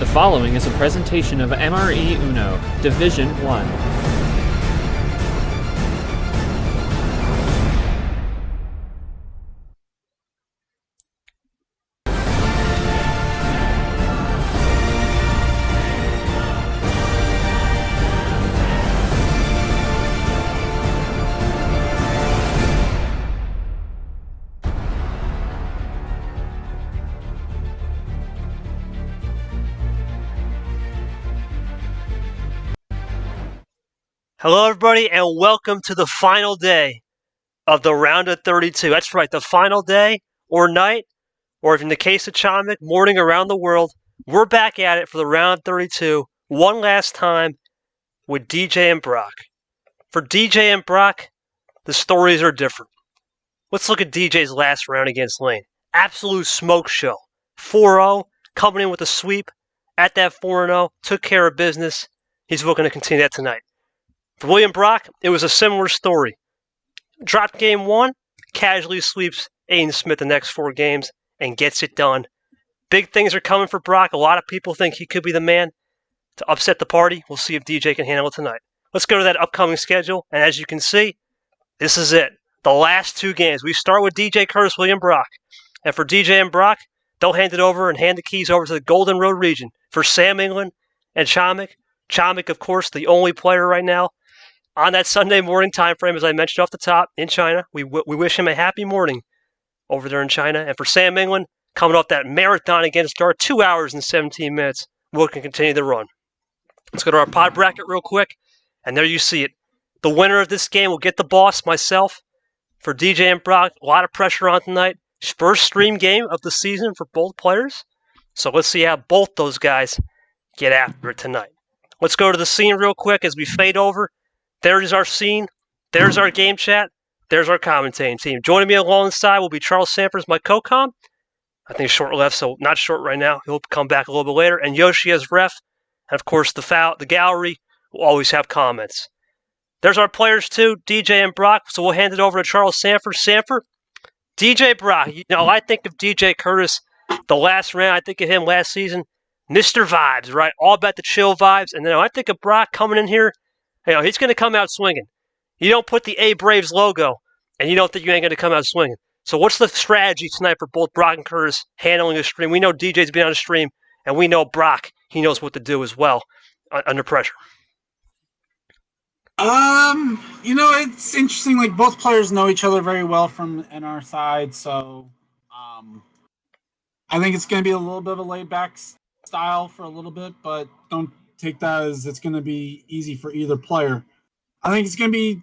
The following is a presentation of MRE UNO, Division 1. Hello, everybody, and welcome to the final day of the round of 32. That's right, the final day or night, or if in the case of Chomik, morning around the world. We're back at it for the round 32, one last time with DJ and Brock. For DJ and Brock, the stories are different. Let's look at DJ's last round against Lane. Absolute smoke show. 4-0, coming in with a sweep at that 4-0, took care of business. He's looking to continue that tonight. For William Brock, it was a similar story. Dropped game one, casually sweeps Aiden Smith the next 4 games, and gets it done. Big things are coming for Brock. A lot of people think he could be the man to upset the party. We'll see if DJ can handle it tonight. Let's go to that upcoming schedule, and as you can see, this is it. The last 2 games. We start with DJ Kurtis, William Brock. And for DJ and Brock, they'll hand it over and hand the keys over to the Golden Road region. For Sam England and Chomik, of course, the only player right now on that Sunday morning time frame, as I mentioned off the top, in China. We wish him a happy morning over there in China. And for Sam England, coming off that marathon against Dart, 2 hours and 17 minutes, we can continue the run. Let's go to our pod bracket real quick, and there you see it. The winner of this game will get the boss, myself. For DJ and Brock, a lot of pressure on tonight. First stream game of the season for both players. So let's see how both those guys get after it tonight. Let's go to the scene real quick as we fade over. There's our scene. There's our game chat. There's our commentating team. Joining me alongside will be Charles Sanford, my co-com. I think short left, so not short right now. He'll come back a little bit later. And Yoshi as ref. And of course, the gallery will always have comments. There's our players too, DJ and Brock. So we'll hand it over to Charles Sanford. Sanford, DJ Brock. You know, I think of DJ Kurtis the last round. I think of him last season. Mr. Vibes, right? All about the chill vibes. And then I think of Brock coming in here. You know, he's going to come out swinging. You don't put the A Braves logo, and you don't think you ain't going to come out swinging. So what's the strategy tonight for both Brock and Kurtis handling the stream? We know DJ's been on the stream, and we know Brock, he knows what to do as well under pressure. You know, it's interesting. Like, both players know each other very well from NR side, so I think it's going to be a little bit of a laid-back style for a little bit, but don't take that as it's going to be easy for either player. I think it's going to be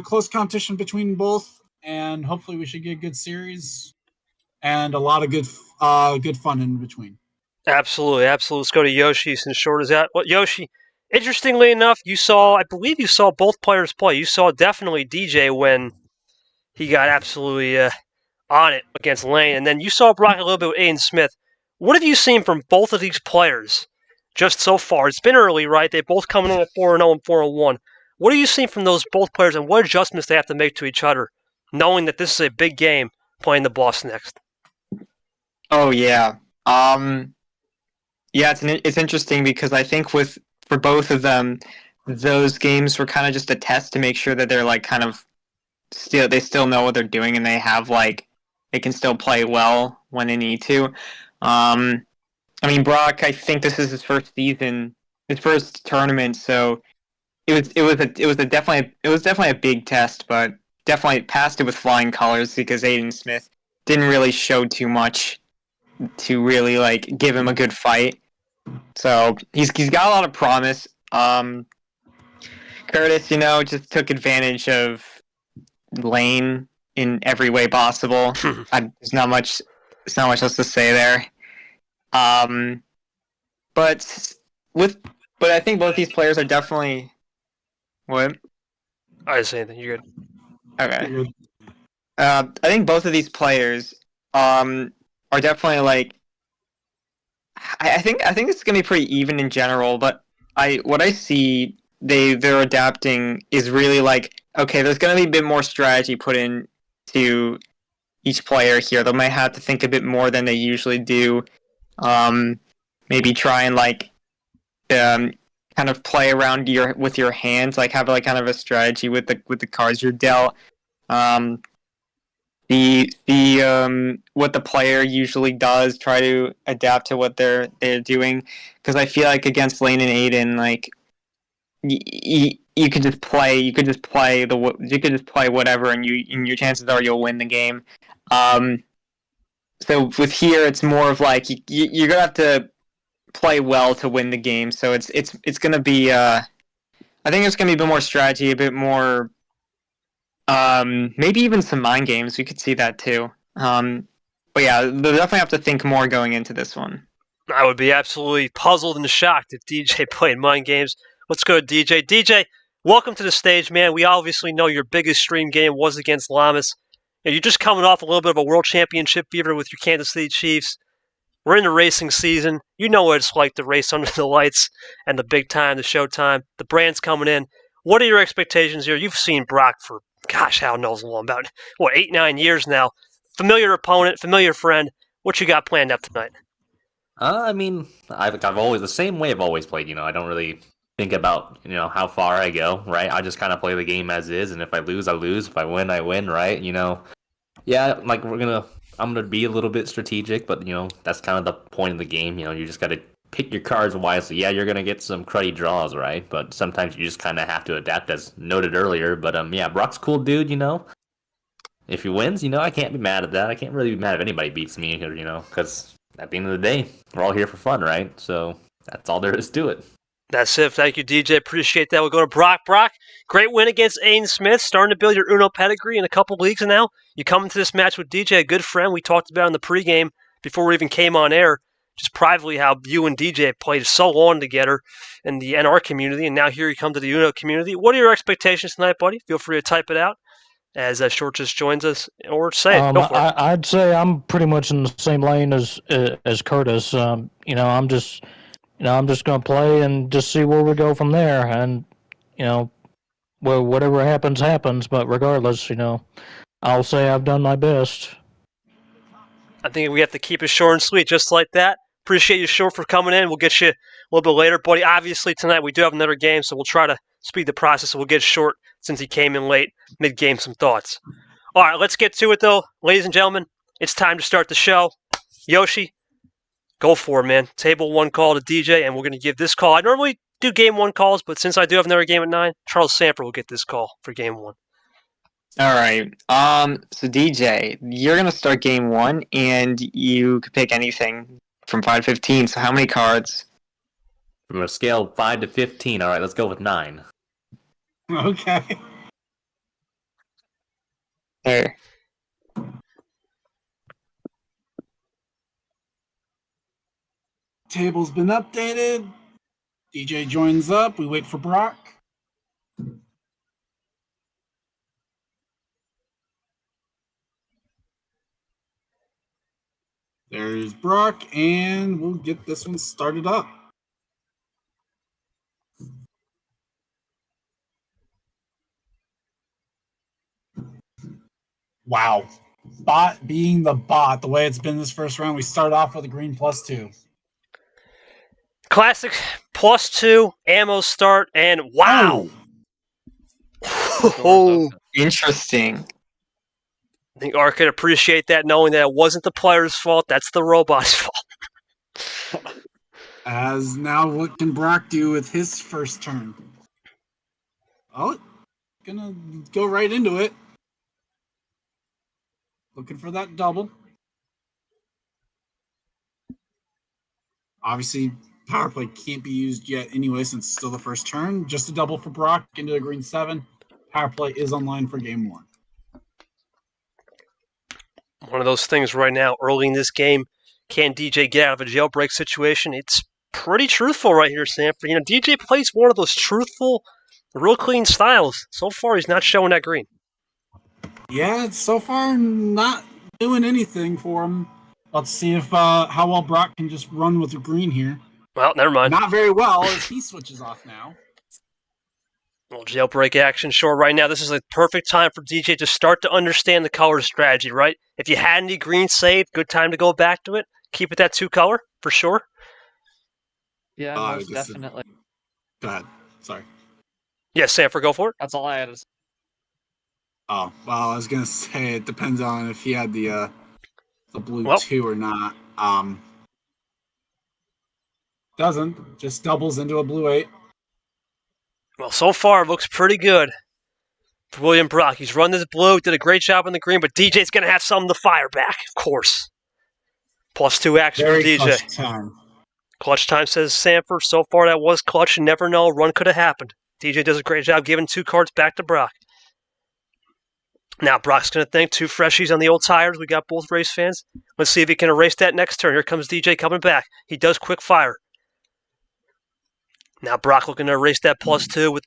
close competition between both, and hopefully we should get a good series and a lot of good fun in between. Absolutely. Let's go to Yoshi since Short is out. Well, Yoshi, interestingly enough, I believe you saw both players play. You saw definitely DJ when he got absolutely on it against Lane, and then you saw Brock a little bit with Aiden Smith. What have you seen from both of these players just so far? It's been early, right? They're both coming in at 4-0 and 4-1. What are you seeing from those both players, and what adjustments they have to make to each other, knowing that this is a big game playing the boss next? Oh, yeah. It's interesting because I think for both of them, those games were kind of just a test to make sure that they're like kind of they still know what they're doing, and they have they can still play well when they need to. I mean, Brock, I think this is his first season, his first tournament, so it was definitely a big test, but definitely passed it with flying colors because Aiden Smith didn't really show too much to really give him a good fight. So he's got a lot of promise. Kurtis, just took advantage of Lane in every way possible. There's not much else to say there. But I think both these players are definitely. What? I didn't say anything. You're good. Okay. I think both of these players are definitely I think it's gonna be pretty even in general, but what I see they're adapting is really okay, there's gonna be a bit more strategy put into each player here. They might have to think a bit more than they usually do. maybe try and like kind of play around with your hands, like have like kind of a strategy with the cards you're dealt. What the player usually does, try to adapt to what they're doing, because I feel like against Lane and Aiden, like you could just play whatever, and your chances are you'll win the game. So with here, it's more of like you're gonna have to play well to win the game. So it's gonna be I think it's gonna be a bit more strategy, a bit more maybe even some mind games. We could see that too. But yeah, they'll definitely have to think more going into this one. I would be absolutely puzzled and shocked if DJ played mind games. Let's go, DJ. DJ, welcome to the stage, man. We obviously know your biggest stream game was against Llamas. You're just coming off a little bit of a world championship fever with your Kansas City Chiefs. We're in the racing season. You know what it's like to race under the lights and the big time, the showtime. The brand's coming in. What are your expectations here? You've seen Brock for, gosh, how knows long, about, 8, 9 years now. Familiar opponent, familiar friend. What you got planned up tonight? I mean, I've always the same way I've always played. I don't really think about how far I go, right? I just kind of play the game as is, and if I lose, I lose. If I win, I win, right? Yeah, like I'm gonna be a little bit strategic, but that's kind of the point of the game. You just got to pick your cards wisely. Yeah, you're gonna get some cruddy draws, right? But sometimes you just kind of have to adapt, as noted earlier. But yeah, Brock's a cool dude. If he wins, I can't be mad at that. I can't really be mad if anybody beats me, because at the end of the day, we're all here for fun, right? So that's all there is to it. That's it. Thank you, DJ. Appreciate that. We'll go to Brock. Brock, great win against Aiden Smith. Starting to build your Uno pedigree in a couple leagues now. You come into this match with DJ, a good friend. We talked about in the pregame before we even came on air, just privately how you and DJ have played so long together in the NR community, and now here you come to the Uno community. What are your expectations tonight, buddy? Feel free to type it out as Short just joins us, or say it. Go for it. I'd say I'm pretty much in the same lane as Kurtis. I'm just going to play and just see where we go from there. And, well, whatever happens, happens. But regardless, I'll say I've done my best. I think we have to keep it short and sweet, just like that. Appreciate you, Short, for coming in. We'll get you a little bit later, buddy. Obviously, tonight we do have another game, so we'll try to speed the process. So we'll get Short, since he came in late, mid-game, some thoughts. All right, let's get to it, though. Ladies and gentlemen, it's time to start the show. Yoshi, go for it, man. Table 1 call to DJ, and we're going to give this call. I normally do game 1 calls, but since I do have another game at 9, Charles Sanford will get this call for game 1. All right. So DJ, you're gonna start game 1, and you could pick anything from 5 to 15. So how many cards? From a scale of 5 to 15. All right, let's go with 9. Okay. There. Table's been updated. DJ joins up. We wait for Brock. There's Brock, and we'll get this one started up. Wow. Bot being the bot, the way it's been this first round, we start off with a green +2. Classic +2, ammo start, and wow! Oh. Interesting. I think Ark could appreciate that, knowing that it wasn't the player's fault, that's the robot's fault. As now, what can Brock do with his first turn? Oh, gonna go right into it. Looking for that double. Obviously, power play can't be used yet anyway, since it's still the first turn. Just a double for Brock into a green 7. Power play is online for game 1. One of those things right now, early in this game, can DJ get out of a jailbreak situation? It's pretty truthful right here, Sanford. DJ plays one of those truthful, real clean styles. So far, he's not showing that green. Yeah, so far not doing anything for him. Let's see if how well Brock can just run with the green here. Well, never mind. Not very well, as he switches off now. Little jailbreak action short right now. This is a perfect time for DJ to start to understand the color strategy, right? If you had any green saved, good time to go back to it. Keep it that 2 color, for sure. Yeah, I most guess definitely. Go ahead. Sorry. Yes, Sanford, go for it. That's all I had to say. Oh, well, I was gonna say it depends on if he had the blue Well. 2 or not. Doesn't. Just doubles into a blue 8. Well, so far it looks pretty good for William Brock. He's run this blue, did a great job on the green, but DJ's going to have something to fire back, of course. +2 action Very from DJ. clutch time. Clutch time, says Sanford. So far that was clutch. You never know. A run could have happened. DJ does a great job giving 2 cards back to Brock. Now Brock's going to think 2 freshies on the old tires. We got both race fans. Let's see if he can erase that next turn. Here comes DJ coming back. He does quick fire. Now Brock looking to erase that +2 with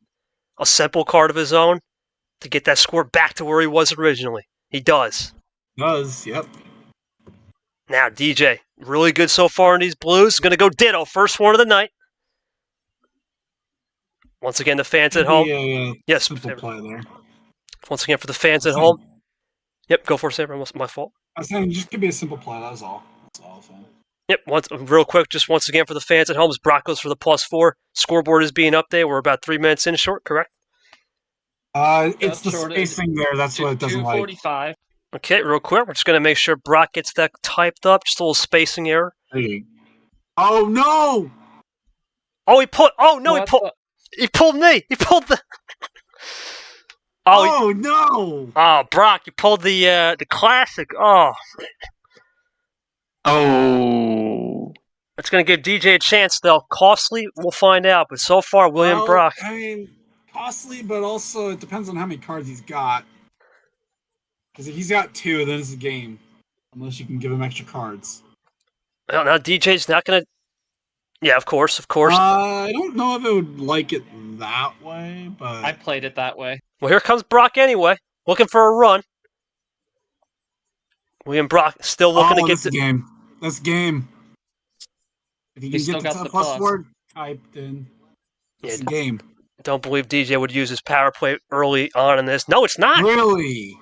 a simple card of his own to get that score back to where he was originally. He does. Yep. Now DJ, really good so far in these blues. Going to go ditto. First one of the night. Once again, the fans at home. Yes, simple play there. Once again, for the fans at home. Yep, go for it, Sam. Almost my fault. I was saying, just give me a simple play. That was all. That's all I was saying. Yep, real quick, just once again for the fans at home, as Brock goes for the +4. Scoreboard is being updated. We're about 3 minutes in short, correct? It's the spacing there. That's what it doesn't like. 2:45. Okay, real quick, we're just going to make sure Brock gets that typed up. Just a little spacing error. Oh, no! Oh, he pulled. Oh, no, he pulled me. He pulled the. Oh, no! Oh, Brock, you pulled the classic. Oh. Oh. It's going to give DJ a chance, though. Costly, we'll find out. But so far, William Brock. I mean, costly, but also it depends on how many cards he's got. Because if he's got 2, then it's a game. Unless you can give him extra cards. Well, now DJ's not going to. Yeah, of course. I don't know if it would like it that way, but I played it that way. Well, here comes Brock anyway. Looking for a run. William Brock still looking to get the game. That's game. If you can get to the +4 typed in, it's a game. Don't believe DJ would use his power play early on in this. No, it's not. Really?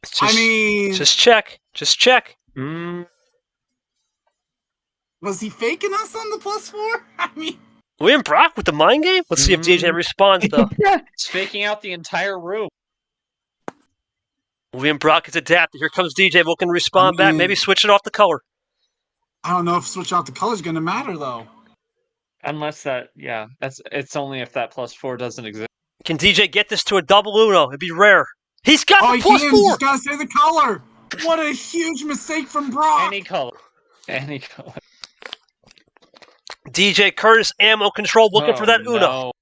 Just check. Just check. Was he faking us on the +4? I mean, William Brock with the mind game? Let's see if DJ responds, though. It's faking out the entire room. William Brock is adapted. Here comes DJ looking to respond back. Maybe switch it off the color. I don't know if switching off the color is going to matter, though. Unless it's only if that +4 doesn't exist. Can DJ get this to a double Uno? It'd be rare. He's got the +4. He's got to say the color. What a huge mistake from Brock. Any color. DJ Kurtis, ammo control, looking for that Uno. No.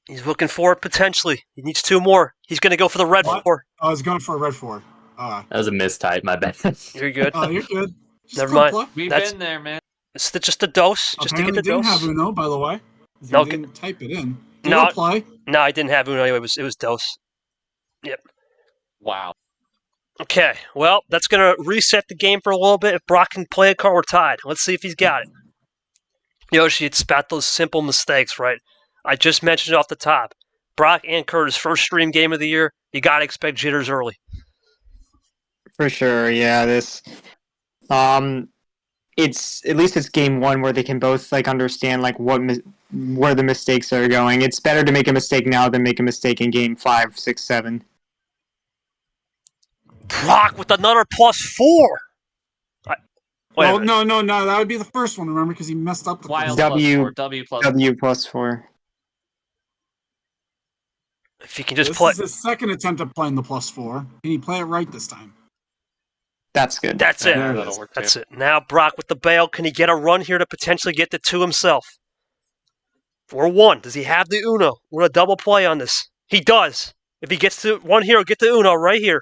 He's looking for it potentially. He needs 2 more. He's going to go for the red 4. I was going for a red 4. That was a mistype, my bad. You're good. Oh, you're good. Never mind. We've been there, man. It's just a dose, just to get the dose. Didn't have Uno, by the way. No, didn't type it in. Play. No, I didn't have Uno anyway. It was dose. Yep. Wow. Okay, well, that's going to reset the game for a little bit. If Brock can play a card, we're tied. Let's see if he's got it. Yoshi, it's about those simple mistakes, right? I just mentioned it off the top. Brock and Kurtis, first stream game of the year. You got to expect jitters early. For sure, yeah. This, it's at least it's game 1 where they can both understand where the mistakes are going. It's better to make a mistake now than make a mistake in game 5, 6, 7. Brock with another +4. No, that would be the first one, remember, because he messed up the Wild W +4. +4. If he can just this play. This is his second attempt at playing the +4. Can he play it right this time? That's good. That's it. That's it. Now Brock with the bail. Can he get a run here to potentially get the 2 himself? Or 1. Does he have the Uno? We're a double play on this. He does. If he gets to 1 here, he'll get the Uno right here.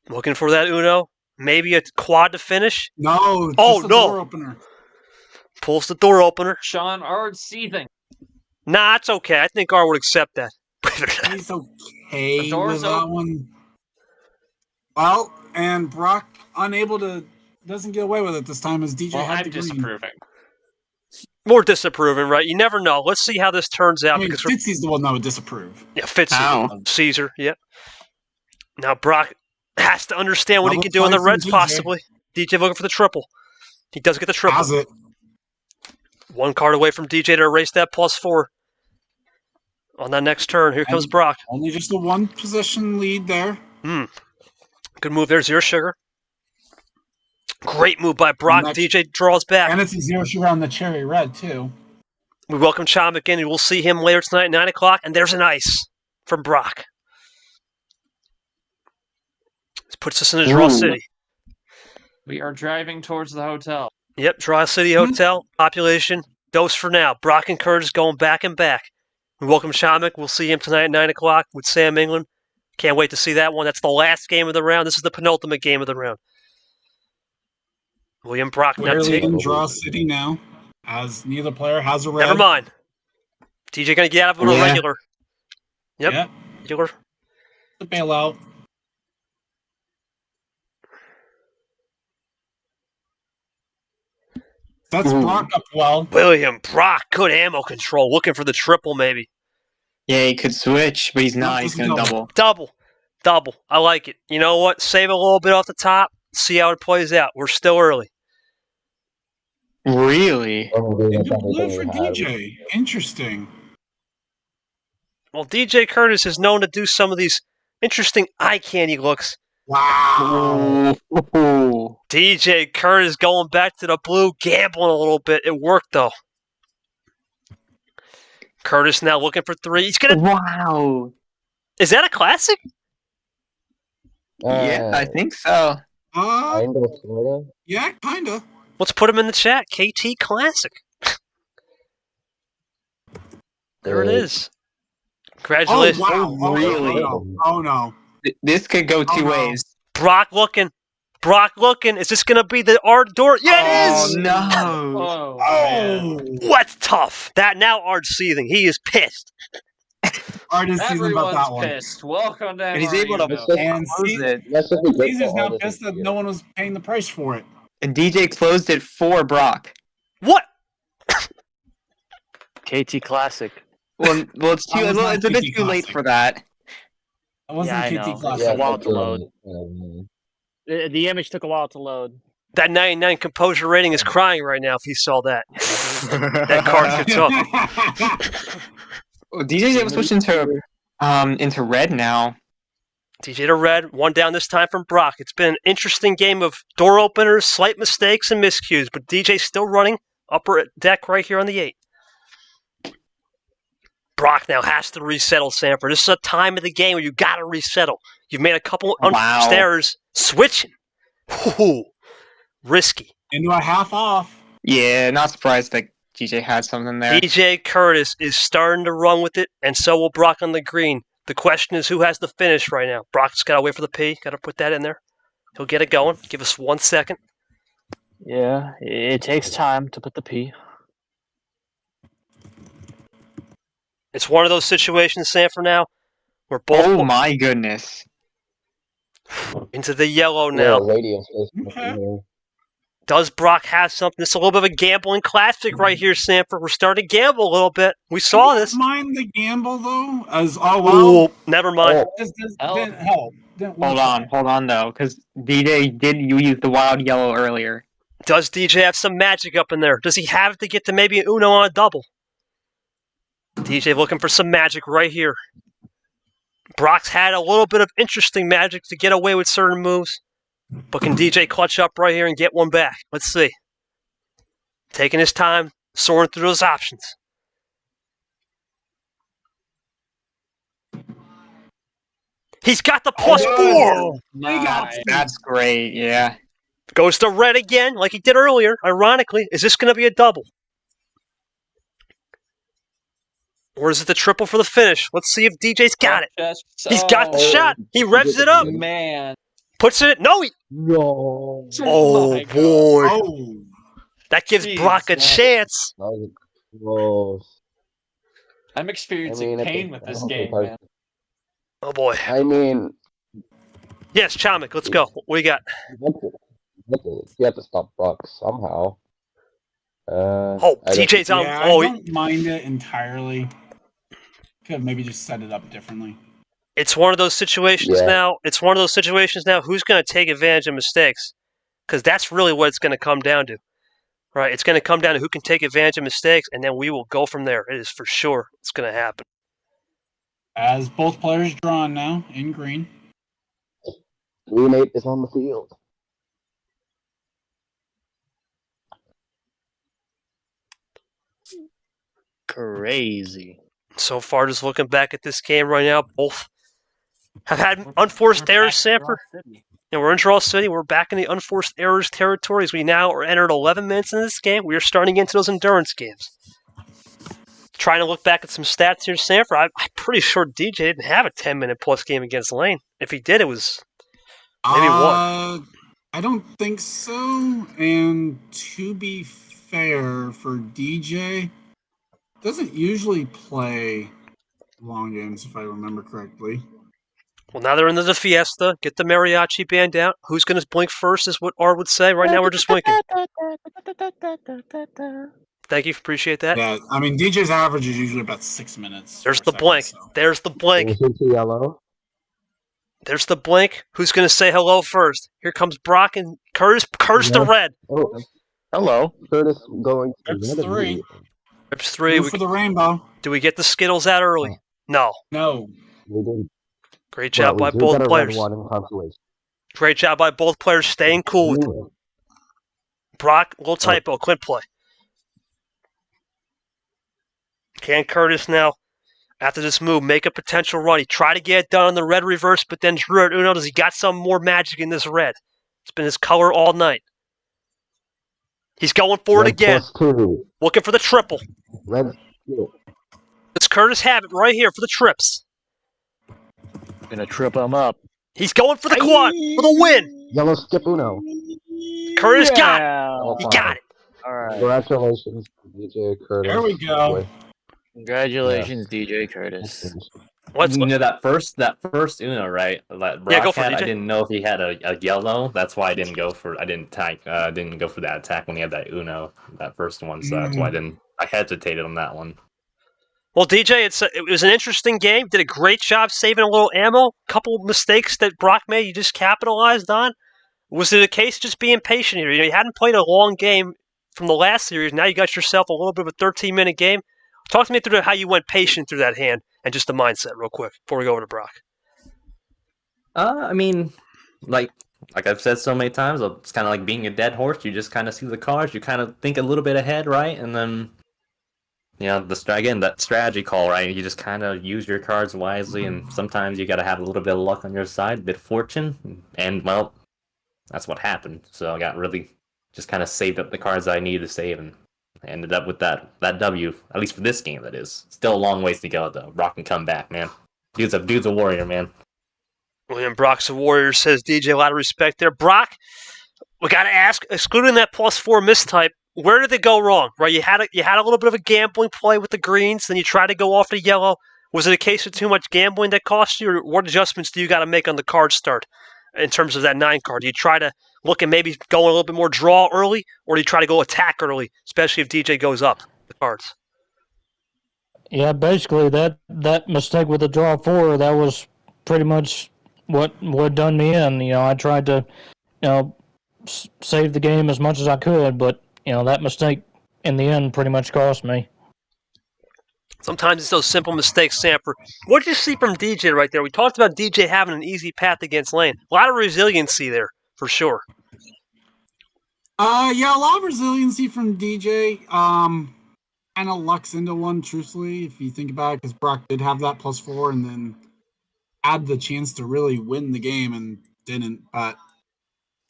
Looking for that Uno. Maybe a quad to finish. No. Door opener. Pulls the door opener. Sean Ard's seething. Nah, it's okay. I think R would accept that. He's okay with that one. Well, and Brock doesn't get away with it this time as DJ had the green. I'm disapproving. More disapproving, right? You never know. Let's see how this turns out. I mean, Fitzy's the one that would disapprove. Yeah, Fitzy. Caesar, yeah. Now Brock Has to understand what he Double can do in the play from reds, DJ. possibly. DJ looking for the triple. He does get the triple. Has it. One card away from DJ to erase that +4. On that next turn, here comes And Brock. Only just a one position lead there. Good move there, 0 sugar. Great move by Brock. Next- DJ draws back. And it's a 0 sugar on the cherry red, too. We welcome Chamek in, and we'll see him later tonight at 9 o'clock. And there's an ice from Brock. This puts us in the Draw City. We are driving towards the hotel. Yep, Draw City Hotel. Population, dose for now. Brock and Kurtis going back and back. We welcome Chamek. We'll see him tonight at 9 o'clock with Sam England. Can't wait to see that one. That's the last game of the round. This is the penultimate game of the round. William Brock now Clearly taking. in Draw City now, as neither player has a red. Never mind. DJ going to get out of it on a regular. Yep. Yep. Regular. The bailout. That's Brock up well. William Brock, good ammo control. Looking for the triple, maybe. Yeah, he could switch, but he's not. He's going to double. Double. I like it. You know what? Save a little bit off the top. See how it plays out. We're still early. Really? Into blue for DJ. Interesting. Well, DJ Kurtis is known to do some of these interesting eye candy looks. Wow. Ooh. DJ Kurtis going back to the blue, gambling a little bit. It worked, though. Kurtis now looking for 3. He's gonna. Wow. Is that a classic? Yeah, I think so. Yeah, kinda. Let's put him in the chat. KT Classic. There it is. Congratulations. Oh, wow. Really? Oh, no. This could go two no. ways. Brock looking. Is this going to be the art door? Yeah, it is! Oh, no. Oh, Oh! man. What's tough? That now Art's seething. He is pissed. Art is season about that Everyone's one. pissed. Welcome to And he's MRE able to UNO. And close it. Caesar's now pissed that no one was paying the price for it. And DJ closed it for Brock. What? KT Classic. Well, it's too. That was not It's a bit KT too late Classic. for that. It wasn't Yeah, I KT know. Classic. It's a while to load. The image took a while to load. That 99 composure rating is crying right now if he saw that. That card gets up. Well, DJ's able to switch into red now. DJ to red. One down this time from Brock. It's been an interesting game of door openers, slight mistakes, and miscues, but DJ's still running upper deck right here on the 8. Brock now has to resettle Sanford. This is a time of the game where you got to resettle. You've made a couple upstairs switching. Ooh, risky. Into a half off. Yeah, not surprised that DJ had something there. DJ Kurtis is starting to run with it, and so will Brock on the green. The question is who has the finish right now. Brock's got to wait for the P. Got to put that in there. He'll get it going. Give us 1 second. Yeah, it takes time to put the P. It's one of those situations, Sanford, now, where both Oh my goodness. into the yellow now. Okay. Does Brock have something? It's a little bit of a gambling classic right here, Sanford. We're starting to gamble a little bit. We saw this. Mind the gamble though, as well. Ooh, never mind. This Help. didn't help. Didn't Hold work. on though, because DJ did use the wild yellow earlier. Does DJ have some magic up in there? Does he have it to get to maybe an Uno on a double? DJ looking for some magic right here. Brock's had a little bit of interesting magic to get away with certain moves. But can DJ clutch up right here and get one back? Let's see. Taking his time, soaring through those options. He's got the +4. Nice. That's great, yeah. Goes to red again, like he did earlier. Ironically, is this going to be a double? Or is it the triple for the finish? Let's see if DJ's got it. He's got the shot. He revs it up. Man. Puts it. No. No. Oh, my God. boy. Oh, That gives Jeez, Brock a man. chance. I'm experiencing pain with this game, man. Oh, boy. I mean, Yes, Chamek, let's go. What do you got? you have to stop Brock somehow. Oh, I don't- DJ's on. yeah, Oh, I don't mind it entirely. Could have maybe just set it up differently. It's one of those situations Yeah. now. It's one of those situations now. Who's going to take advantage of mistakes? Because that's really what it's going to come down to, right? It's going to come down to who can take advantage of mistakes, and then we will go from there. It is for sure it's going to happen. As both players drawn now in green. Green 8 is on the field. Crazy. So far, just looking back at this game right now, both have had unforced errors, Samper. And we're in Draw City. We're back in the unforced errors territory as we now are entered 11 minutes into this game. We are starting into those endurance games. Trying to look back at some stats here, Sanford. I'm pretty sure DJ didn't have a 10-minute plus game against Lane. If he did, it was maybe one. I don't think so. And to be fair, for DJ, doesn't usually play long games, if I remember correctly. Well, now they're into the Fiesta. Get the mariachi band out. Who's going to blink first is what R would say. Right now we're just blinking. Thank you. Appreciate that. Yeah, I mean, DJ's average is usually about 6 minutes. There's the blink. There's the blink. Into yellow. There's the blink. Who's going to say hello first? Here comes Brock and Kurtis. Curse the red. Oh, Hello. Kurtis going to That's red 3. immediately. Rips 3. For the rainbow. Do we get the Skittles out early? No. No. We did. Great job by we do both get a players. red one in consolation. Great job by both players staying cool with it. Brock, little typo, Clint play. Can Kurtis now, after this move, make a potential run? He tried to get it done on the red reverse, but then drew it. Uno, does he got some more magic in this red? It's been his color all night. He's going for it again. +2. Looking for the triple. Red skip. Does Kurtis have it right here for the trips? Gonna trip him up. He's going for the quad for the win. Yellow skip Uno. Curtis got it. Yeah. He got it. All right. Congratulations, DJ Kurtis. There we go. Congratulations, DJ Kurtis. What's You know that first Uno, right? That Brock go for it, had, I DJ. didn't know if he had a yellow. That's why I didn't go for that attack when he had that Uno, that first one. So that's why I hesitated on that one. Well, DJ, it was an interesting game. Did a great job saving a little ammo. Couple mistakes that Brock made, you just capitalized on. Was it a case of just being patient here? You hadn't played a long game from the last series. Now you got yourself a little bit of a 13-minute game. Talk to me through how you went patient through that hand and just the mindset real quick before we go over to Brock. I mean, like I've said so many times, it's kind of like being a dead horse. You just kind of see the cards. You kind of think a little bit ahead, right? And then, that strategy call, right? You just kind of use your cards wisely, and sometimes you got to have a little bit of luck on your side, a bit of fortune, and, well, that's what happened. So I got really just kind of saved up the cards I needed to save, and I ended up with that W, at least for this game, that is. Still a long ways to go, though. Brock can come back, man. Dude's a warrior, man. William Brock's a warrior, says DJ. A lot of respect there. Brock, we got to ask, excluding that +4 mistype, where did it go wrong? Right, you had a little bit of a gambling play with the greens, then you tried to go off the yellow. Was it a case of too much gambling that cost you, or what adjustments do you got to make on the card start in terms of that 9 card? Do you try to look at maybe going a little bit more draw early, or do you try to go attack early, especially if DJ goes up the cards? Yeah, basically that mistake with the draw 4, that was pretty much what done me in. I tried to, save the game as much as I could, but that mistake in the end pretty much cost me. Sometimes it's those simple mistakes, Samper. What did you see from DJ right there? We talked about DJ having an easy path against Lane. A lot of resiliency there, for sure. Yeah, a lot of resiliency from DJ. Kind of lucks into one, truthfully, if you think about it, because Brock did have that +4 and then had the chance to really win the game and didn't. But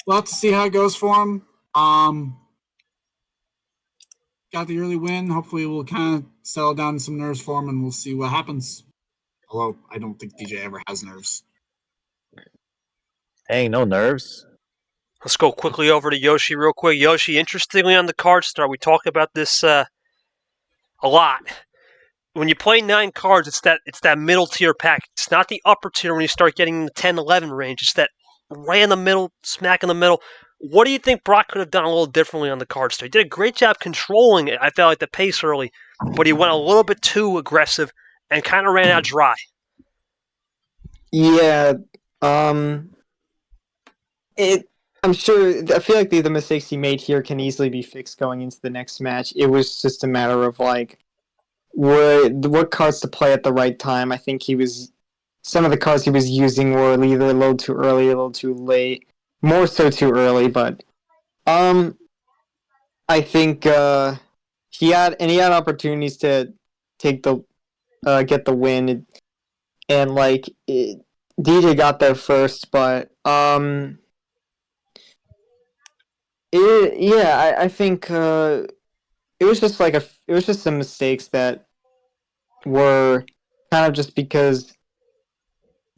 we'll have to see how it goes for him. Got the early win. Hopefully we'll kind of settle down some nerves for him and we'll see what happens. Although I don't think DJ ever has nerves. Hey, no nerves. Let's go quickly over to Yoshi real quick. Yoshi, interestingly on the card start, we talk about this a lot. When you play 9 cards, it's that middle tier pack. It's not the upper tier when you start getting in the 10, 11 range. It's that right in the middle, smack in the middle. What do you think Brock could have done a little differently on the card start? He did a great job controlling it, I felt like, the pace early, but he went a little bit too aggressive and kind of ran out dry. Yeah. It. I'm sure. I feel like the mistakes he made here can easily be fixed going into the next match. It was just a matter of like what cards to play at the right time. I think some of the cards he was using were either a little too early, a little too late. More so too early, but I think he had opportunities to take the get the win, and like DJ got there first, but I think it was just it was just some mistakes that were kind of just because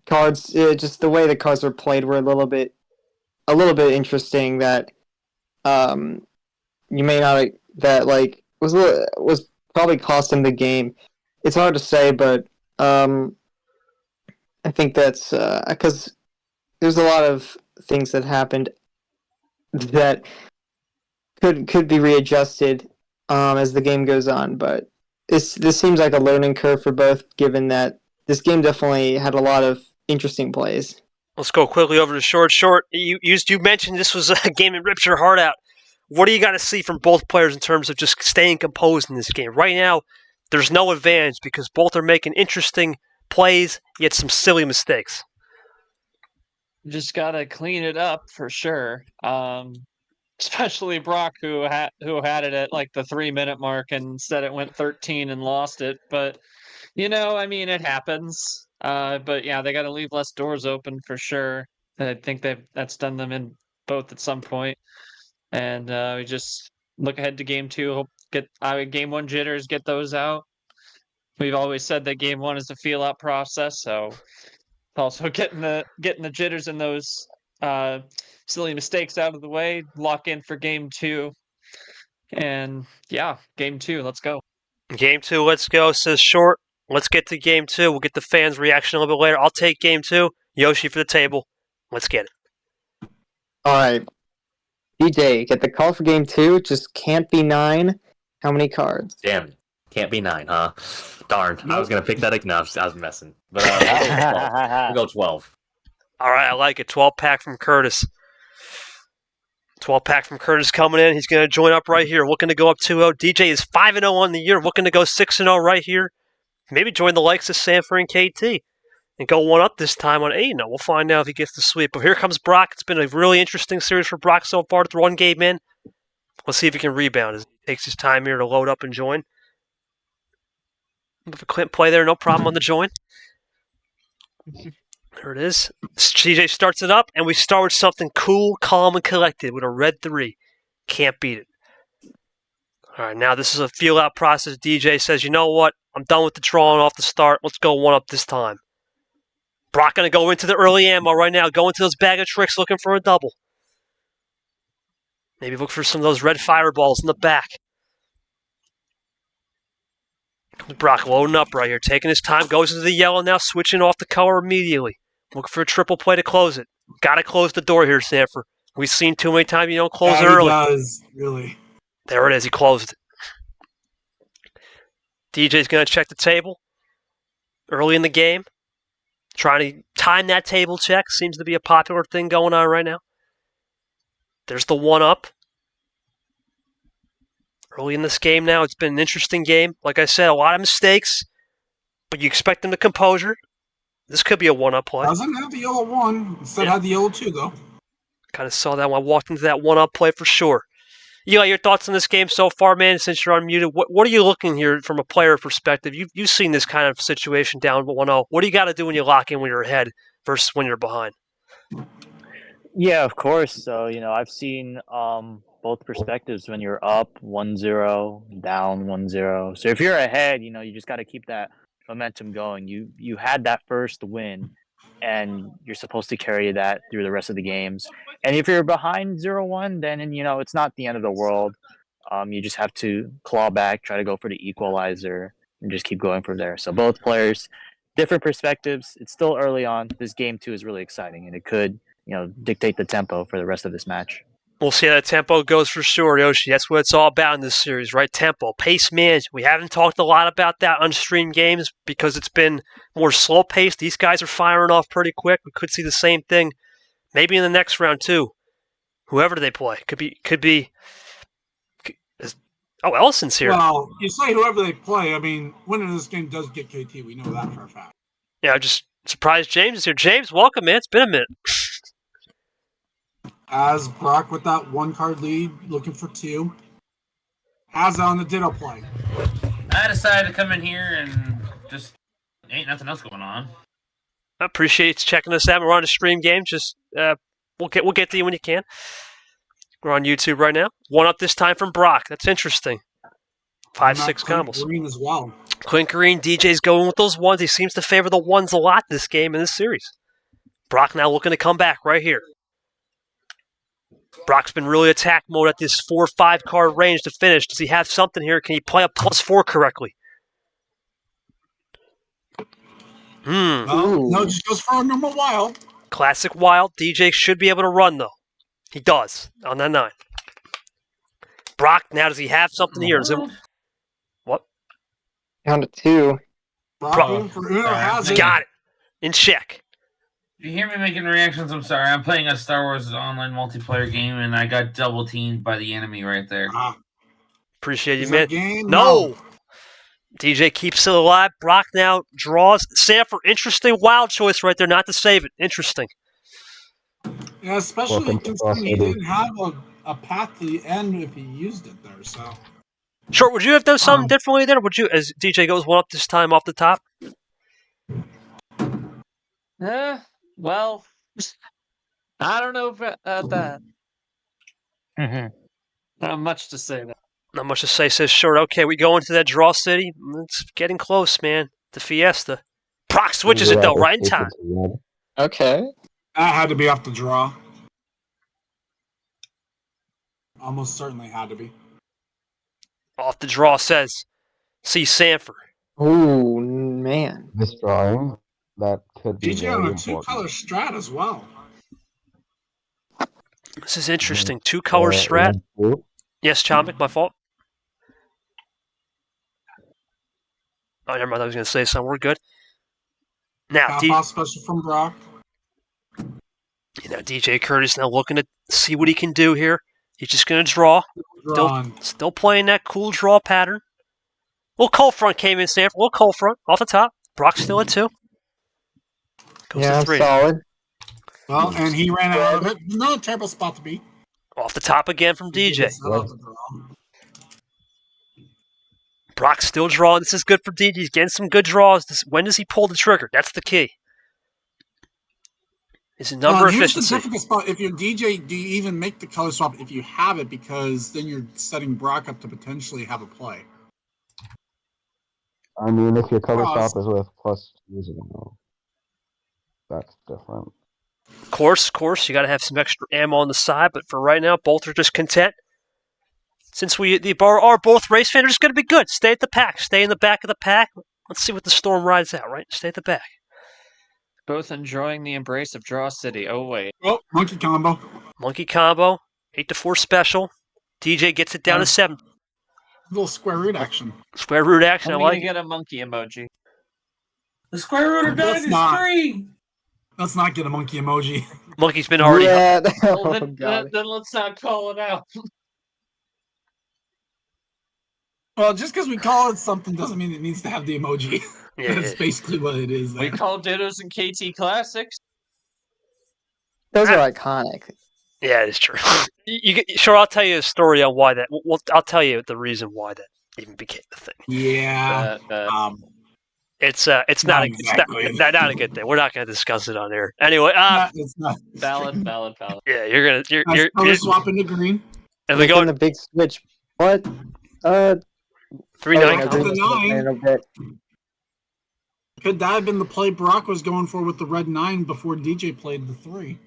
cards, just the way the cards were played were a little bit interesting that you may not that like was probably cost him the game. It's hard to say, but I think that's because there's a lot of things that happened that could be readjusted as the game goes on. But this seems like a learning curve for both, given that this game definitely had a lot of interesting plays. Let's go quickly over to Short. Short, you mentioned this was a game that rips your heart out. What do you got to see from both players in terms of just staying composed in this game? Right now, there's no advantage because both are making interesting plays, yet some silly mistakes. Just gotta clean it up for sure. Especially Brock, who had it at like the 3-minute mark and said it went 13 and lost it. But I mean, it happens. But yeah, they got to leave less doors open for sure. I think that's done them in both at some point. And we just look ahead to game 2. Hope get game 1 jitters, get those out. We've always said that game 1 is a feel out process, so also getting the jitters and those silly mistakes out of the way, lock in for game 2. And yeah, game 2, let's go. Game 2, let's go, says Short. Let's get to game 2. We'll get the fans' reaction a little bit later. I'll take game 2. Yoshi for the table. Let's get it. All right. DJ, get the call for game 2. Just can't be 9. How many cards? Damn. Can't be 9, huh? Darn. Nope. I was going to pick that. No, I was messing. But we'll go 12. All right, I like it. 12-pack from Kurtis. 12-pack from Kurtis coming in. He's going to join up right here. Looking to go up 2-0. DJ is 5-0 on the year. Looking to go 6-0 right here. Maybe join the likes of Sanford and KT and go 1-up this time on Aiden. We'll find out if he gets the sweep. But here comes Brock. It's been a really interesting series for Brock so far. It's 1 game in. Let's see if he can rebound as he takes his time here to load up and join. With a Clint play there, no problem on the join. There it is. CJ starts it up, and we start with something cool, calm, and collected with a red 3. Can't beat it. All right, now this is a feel-out process. DJ says, you know what? I'm done with the drawing off the start. Let's go 1-up this time. Brock going to go into the early ammo right now. Go into those bag of tricks looking for a double. Maybe look for some of those red fireballs in the back. Brock loading up right here. Taking his time. Goes into the yellow now. Switching off the color immediately. Looking for a triple play to close it. Got to close the door here, Sanford. We've seen too many times you don't close it early. He does, really. There it is. He closed it. DJ's going to check the table early in the game. Trying to time that table check. Seems to be a popular thing going on right now. There's the 1-up. Early in this game now, it's been an interesting game. Like I said, a lot of mistakes, but you expect them to composure. This could be a 1-up play. Doesn't have the yellow 1. Instead had the yellow 2, though. Kind of saw that when I walked into that 1-up play for sure. Eli, your thoughts on this game so far, man, since you're unmuted. What are you looking here from a player perspective? You've seen this kind of situation down 1-0. What do you got to do when you lock in when you're ahead versus when you're behind? Yeah, of course. So, I've seen both perspectives when you're up 1-0, down 1-0. So if you're ahead, you just got to keep that momentum going. You had that first win, and you're supposed to carry that through the rest of the games. And if you're behind 0-1, then it's not the end of the world. You just have to claw back, try to go for the equalizer, and just keep going from there. So both players, different perspectives. It's still early on. This game 2 is really exciting, and it could dictate the tempo for the rest of this match. We'll see how that tempo goes for sure, Yoshi. That's what it's all about in this series, right? Tempo, pace management. We haven't talked a lot about that on stream games because it's been more slow paced. These guys are firing off pretty quick. We could see the same thing maybe in the next round too. Whoever they play could be. Oh, Ellison's here. Well, you say whoever they play. I mean, winning this game does get KT. We know that for a fact. Yeah, I'm just surprised James is here. James, welcome, man. It's been a minute. As Brock with that 1-card lead, looking for 2. As on the Ditto play. I decided to come in here and just ain't nothing else going on. I appreciate you checking us out. We're on a stream game. Just we'll get to you when you can. We're on YouTube right now. 1 up this time from Brock. That's interesting. 5-6 combos. Green as well. Quinn Green, DJ's going with those ones. He seems to favor the ones a lot this game in this series. Brock now looking to come back right here. Brock's been really attack mode at this 4-5 card range to finish. Does he have something here? Can he play a +4 correctly? No, just goes for a normal wild. Classic wild. DJ should be able to run, though. He does on that 9. Brock, now does he have something here? Is it... What? Down to 2. Brock for Uno has it. Got it. In check. If you hear me making reactions, I'm sorry. I'm playing a Star Wars online multiplayer game, and I got double teamed by the enemy right there. Appreciate you, Is man. that game? No. DJ keeps it alive. Brock now draws. Sanford, interesting wild choice right there, not to save it. Interesting. Yeah, especially considering he didn't have a path to the end if he used it there. So, Short, would you have done something differently there? Would you, as DJ goes 1 up this time off the top? Well, I don't know about that. Not much to say there. Not much to say, says Short. Okay, we go into that draw city. It's getting close, man. The Fiesta. Brock switches it, though, right in time. Okay. that had to be off the draw. Almost certainly had to be. Off the draw says, see Sanford. Ooh, man. This drawing, that could be DJ on very a 2-color important. strat as well. This is interesting. 2-color strat. Yes, Chomik, my fault. Oh, never mind. I was going to say something. We're good. Now, Half off special from Brock. DJ Kurtis now looking to see what he can do here. He's just going to draw. Still playing that cool draw pattern. Little cold front came in, Sanford. Little cold front off the top. Brock's still at 2. Goes to 3. Solid. Well, and he ran out of it. Not a terrible spot to be. Off the top again from DJ. Brock's still drawing. This is good for DJ. He's getting some good draws. When does he pull the trigger? That's the key. His number efficiency. Here's the difficult spot. If you're DJ, do you even make the color swap if you have it? Because then you're setting Brock up to potentially have a play. I mean, if your color swap is with plus using that's different. Of course, you got to have some extra ammo on the side, but for right now, both are just content. Since we are both race fans, are just going to be good. Stay at the pack. Stay in the back of the pack. Let's see what the storm rides out, right? Stay at the back. Both enjoying the embrace of Draw City. Oh, wait. Oh, monkey combo. Monkey combo. 8-4 special. DJ gets it down to 7. Little square root action. Square root action, I'm I like going to get a monkey emoji. The square root of 9 is 3! Let's not get a monkey emoji. Monkey's been already... Yeah. Well, then let's not call it out. Well, just because we call it something doesn't mean it needs to have the emoji. Yeah, That's basically what it is. We call Dittos and KT Classics. Those are iconic. Yeah, it's true. Sure, I'll tell you a story on why that... Well, I'll tell you the reason why that even became the thing. Yeah. It's not exactly. not a good thing. We're not going to discuss it on air. Anyway, it's not. Valid. Yeah, you're swapping to green. And we go the big switch. What? 3-9. Could that have been the play Brock was going for with the red 9 before DJ played the 3?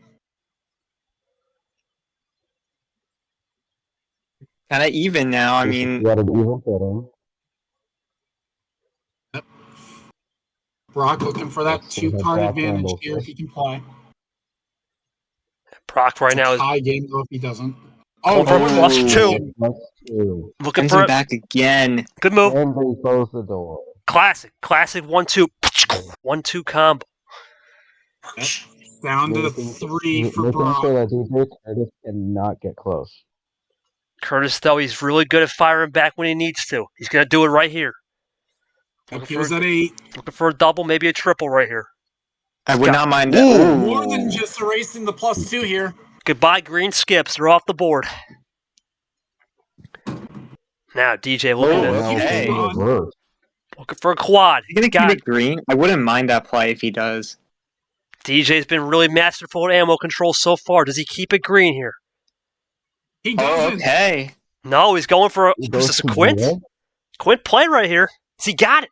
Kind of even now. I mean, Yep. Brock looking for that 2-card advantage here if he can play. Brock right now is high game though if he doesn't. Going for a plus Ooh, two. plus two. Looking Sends for him it. back again. Good move. And they close the door. Classic 1-2. 1-2 combo. Down to Making- 3 for making Brock. sure that DJ Kurtis cannot get close. Kurtis, though, he's really good at firing back when he needs to. He's going to do it right here. He was at 8. Looking for a double, maybe a triple right here. I would not mind Ooh. that. More than just erasing the +2 here. Goodbye, green skips. They're off the board. Now, DJ looking Oh, at okay. Reverse. looking for a quad. He's gonna Got keep it green. I wouldn't mind that play if he does. DJ's been really masterful at ammo control so far. Does he keep it green here? He Oh, doesn't. okay. No, he's going for a. He Is goes this a to quint? red. Quint play right here. Has he got it?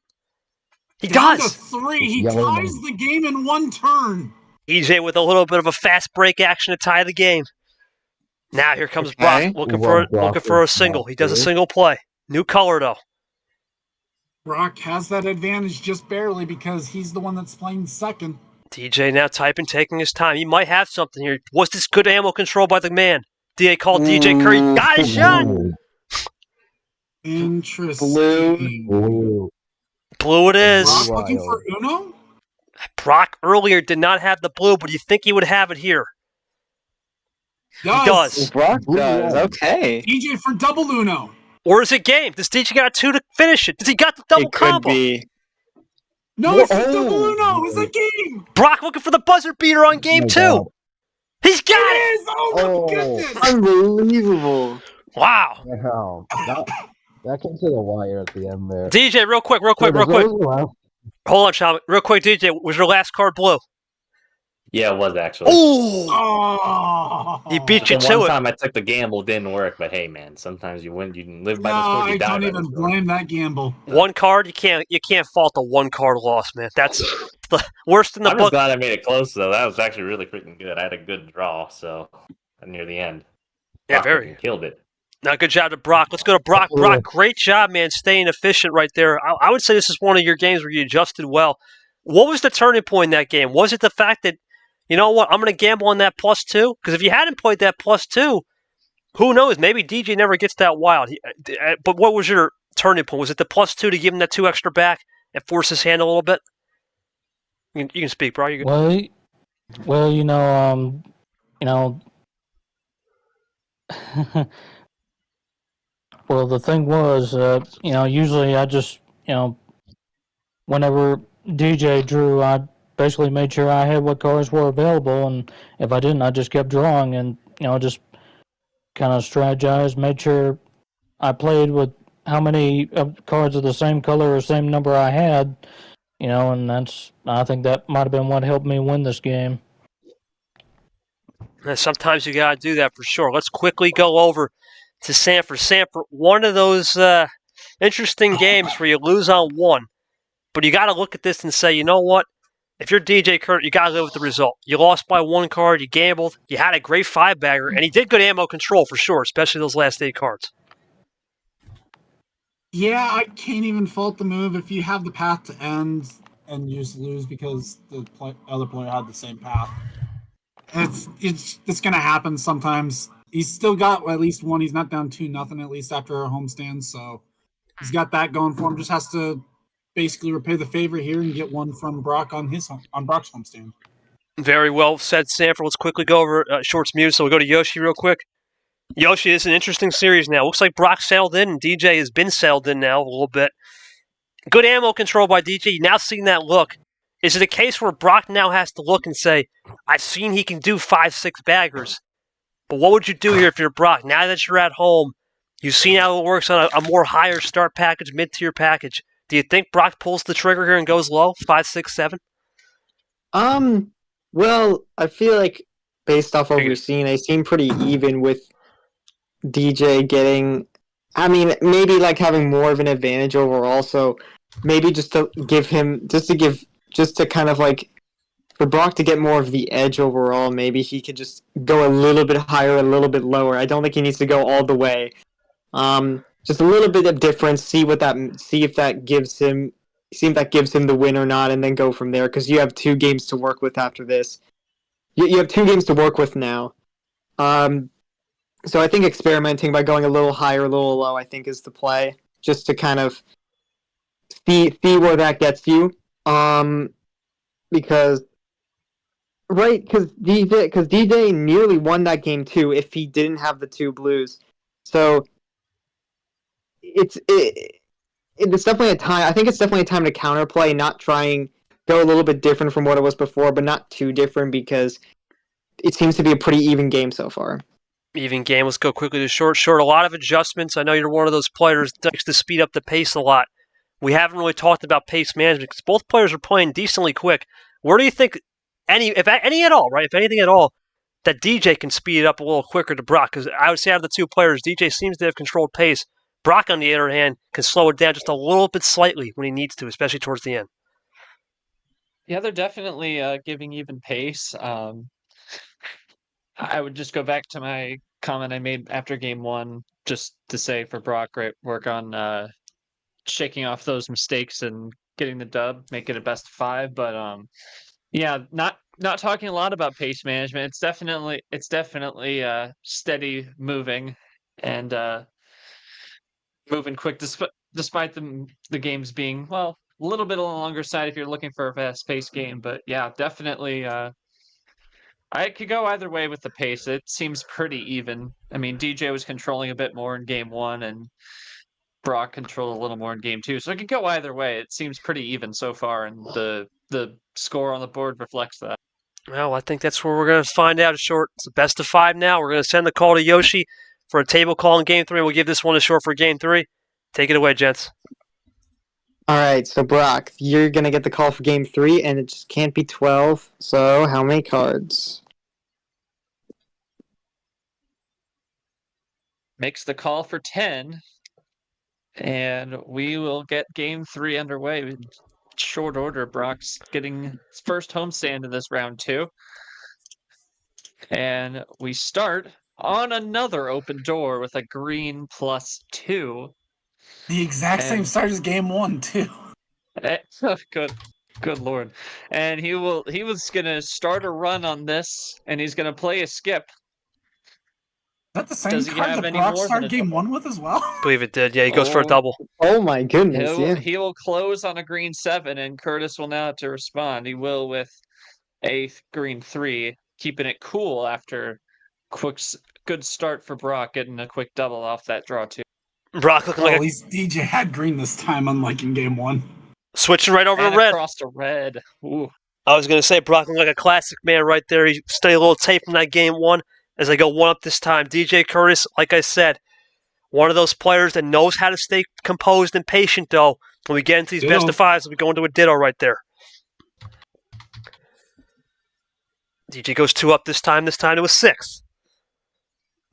He Down does. to 3. He Yellow ties man. the game in 1 turn. EJ with a little bit of a fast break action to tie the game. Now here comes Okay. Brock looking Well, for Brock a is single. not He does a good. single play. New color though. Brock has that advantage just barely because he's the one that's playing second. DJ now typing, taking his time. He might have something here. Was this good ammo control by the man? DA called DJ Curry. Got his shot. Blue. Interesting. Blue. Blue it is. Brock Wild. looking for Uno? Brock earlier did not have the blue, but you think he would have it here. He does. Brock Blue does. red. Okay. DJ for double Uno. Or is it game? Does DJ got 2 to finish it? Does he got the double It could combo? be. No, Whoa. it's a double Uno. It's a game. Brock looking for the buzzer beater on game Oh my 2. God. He's got It it. is. Oh, Oh. my goodness. Unbelievable. Wow. Wow. That came to the wire at the end there. DJ, real quick. Wait, Hold on, Sean. Real quick, DJ. Was your last card blue? Yeah, it was actually. Ooh. Oh. He beat you The to one it. time I took the gamble, didn't work. But hey, man, sometimes you win. You can live by No, the sword. I You die don't by even the sword. blame that gamble. One card, you can't fault the one card loss, man. That's the worst in the I'm just book. glad I made it close though. That was actually really freaking good. I had a good draw, so near the end. Yeah, Brock very. freaking killed it. Now, good job to Brock. Let's go to Brock. Brock, great job, man, staying efficient right there. I would say this is one of your games where you adjusted well. What was the turning point in that game? Was it the fact that, you know what, I'm going to gamble on that +2? Because if you hadn't played that +2, who knows? Maybe DJ never gets that wild. But what was your turning point? Was it the +2 to give him that 2 extra back and force his hand a little bit? You can speak, bro. You're good. Well, you know, well, the thing was, usually I just, whenever DJ drew, I basically made sure I had what cards were available, and if I didn't, I just kept drawing, and just kind of strategized, made sure I played with how many cards of the same color or same number I had, and I think that might have been what helped me win this game. And sometimes you got to do that for sure. Let's quickly go over to Sanford. Sanford, one of those interesting games where you lose on 1, but you got to look at this and say, you know what? If you're DJ Kurt, you got to live with the result. You lost by 1 card, you gambled, you had a great 5-bagger, and he did good ammo control for sure, especially those last 8 cards. Yeah, I can't even fault the move if you have the path to end and you just lose because the other player had the same path. It's gonna happen sometimes. He's still got at least 1. He's not down 2-0 at least after a homestand, so he's got that going for him. Just has to basically repay the favor here and get 1 from Brock on Brock's homestand. Very well said, Sanford. Let's quickly go over Short's mute, so we'll go to Yoshi real quick. Yoshi, it's an interesting series now. Looks like Brock sailed in, and DJ has been sailed in now a little bit. Good ammo control by DJ. You're now seeing that look. Is it a case where Brock now has to look and say, I've seen he can do 5-6 baggers, but what would you do here if you're Brock? Now that you're at home, you've seen how it works on a more higher start package, mid-tier package. Do you think Brock pulls the trigger here and goes low, 5, 6, 7? Well, I feel like based off what we've seen, they seem pretty even with DJ getting, maybe like having more of an advantage overall. So maybe just to kind of like for Brock to get more of the edge overall, maybe he could just go a little bit higher, a little bit lower. I don't think he needs to go all the way. Just a little bit of difference. See if that gives him the win or not, and then go from there. Because you have 2 games to work with after this. You have 2 games to work with now. So I think experimenting by going a little high or a little low, I think, is the play, just to kind of see where that gets you. Because DJ nearly won that game too if he didn't have the 2 blues. So it's definitely a time. I think it's definitely a time to counterplay, not go a little bit different from what it was before, but not too different because it seems to be a pretty even game so far. Even game. Let's go quickly to short. A lot of adjustments. I know you're one of those players that likes to speed up the pace a lot. We haven't really talked about pace management because both players are playing decently quick. Where do you think if any at all, right? If anything at all, that DJ can speed it up a little quicker to Brock? Because I would say out of the 2 players, DJ seems to have controlled pace. Brock, on the other hand, can slow it down just a little bit slightly when he needs to, especially towards the end. Yeah, they're definitely giving even pace. I would just go back to my comment I made after game 1, just to say for Brock, great work on shaking off those mistakes and getting the dub, make it a best of 5. But yeah, not talking a lot about pace management. It's definitely steady moving and moving quick, despite the games being, well, a little bit on the longer side if you're looking for a fast-paced game. But yeah, definitely. I could go either way with the pace. It seems pretty even. I mean, DJ was controlling a bit more in game 1, and Brock controlled a little more in game 2. So it could go either way. It seems pretty even so far, and the score on the board reflects that. Well, I think that's where we're going to find out. Short. It's a best of 5 now. We're going to send the call to Yoshi for a table call in game 3. We'll give this one a short for game 3. Take it away, gents. All right, so Brock, you're going to get the call for game 3, and it just can't be 12. So how many cards? Makes the call for 10, and we will get game 3 underway in short order. Brock's getting his first homestand in this round 2. And we start on another open door with a green +2. The exact same start as game 1 too. Good lord. And he was gonna start a run on this, and he's gonna play a skip. Is that the same Does he card have that any Brock more started than a game double? 1 with as well? I believe it did. Yeah, he goes for a double. Oh my goodness, He will close on a green 7, and Kurtis will now have to respond. He will with a green 3, keeping it cool after good start for Brock, getting a quick double off that draw too. Brock looking Well, like at least DJ had green this time, unlike in game 1. switching right over and to red. Across to red. Ooh. I was going to say Brock looking like a classic man right there. He studied a little tape from that game 1 as I go 1 up this time. DJ Kurtis, like I said, one of those players that knows how to stay composed and patient, though. When we get into these best of 5s, we go into a ditto right there. DJ goes 2 up this time. This time it was 6.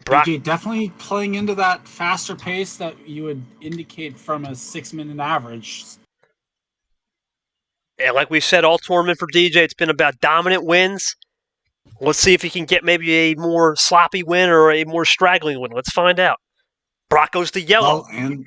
Brock, DJ definitely playing into that faster pace that you would indicate from a 6-minute average. and like we said, all tournament for DJ, it's been about dominant wins. Let's see if he can get maybe a more sloppy win or a more straggling win. Let's find out. Brock goes to yellow. Well,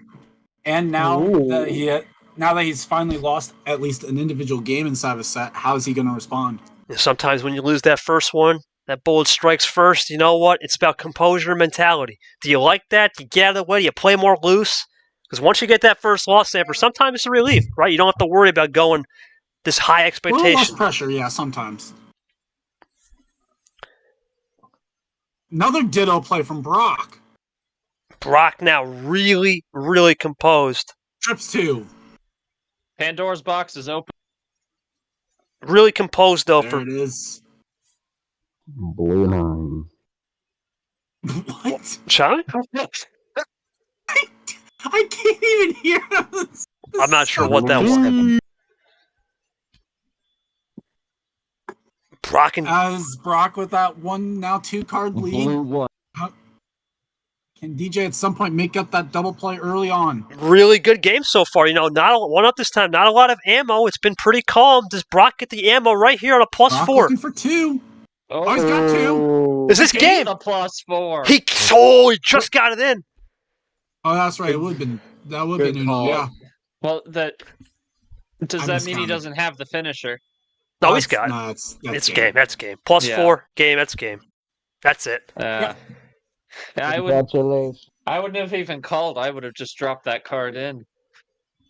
and now that he's finally lost at least an individual game inside of a set, how is he going to respond? Sometimes when you lose that first one, that bullet strikes first. You know what? It's about composure and mentality. Do you like that? Do you get out of the way? Do you play more loose? Because once you get that first loss, Samper, sometimes it's a relief, right? You don't have to worry about going this high A little less expectation. pressure, yeah, sometimes. Another ditto play from Brock. Brock now really, really composed. Trips 2. Pandora's box is open. Really composed, though. There it is. Blue 9. What? Shall I can't even hear him. I'm not sure what that was. Brock and As Brock with that 1-2 card lead. Blue 1. Can DJ at some point make up that double play early on? really good game so far. You know, not one up this time. Not a lot of ammo. It's been pretty calm. Does Brock get the ammo right here on a Brock +4? looking for 2. Oh, he's got 2. Is this Gave game? the +4. He just got it in. Oh, that's right. It would have been. That would have been Uno, yeah. Well, does I that mean he miscounted. doesn't have the finisher? No, he's got it. No, that's It's game. game. That's game. +4 Yeah. game. That's game. That's it. Yeah. Congratulations. I wouldn't have even called. I would have just dropped that card in.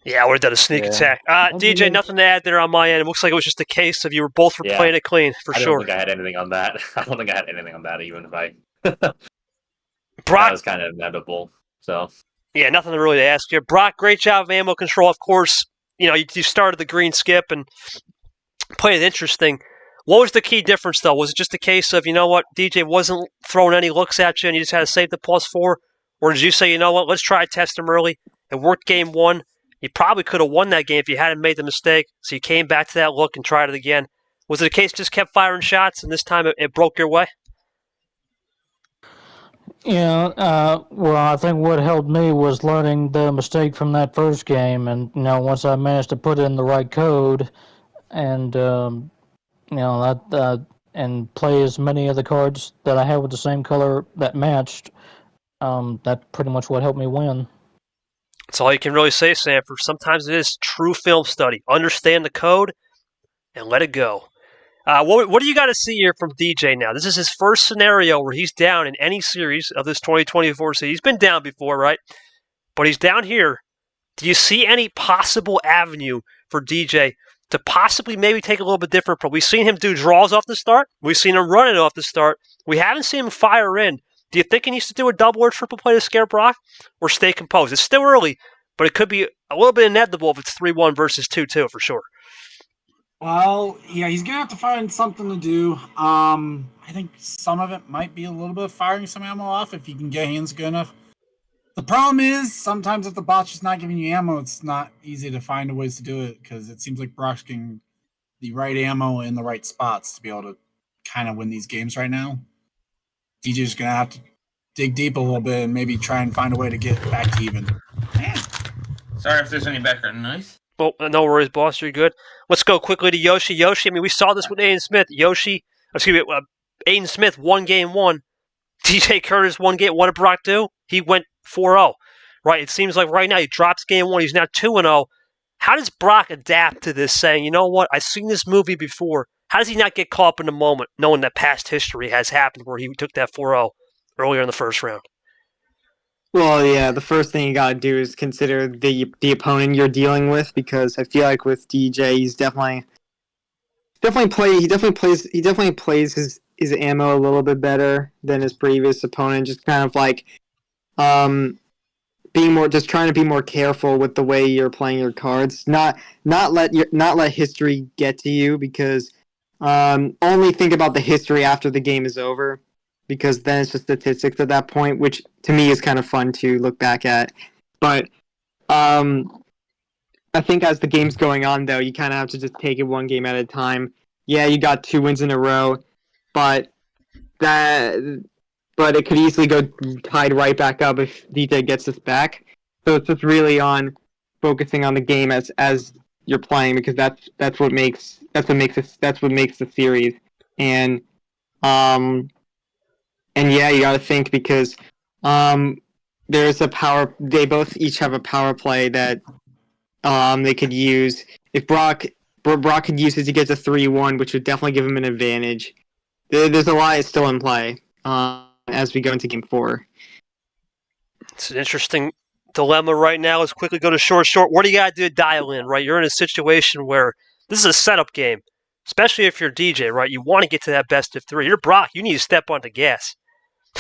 Yeah, I would have done a sneak attack. DJ, nothing to add there on my end. It looks like it was just a case of you were both playing it clean, for I don't sure. think I had anything on that. I don't think I had anything on that, even if I. Brock, that was kind of inevitable. So. Yeah, nothing really to ask you. Brock, great job of ammo control. Of course, you started the green skip and played it interesting. What was the key difference, though? Was it just a case of, DJ wasn't throwing any looks at you and you just had to save the +4? Or did you say, let's try to test him early? It worked game one. You probably could have won that game if you hadn't made the mistake. So you came back to that look and tried it again. Was it a case just kept firing shots and this time it broke your way? Yeah, well, I think what helped me was learning the mistake from that first game, and once I managed to put in the right code, and and play as many of the cards that I had with the same color that matched, that's pretty much what helped me win. That's all you can really say, Sanford. Sometimes it is true film study. Understand the code and let it go. What do you got to see here from DJ now? This is his first scenario where he's down in any series of this 2024 season. He's been down before, right? But he's down here. Do you see any possible avenue for DJ to possibly maybe take a little bit different approach? We've seen him do draws off the start. We've seen him run it off the start. We haven't seen him fire in. Do you think he needs to do a double or triple play to scare Brock or stay composed? It's still early, but it could be a little bit inevitable if it's 3-1 versus 2-2 for sure. Well, yeah, he's going to have to find something to do. I think some of it might be a little bit of firing some ammo off if you can get hands good enough. The problem is sometimes if the bot's just not giving you ammo, it's not easy to find ways to do it because it seems like Brock's getting the right ammo in the right spots to be able to kind of win these games right now. DJ's going to have to dig deep a little bit and maybe try and find a way to get back to even. Sorry if there's any background noise. Well, no worries, boss. You're good. Let's go quickly to Yoshi. Yoshi, we saw this with Aiden Smith. Aiden Smith won game one. DJ Kurtis won game one. What did Brock do? He went 4-0. Right? It seems like right now he drops game one. He's now 2-0. How does Brock adapt to this, saying, you know what, I've seen this movie before? How does he not get caught up in the moment, knowing that past history has happened where he took that 4-0 earlier in the first round? Well, yeah, the first thing you gotta do is consider the opponent you're dealing with, because I feel like with DJ, he's definitely plays his ammo a little bit better than his previous opponent. Just kind of like trying to be more careful with the way you're playing your cards. Not let history get to you, because only think about the history after the game is over, because then it's just statistics at that point, which to me is kind of fun to look back at. But I think as the game's going on, though, you kind of have to just take it one game at a time. Yeah, you got 2 wins in a row, but it could easily go tied right back up if DJ gets this back. So it's just really on focusing on the game as you're playing, because that's what makes the series. And yeah, you got to think, because there's a power. They both each have a power play that they could use. If Brock could use it to get to 3-1, which would definitely give him an advantage. There's a lot still in play as we go into Game 4. It's an interesting dilemma right now. Let's quickly go to short. What do you got to do to dial in, right? You're in a situation where this is a setup game, especially if you're DJ, right? You want to get to that best of 3. You're Brock. You need to step on the gas.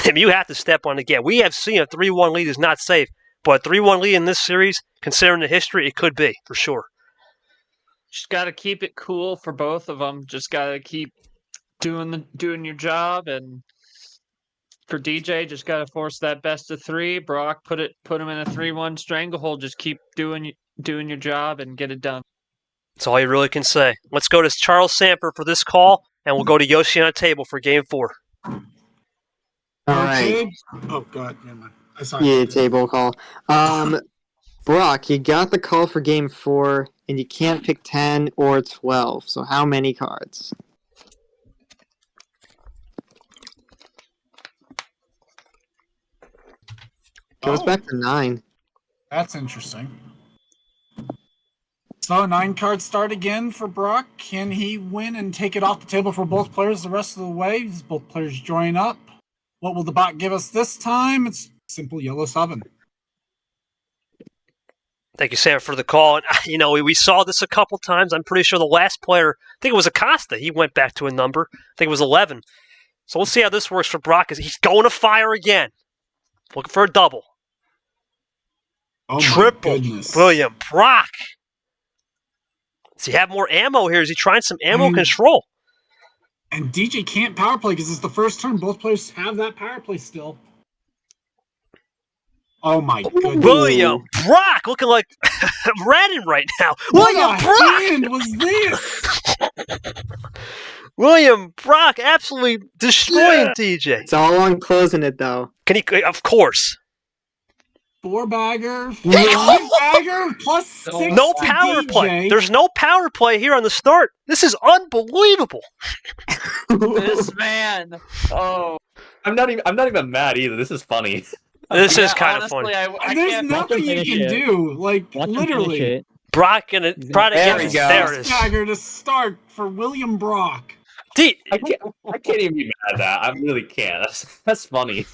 You have to step on the gas. We have seen a 3-1 lead is not safe, but a 3-1 lead in this series, considering the history, it could be, for sure. Just got to keep it cool for both of them. Just got to keep doing your job, and for DJ, just got to force that best of 3. Brock, put him in a 3-1 stranglehold. Just keep doing your job and get it done. That's all you really can say. Let's go to Charles Samper for this call, and we'll go to Yoshi on a table for Game 4. All right. Oh, God. Never mind. Yeah, table call. Brock, you got the call for Game 4, and you can't pick 10 or 12. So how many cards? Goes back to 9. That's interesting. So 9 cards start again for Brock. Can he win and take it off the table for both players the rest of the way? Does both players join up? What will the bot give us this time? It's simple yellow 7. Thank you, Sam, for the call. And, you know, we saw this a couple times. I'm pretty sure the last player, I think it was Acosta, he went back to a number. I think it was 11. So we'll see how this works for Brock. He's going to fire again. Looking for a double. Oh, Triple. my goodness. William Brock. Does he have more ammo here? Is he trying some ammo control? And DJ can't power play because it's the first turn. Both players have that power play still. Oh my goodness. William Brock looking like Radin right now. What William a Brock! hand was this? William Brock absolutely destroying DJ. It's all on closing it though. Can he? Of course. 4-bagger, 5-bagger, plus 6 No to power DJ. play. There's no power play here on the start. This is unbelievable. This man. Oh. I'm not even mad either. This is funny. This is kind of honestly, funny. I There's can't nothing you can do. Like, literally. Brock gonna try to There get we go. There it is. 6-bagger to start for William Brock. D- I can't even be mad at that. I really can't. That's funny.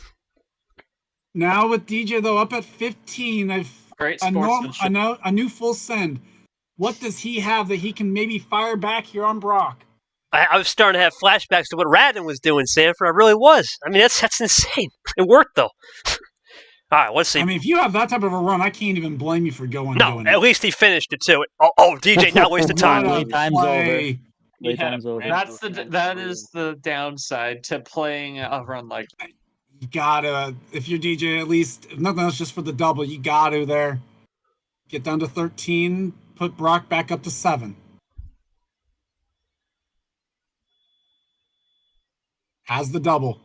Now with DJ, though, up at 15, Great a sportsmanship. new full send. What does he have that he can maybe fire back here on Brock? I was starting to have flashbacks to what Radin was doing, Sanford. I really was. I mean, that's insane. It worked, though. All right, let's see. I mean, if you have that type of a run, I can't even blame you for doing at it. least he finished it, too. Oh, DJ, not wasted time. What a Time's play. over. That is the downside to playing a run like that. You gotta, if you're DJ, at least, if nothing else, just for the double, you gotta there. Get down to 13, put Brock back up to 7. Has the double.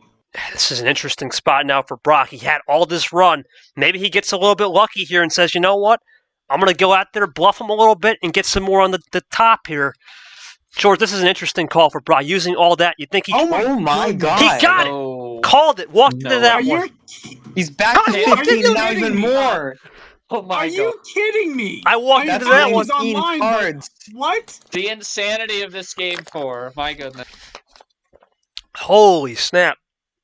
This is an interesting spot now for Brock. He had all this run. Maybe he gets a little bit lucky here and says, you know what? I'm going to go out there, bluff him a little bit, and get some more on the top here. George, this is an interesting call for Brock. Using all that, you think he... Oh my god. He got it! Called it. Walked into that one. He's back to 15 now, even more. Oh my Are god. you kidding me? I walked into that one. Online, Cards. what? The insanity of this game 4. My goodness. Holy snap.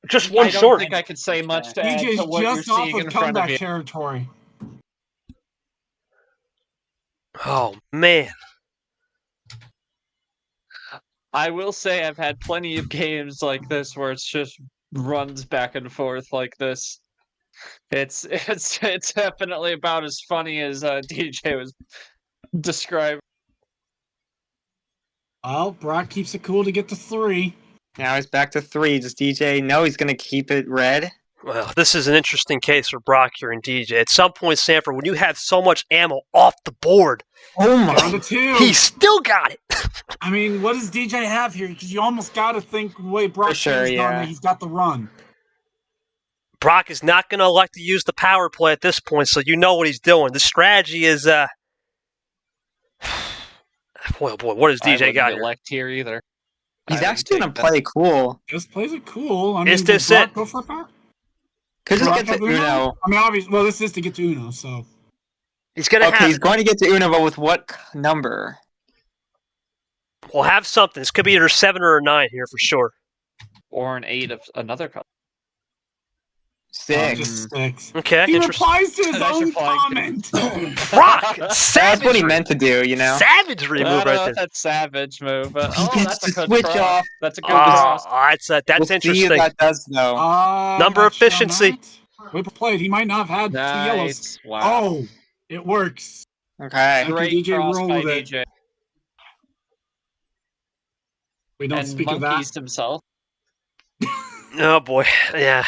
Just one I don't short. think I could say much to add to DJ's what you're just off seeing of in front of comeback you. territory. Oh, man. I will say I've had plenty of games like this where it's just runs back and forth like this. It's definitely about as funny as DJ was describing. Well, Brock keeps it cool to get to 3. Now he's back to 3. Does DJ know he's going to keep it red? Well, this is an interesting case for Brock here and DJ. At some point, Sanford, when you have so much ammo off the board, Down to 2. he still got it. I mean, what does DJ have here? Because you almost got to think the way Brock sure, is yeah. that he's got the run. Brock is not going to elect to use the power play at this point, so you know what he's doing. The strategy is, boy, what does DJ got here? Elect here either. He's actually going to play cool. Just plays it cool. I mean, Is this does Brock it? go for a power? Could just Brock get to have Uno. I mean, obviously, well, this is to get to Uno, so. He's going to Okay, have he's going to get to Uno, but with what number? We'll have something. This could be either a 7 or a 9 here for sure. Or an 8 of another color. 6. Just 6. Okay, He interesting. replies to his That's your own flag. comment. Brock! That's what he meant to do, you know? Savagery I move don't know right if there. that's savage move. But, He gets that's a to good switch cross. off. That's a good cross. That's We'll see interesting. if that does, though. Number Not sure on efficiency. that. Whip played. He might not have had 2 yellows. Nice. Wow. Oh, it works. Okay. Great DJ cross roll by with it. DJ. We don't And speak of that. monkeys himself. Oh boy, yeah.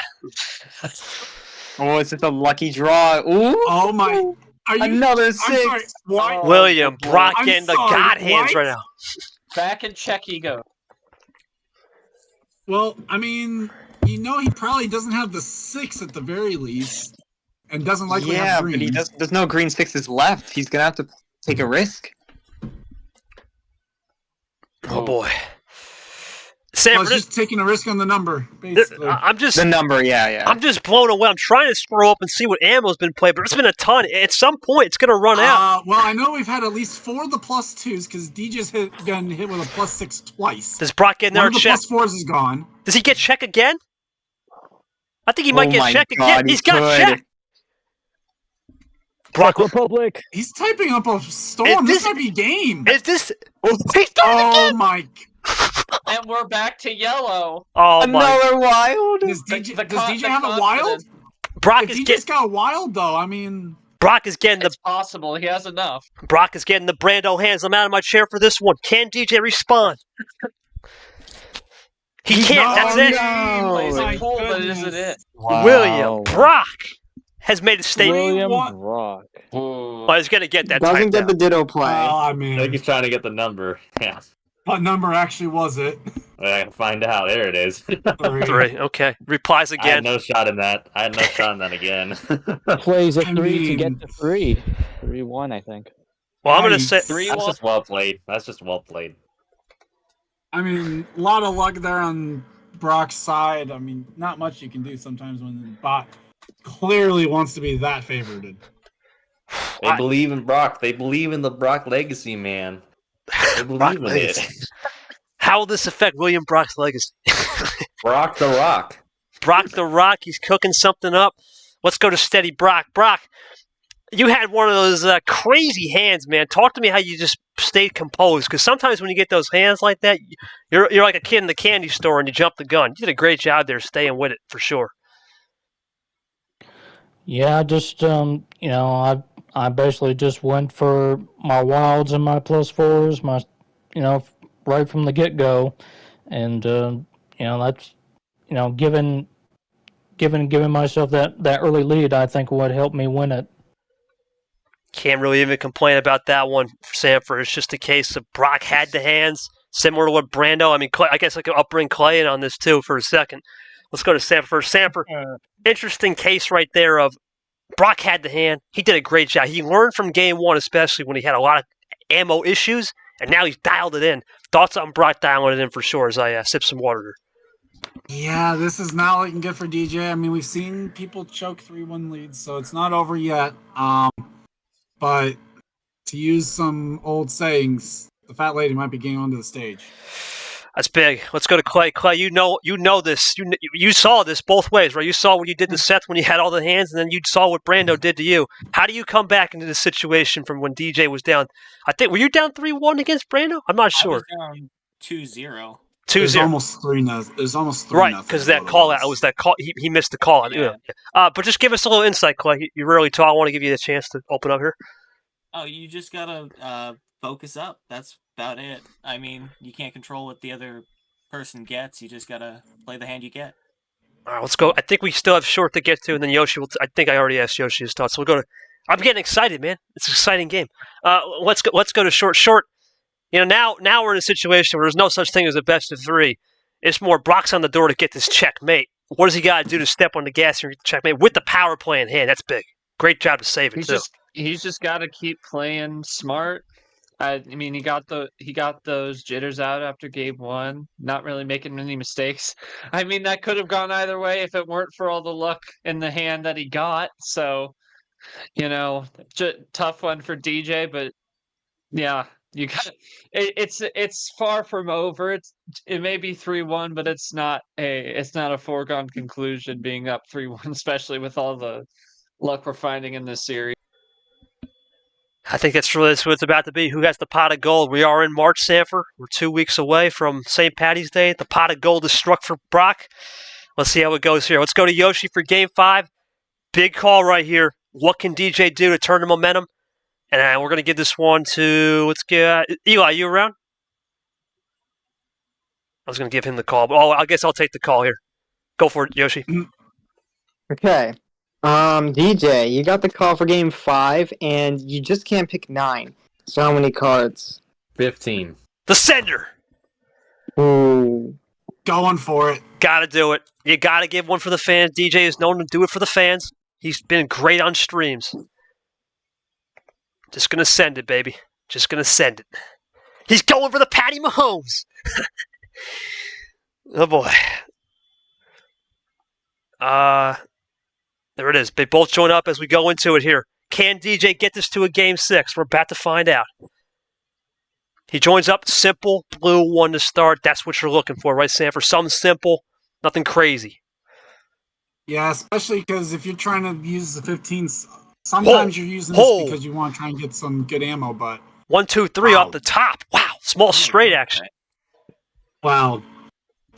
Oh, it's just a lucky draw. Ooh. Oh my! Are you? Another I'm 6. sorry. Why? Oh, William boy. Brock I'm getting the sorry, god hands what? right now. Back and check he goes. Well, I mean, you know, he probably doesn't have the 6 at the very least, and doesn't likely Yeah, have but green. he does. There's no green 6s left. He's gonna have to take a risk. Oh boy. Well, Sanford, it's just taking a risk on the number, basically. I'm just The number, yeah. I'm just blown away. I'm trying to scroll up and see what ammo's been played, but it's been a ton. At some point, it's going to run out. Well, I know we've had at least 4 of the +2s because DJ's gotten hit with a +6 twice. Does Brock get in One there of the check? +4s is gone. Does he get check again? I think he might Oh get my checked God, again. he He's got could. checked. Brock, Czech Republic. He's typing up a storm. Is This might be game. is this? Oh, He's done it oh again. my! And we're back to yellow. Oh my! Another wild. Does The- DJ, the does con- DJ the have a wild? confidence. Brock If is DJ's getting. got a wild though, I mean, Brock is getting the. It's possible. He has enough. Brock is getting the Brando hands. I'm out of my chair for this one. Can DJ respond? He can't. That's no, it. no. Plays my it cool, but goodness. isn't it? William Brock has made a statement. William What? Brock. Well, he's gonna get that Doesn't typed get out. the ditto play. Well, I I think mean, he's trying to get the number. Yeah. what number actually was it? I can find out. There it is. Three. Okay. Replies I had again. no shot in that. I had no shot in that again. Plays a I 3 to mean- get to 3. 3-1, I think. Well, I'm gonna Nice. say. 3-1. That's just well played. That's just well played. I mean, a lot of luck there on Brock's side. I mean, not much you can do sometimes when the bot clearly wants to be that favored. They believe in Brock. They believe in the Brock legacy, man. They Brock believe in legacy. it. How will this affect William Brock's legacy? Brock the Rock. Brock the Rock, he's cooking something up. Let's go to steady Brock. Brock, you had one of those crazy hands, man. Talk to me how you just stayed composed. Because sometimes when you get those hands like that, you're like a kid in the candy store and you jump the gun. You did a great job there staying with it, for sure. Yeah, I just I basically just went for my wilds and my +4s, my right from the get go, and that's giving myself that early lead. I think would help me win it. Can't really even complain about that one, Sanford. It's just a case of Brock had the hands, similar to what Brando. I mean, Clay, I guess I could bring Clay in on this too for a second. Let's go to Sanford. Sanford, interesting case right there of Brock had the hand. He did a great job. He learned from game one, especially when he had a lot of ammo issues, and now he's dialed it in. Thoughts on Brock dialing it in for sure as I sip some water here. Yeah, this is not looking good for DJ. I mean, we've seen people choke 3-1 leads, so it's not over yet. But to use some old sayings, the fat lady might be getting onto the stage. That's big. Let's go to Clay. Clay, you know this. You saw this both ways, right? You saw what you did to Seth when you had all the hands, and then you saw what Brando did to you. How do you come back into this situation from when DJ was down? I think, were you down 3-1 against Brando? I'm not sure. I was down 2-0. 2-0. Almost 3-0. It was almost 3-0. Right, because that call out was that call. He missed the call out. Yeah. But just give us a little insight, Clay. You rarely talk. I want to give you a chance to open up here. Oh, you just gotta focus up. That's about it. I mean, you can't control what the other person gets. You just gotta play the hand you get. All right, let's go. I think we still have Short to get to, and then Yoshi will. I think I already asked Yoshi his thoughts. So we'll go to. I'm getting excited, man. It's an exciting game. Let's go to Short. Short. Now we're in a situation where there's no such thing as a best of three. It's more Brock's on the door to get this checkmate. What does he got to do to step on the gas and get the checkmate with the power play in hand? That's big. Great job to save it too. He's just got to keep playing smart. I mean, he got those jitters out after game one, not really making any mistakes. I mean, that could have gone either way if it weren't for all the luck in the hand that he got. So, tough one for DJ, but yeah, you got it's far from over. It may be 3-1, but it's not a foregone conclusion being up 3-1, especially with all the luck we're finding in this series. I think that's what it's about to be. Who has the pot of gold? We are in March, Sanford. We're 2 weeks away from St. Paddy's Day. The pot of gold is struck for Brock. Let's see how it goes here. Let's go to Yoshi for Game 5. Big call right here. What can DJ do to turn the momentum? And we're going to give this one to, let's get, Eli, you around? I was going to give him the call, but I guess I'll take the call here. Go for it, Yoshi. Okay. DJ, you got the call for game 5, and you just can't pick 9. So how many cards? 15. The sender. Ooh. Going for it. Gotta do it. You gotta give one for the fans. DJ is known to do it for the fans. He's been great on streams. Just gonna send it, baby. Just gonna send it. He's going for the Patty Mahomes. Oh boy. There it is. They both join up as we go into it here. Can DJ get this to a game 6? We're about to find out. He joins up. Simple blue one to start. That's what you're looking for, right, Sam? For something simple, nothing crazy. Yeah, especially because if you're trying to use the 15s, sometimes you're using this because you want to try and get some good ammo, but... 1, 2, 3 off the top. Wow, small straight action. Well,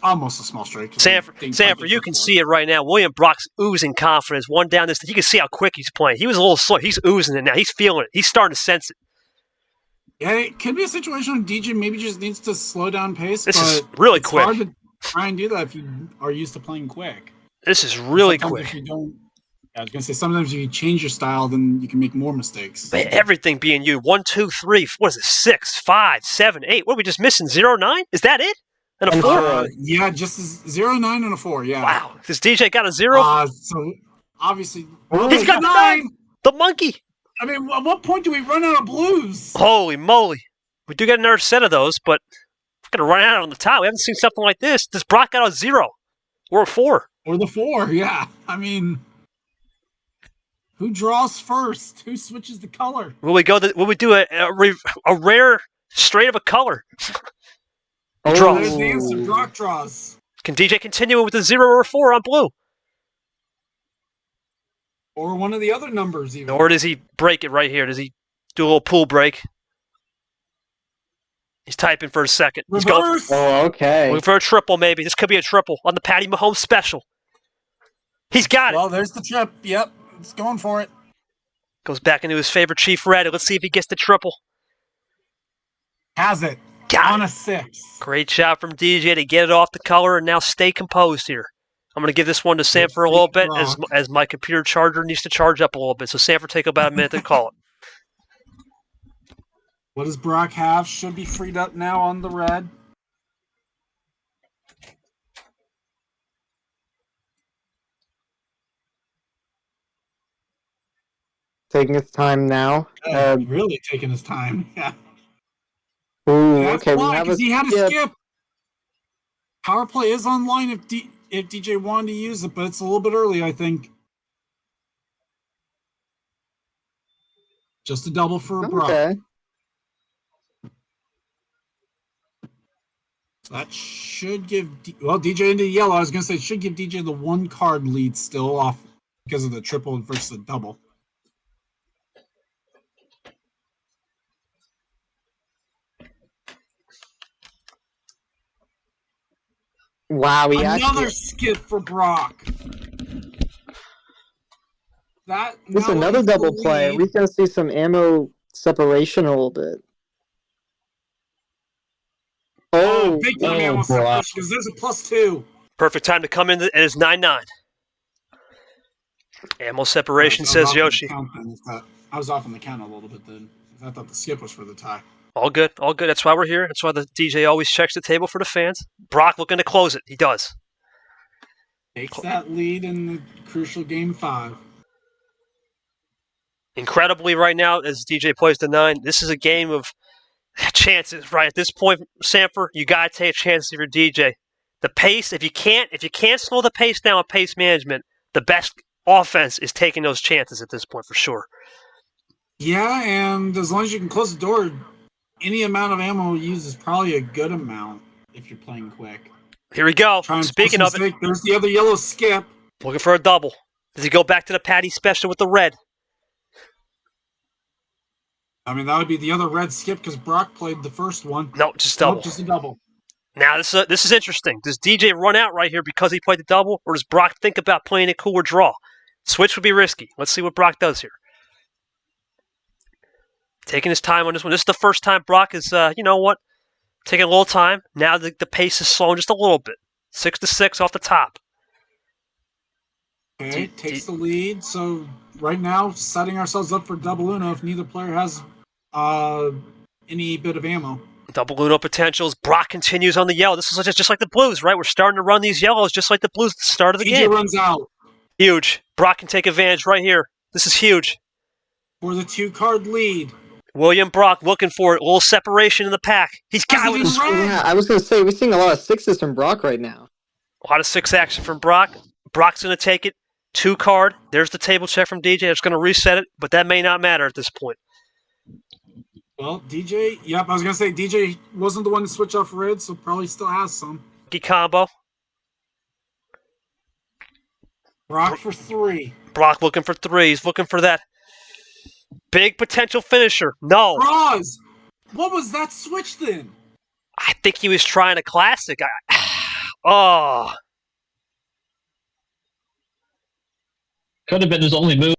almost a small straight. Sanford, you can see it right now. William Brock's oozing confidence. One down this. You can see how quick he's playing. He was a little slow. He's oozing it now. He's feeling it. He's starting to sense it. Yeah, it could be a situation where DJ maybe just needs to slow down pace. This but is really it's quick. Hard to try and do that if you are used to playing quick. This is really sometimes quick. If you don't, I was gonna say sometimes if you change your style, then you can make more mistakes. Man, everything being you. 1, 2, 3. What is it? 6, 5, 7, 8. What are we just missing? 0, 9? Is that it? And a 4? Yeah, just 0, 9, and a 4. Yeah. Wow. This DJ got a 0. So obviously, he's got the 9. The monkey. I mean, at what point do we run out of blues? Holy moly. We do get another set of those, but we're going to run out on the top. We haven't seen something like this. Does Brock got a 0 or a 4? Or the 4, yeah. I mean, who draws first? Who switches the color? Will we do a rare straight of a color? Draws. There's the answer. Brock draws. Can DJ continue with a 0 or a 4 on blue? Or one of the other numbers, even. Or does he break it right here? Does he do a little pool break? He's typing for a second. Reverse. He's going okay. For a triple, maybe. This could be a triple on the Patty Mahomes special. He's got it. Well, there's the trip. Yep. It's going for it. Goes back into his favorite Chief Red. Let's see if he gets the triple. Has it. Got on it. A 6. Great shot from DJ to get it off the color and now stay composed here. I'm going to give this one to Sanford a little bit as my computer charger needs to charge up a little bit. So Sanford, take about a minute to call it. What does Brock have? Should be freed up now on the red. Taking his time now. Really taking his time. Yeah. Ooh, That's okay. why, because he had to skip. Power play is online if DJ wanted to use it, but it's a little bit early, I think. Just a double for Brock. Okay. So that should give DJ into yellow. I was gonna say it should give DJ the 1 card lead still off because of the triple versus the double. Wow, another skip for Brock. This is another double play. We're gonna see some ammo separation a little bit. Oh, big time ammo separation because there's a +2. Perfect time to come in, and it's 9-9. Ammo separation, says Yoshi. I was off on the count a little bit then. I thought the skip was for the tie. All good, all good. That's why we're here. That's why the DJ always checks the table for the fans. Brock looking to close it. He does. Takes that lead in the crucial game 5. Incredibly, right now, as DJ plays the 9, this is a game of chances. Right at this point, Sanford, you gotta take chances if you're DJ. The pace, if you can't slow the pace down with pace management, the best offense is taking those chances at this point for sure. Yeah, and as long as you can close the door, any amount of ammo used is probably a good amount if you're playing quick. Here we go. Speaking of it, there's the other yellow skip. Looking for a double. Does he go back to the Patty special with the red? I mean, that would be the other red skip because Brock played the first one. No, just double. Nope, just a double. Now, this is interesting. Does DJ run out right here because he played the double, or does Brock think about playing a cooler draw? Switch would be risky. Let's see what Brock does here. Taking his time on this one. This is the first time Brock is, you know what, taking a little time. Now the pace is slowing just a little bit. 6-6 off the top. Okay, takes the lead. So right now, setting ourselves up for double Uno if neither player has any bit of ammo. Double Uno potentials. Brock continues on the yellow. This is just like the Blues, right? We're starting to run these yellows just like the Blues at the start of the game. runs out. Huge. Brock can take advantage right here. This is huge. For the 2-card lead. William Brock looking for it. A little separation in the pack. He's got it. Yeah, I was going to say, we're seeing a lot of 6s from Brock right now. A lot of 6 action from Brock. Brock's going to take it. 2-card. There's the table check from DJ. It's going to reset it, but that may not matter at this point. Well, DJ, yep, I was going to say DJ wasn't the one to switch off red, so probably still has some. Combo. Brock for 3. Brock looking for 3. He's looking for that big potential finisher. No. Bros! What was that switch then? I think he was trying a classic. Oh. Could have been his only move.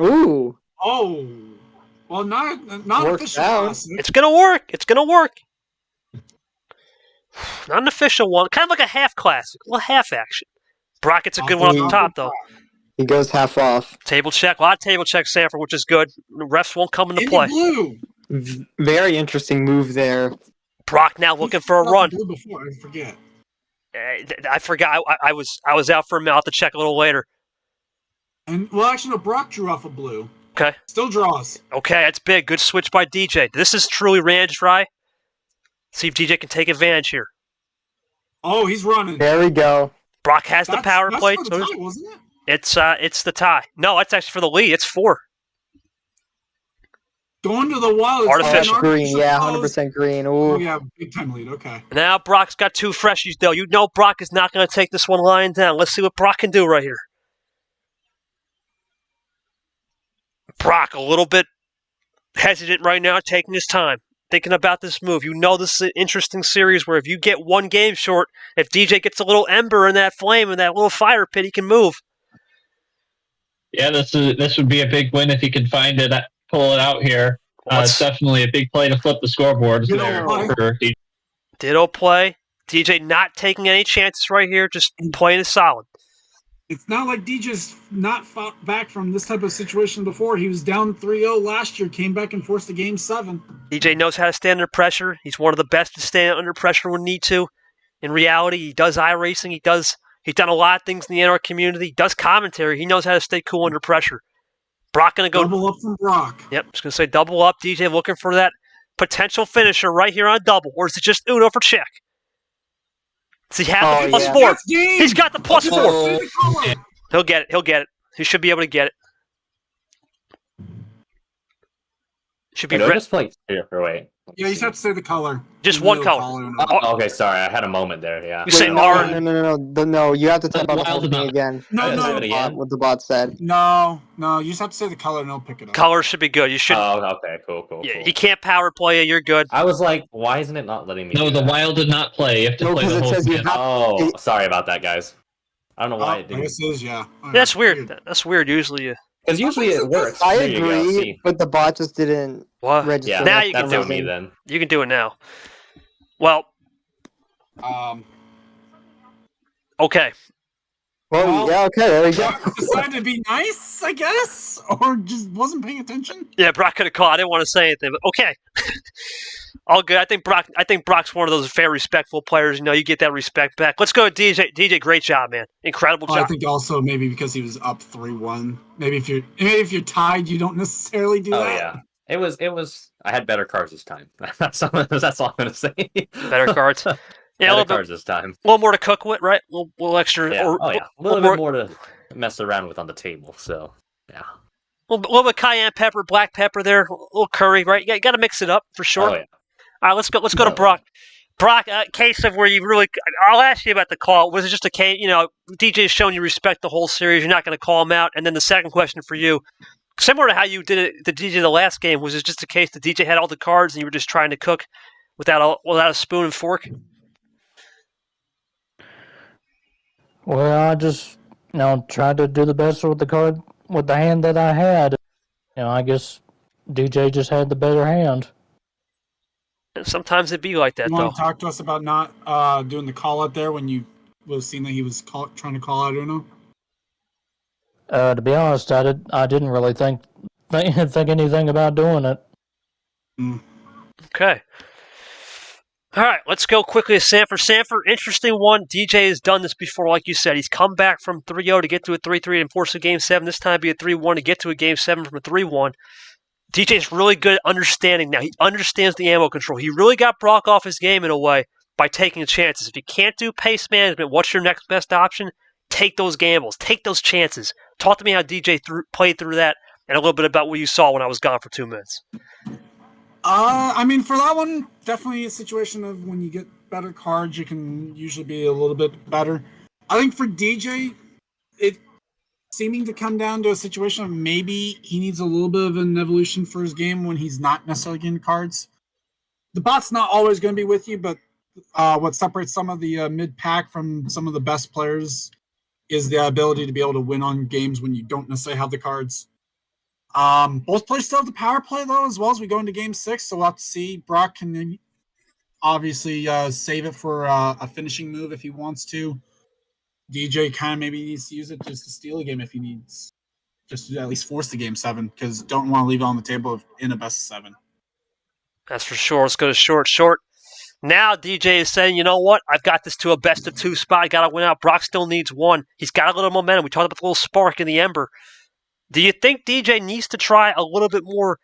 Ooh. Oh. Well, not Works official out. classic. It's going to work. It's going to work. Not an official one. Kind of like a half classic. A little half action. Brock gets a good one off the top, though. He goes half off. Table check. A lot of table check, Sanford, which is good. The refs won't come into Indy play. blue. Very interesting move there. Brock now looking for a run. Blue before, I forget. I forgot. I was out for a minute. I'll have to check a little later. And well, actually, no. Brock drew off a blue. Okay. Still draws. Okay, that's big. Good switch by DJ. This is truly range dry. See if DJ can take advantage here. Oh, he's running. There we go. Brock has the power That's play. for the tie, wasn't it? It's the tie. No, it's actually for the lead. It's 4. Going to the wall. It's Artificial. Green, yeah, 100% green. Ooh. Oh yeah, big time lead. Okay. Now Brock's got 2 freshies, though. You know Brock is not going to take this one lying down. Let's see what Brock can do right here. Brock, a little bit hesitant right now, taking his time, thinking about this move. You know this is an interesting series where if you get one game short, if DJ gets a little ember in that flame, in that little fire pit, he can move. Yeah, this would be a big win if he can find it, pull it out here. It's definitely a big play to flip the scoreboards there. For DJ. Ditto play. DJ not taking any chances right here, just playing it solid. It's not like DJ's not fought back from this type of situation before. He was down 3-0 last year, came back and forced a game 7. DJ knows how to stand under pressure. He's one of the best to stand under pressure when need to. In reality, he does iRacing. He's done a lot of things in the NR community. He does commentary. He knows how to stay cool under pressure. Brock going to go double up from Brock. Yep, just going to say double up. DJ looking for that potential finisher right here on double, or is it just Uno for check? Does he have the plus 4? He's got the plus 4. He'll get it. He should be able to get it. Should be just like wait. Yeah, you just have to say the color. Just one color. Okay, sorry, I had a moment there. Yeah. You say R. No. You have to tell about the whole thing again. No. What the bot said. No. You just have to say the color and I'll pick it up. Color should be good. You should. Oh, okay, cool. Yeah, he can't power play you. You're good. I was like, why isn't it not letting me? No, the wild did not play. You have to play the whole thing. Oh, sorry about that, guys. I don't know why it didn't. This is, yeah. That's weird. That's weird. Usually, because usually it works. I agree, but the bot just didn't register. Yeah, now you that's can on me then. You can do it now. Well. Okay. Well, yeah, okay, there we go. Decided to be nice, I guess, or just wasn't paying attention. Yeah, Brock could have called. I didn't want to say anything, but okay. All good. I think Brock's one of those very respectful players. You know, you get that respect back. Let's go to DJ. DJ, great job, man. Incredible job. I think also maybe because he was up 3-1. Maybe if you're tied, you don't necessarily do that. Oh yeah. It was. I had better cards this time. That's all I'm gonna say. Better cards. Yeah, better cards this time. A little more to cook with, right? A little extra. Yeah. A little bit more to mess around with on the table. So yeah. A little bit of cayenne pepper, black pepper there, a little curry, right? You got to mix it up for sure. Oh yeah. All right, let's go to Brock. Brock, case of where you really. I'll ask you about the call. Was it just a case? You know, DJ's showing you respect the whole series. You're not going to call him out. And then the second question for you. Similar to how you did it, the DJ the last game, was it just a case that DJ had all the cards and you were just trying to cook without a spoon and fork? Well, I just tried to do the best with the hand that I had. I guess DJ just had the better hand. And sometimes it'd be like that, you though. Want to talk to us about not doing the call out there when you was seen that he was trying to call out Uno? To be honest, I didn't really think anything about doing it. Okay. All right, let's go quickly to Sanford. Sanford, interesting one. DJ has done this before, like you said. He's come back from 3-0 to get to a 3-3 and force a Game 7. This time be a 3-1 to get to a Game 7 from a 3-1. DJ's really good at understanding now. He understands the ammo control. He really got Brock off his game in a way by taking chances. If you can't do pace management, what's your next best option? Take those gambles. Take those chances. Talk to me how DJ played through that and a little bit about what you saw when I was gone for 2 minutes. I mean, for that one, definitely a situation of when you get better cards, you can usually be a little bit better. I think for DJ, it seeming to come down to a situation of maybe he needs a little bit of an evolution for his game when he's not necessarily getting cards. The bot's not always going to be with you, but what separates some of the mid-pack from some of the best players is the ability to be able to win on games when you don't necessarily have the cards. Both players still have the power play, though, as well as we go into Game 6, so we'll have to see. Brock can obviously save it for a finishing move if he wants to. DJ kind of maybe needs to use it just to steal a game if he needs. Just to at least force the Game 7, because don't want to leave it on the table in a best 7. That's for sure. Let's go to short. Now DJ is saying, you know what? I've got this to a best of 2 spot. I got to win out. Brock still needs 1. He's got a little momentum. We talked about the little spark in the ember. Do you think DJ needs to try a little bit more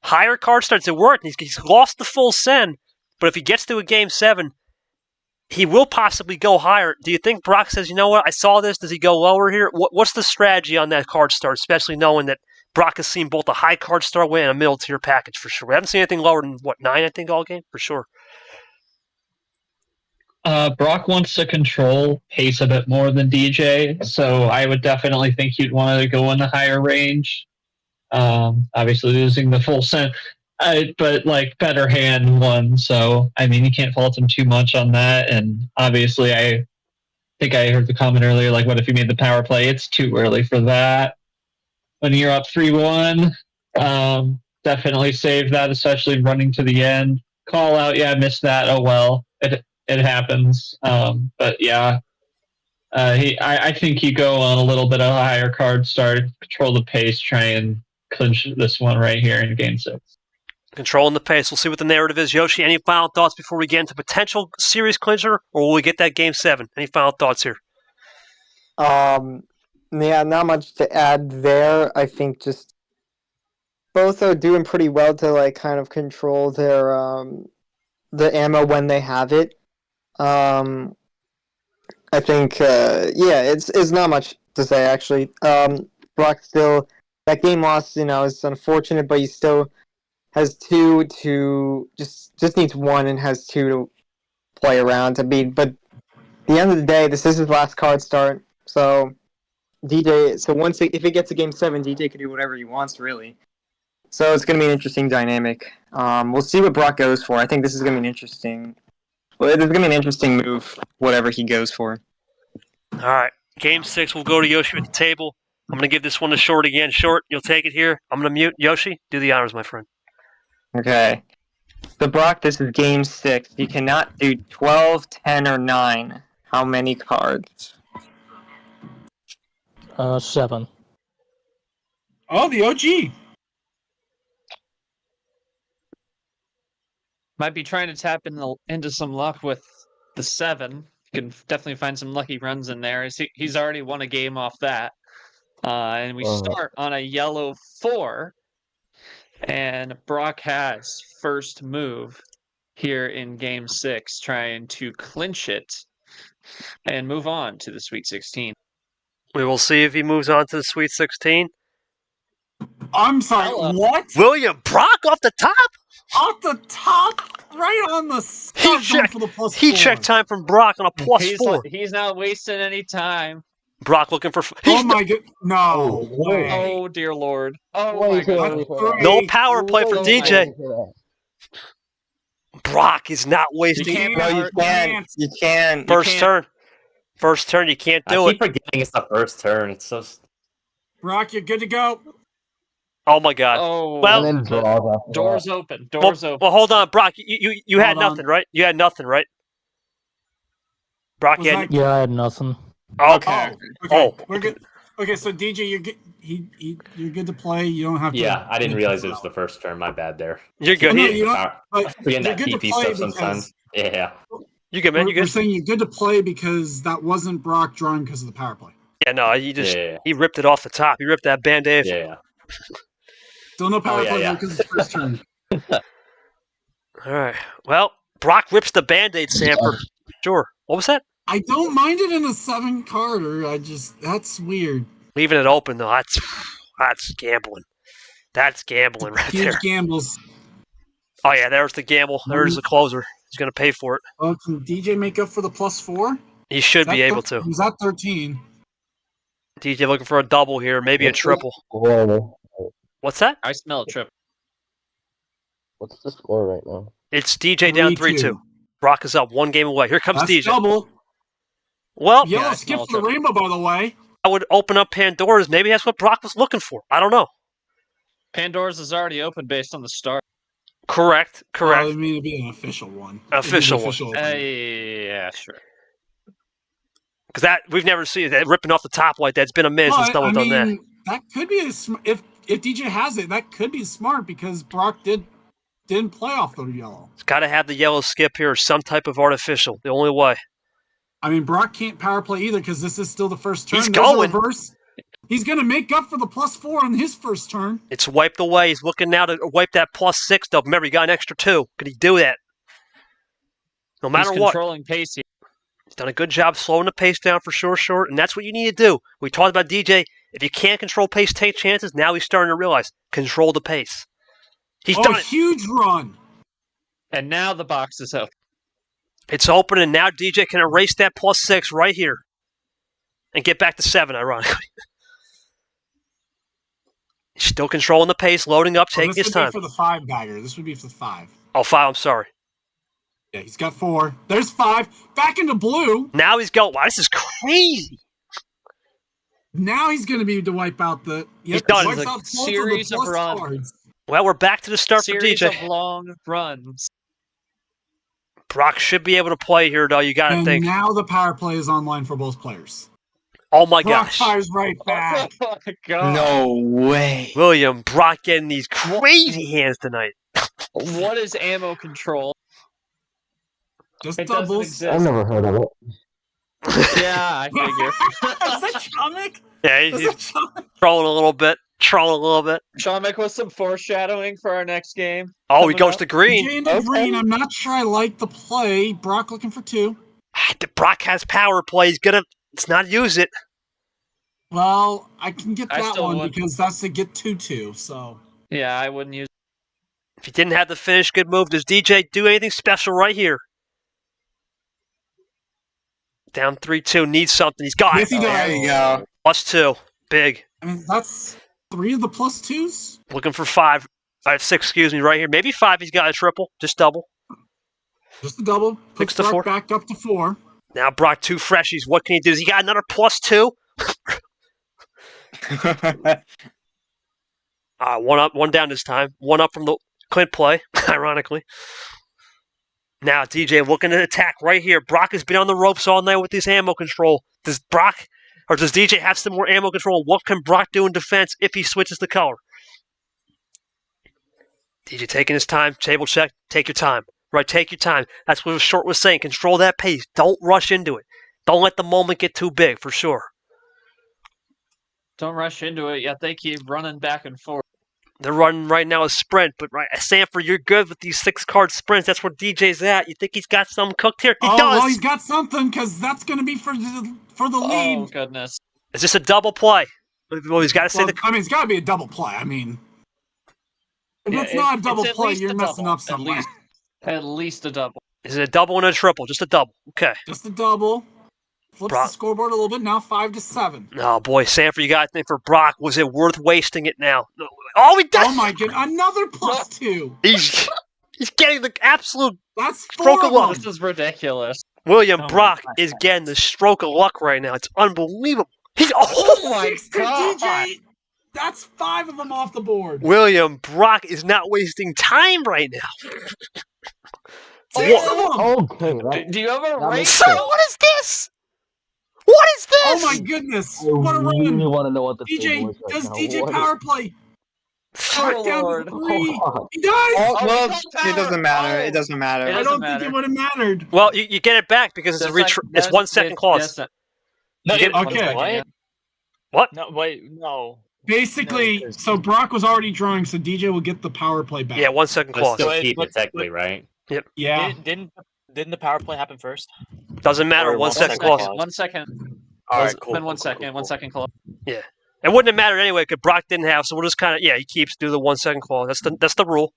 higher card starts? It worked. He's lost the full send, but if he gets to a Game 7, he will possibly go higher. Do you think Brock says, you know what? I saw this. Does he go lower here? What's the strategy on that card start, especially knowing that Brock has seen both a high card start win and a middle tier package for sure? We haven't seen anything lower than, 9, I think, all game? For sure. Brock wants to control pace a bit more than DJ, so I would definitely think you'd want to go in the higher range. Obviously losing the full set, but like better hand one, so I mean you can't fault him too much on that. And obviously I think I heard the comment earlier, like what if you made the power play? It's too early for that. When you're up 3-1, definitely save that, especially running to the end. Call out, yeah, I missed that. Oh well. It happens, but yeah, I think you go on a little bit of a higher card start, control the pace, try and clinch this one right here in Game 6. Controlling the pace. We'll see what the narrative is. Yoshi, any final thoughts before we get into potential series clincher, or will we get that Game 7? Any final thoughts here? Yeah, not much to add there. I think just both are doing pretty well to like kind of control their the ammo when they have it. I think, it's not much to say, actually. Brock still, that game loss, is unfortunate, but he still has 2 to, just needs 1 and has 2 to play around to beat. But at the end of the day, this is his last card start, so if it gets to Game 7, DJ can do whatever he wants, really. So it's going to be an interesting dynamic. We'll see what Brock goes for. I think this is going to be an interesting... Well, there's going to be an interesting move, whatever he goes for. All right. Game 6, we'll go to Yoshi at the table. I'm going to give this one to Short again. Short, you'll take it here. I'm going to mute. Yoshi, do the honors, my friend. Okay. So, Brock, this is Game 6. You cannot do 12, 10, or 9. How many cards? 7. Oh, the OG. Might be trying to tap into some luck with the 7. You can definitely find some lucky runs in there. He's already won a game off that. And we start on a yellow 4. And Brock has first move here in Game 6, trying to clinch it and move on to the Sweet 16. We will see if he moves on to the Sweet 16. I'm sorry, what? William Brock off the top? Off the top, right on the start for the +4. He checked time from Brock on a +4. He's not wasting any time. Brock looking for... Oh my god, no. Oh dear lord. Oh my god. No power play for DJ. Brock is not wasting... You can't. First turn, you can't do I it. keep forgetting it's the first turn. It's so... Brock, you're good to go. Oh my god. Oh, well, And then draws after doors that. open. Doors open. Well, hold on, Brock. You had nothing, right? You had nothing, right? Brock, you had... Yeah, I had nothing. Okay. We're good. Okay, so DJ, you're good. You're good to play. You don't have to. Yeah, I didn't realize it was the first turn. My bad there. You're good. No, you don't, but Forgetting you're that good to PP play stuff sometimes. Yeah. You good, man? You We're good? saying you're good to play because that wasn't Brock drawing because of the power play. Yeah, no, he ripped it off the top. He ripped that Band-Aid. Yeah. Still no power play yeah. because it's first turn. All right. Well, Brock rips the Band-Aid, Sanford. Sure. What was that? I don't mind it in a 7-carder. That's weird. Leaving it open though. That's gambling. That's gambling right Huge there. gambles. Oh yeah, there's the gamble. There's the closer. He's gonna pay for it. Oh, can DJ make up for the +4? He should be able to. He's at 13. DJ looking for a double here, maybe a triple. What's that? I smell a triple. What's the score right now? It's DJ down 3-2. Brock is up 1 game away. Here comes That's DJ. double. Well, Yellow skip for the rainbow, by the way. I would open up Pandora's. Maybe that's what Brock was looking for. I don't know. Pandora's is already open based on the start. Correct. I mean, it'd be an official one. Official one. Yeah, sure. Because that we've never seen that ripping off the top like that. It's been a minute since someone's done that. That could be if DJ has it, that could be smart because Brock didn't play off the yellow. It's got to have the yellow skip here or some type of artificial. The only way. I mean, Brock can't power play either because this is still the first turn. He's going. Reverse. He's going to make up for the +4 on his first turn. It's wiped away. He's looking now to wipe that +6, though. Remember, he got an extra 2. Could he do that? No matter He's what. Controlling pace here. He's done a good job slowing the pace down for sure, short, and that's what you need to do. We talked about DJ. If you can't control pace, take chances. Now he's starting to realize, control the pace. He's done it. Huge run. And now the box is open. It's open, and now DJ can erase that +6 right here and get back to 7, ironically. He's still controlling the pace, loading up, taking his time. This would be for the 5 bagger. This would be for the 5. Oh, 5, I'm sorry. Yeah, he's got 4. There's 5. Back into blue. Now he's going. Wow, this is crazy. Now he's going to be able to wipe out the... He's done. Wipes out series of runs. Cards. Well, we're back to the start for DJ. Series of long runs. Brock should be able to play here, though. You got to think. And now the power play is online for both players. Oh, my Brock gosh. fires right back. Oh, my God. No way. William, Brock getting these crazy hands tonight. What is ammo control? Just It doubles. I've never heard of it. Yeah, I figure. Is that Chomik? Yeah, he's trolling a little bit. Chomik with some foreshadowing for our next game. Oh, he goes to green. Jane green. I'm not sure I like the play. Brock looking for 2. Brock has power play. He's going to... Let's not use it. Well, I can get I that still one would. because that's to get 2-2, so... Yeah, I wouldn't use If he didn't have the finish, good move. Does DJ do anything special right here? Down 3-2, needs something. He's got Yes, it. he does. There you go. +2, big. I mean, that's 3 of the +2s. Looking for 5. 6, excuse me, right here. Maybe 5. He's got a triple, just double. Just a double. Puts to Brock 4. back up to 4. Now Brock 2 freshies. What can he do? Does he got another +2? One up, one down this time. One up from the Clint play, ironically. Now DJ looking to attack right here. Brock has been on the ropes all night with this ammo control. Does DJ have some more ammo control? What can Brock do in defense if he switches the color? DJ taking his time. Table check. Take your time. Right, take your time. That's what Short was saying. Control that pace. Don't rush into it. Don't let the moment get too big, for sure. Don't rush into it, yet they keep running back and forth. They're running right now a sprint, but right, Sanford, you're good with these 6-card sprints. That's where DJ's at. You think he's got something cooked here? He does. Well, he's got something because that's going to be for the lead. Oh, goodness. Is this a double play? Well, he's got to say I mean, it's got to be a double play. I mean, if Yeah, it's not a double it's at play, least you're a messing double, up somewhere. At least a double. Is it a double and a triple? Just a double. Okay. Just a double. Flips Brock. the scoreboard a little bit. Now 5-7. Oh, boy, Sanford, you got to think for Brock. Was it worth wasting it now? Oh, he does! Oh, my goodness. Another +2. He's getting the absolute That's stroke of luck. This is ridiculous. William Oh, Brock my is gosh. getting the stroke of luck right now. It's unbelievable. Oh, my 6 to God. DJ. That's 5 of them off the board. William Brock is not wasting time right now. 6 of them. Okay, that, Do you have a that rank? makes Sir, sense. what is this? What is this? Oh, my goodness. I What a really run. want to know what the DJ, table is right does now. DJ What power play? Oh, Back down Lord. to 3. Oh, He does. Oh, Oh, well, we got it doesn't power. matter. Oh. It doesn't matter. It I doesn't don't think matter. it would have mattered. Well, you get it back because it's it's 1 second clause. Yes, No, You get- Okay. What? What? No, wait, no. Basically, No, so Brock was already drawing, so DJ will get the power play back. Yeah, 1 second But clause. still But- keep but- it technically, right? Yeah. Didn't the power play happen first? Doesn't matter. Or 1 1 second second clause. clause. 1 second. All right, It's cool. been 1 cool, second. cool, 1 cool. second clause. It wouldn't have mattered anyway because Brock didn't have, so we'll just kind of he keeps do the 1 second clause. That's the rule.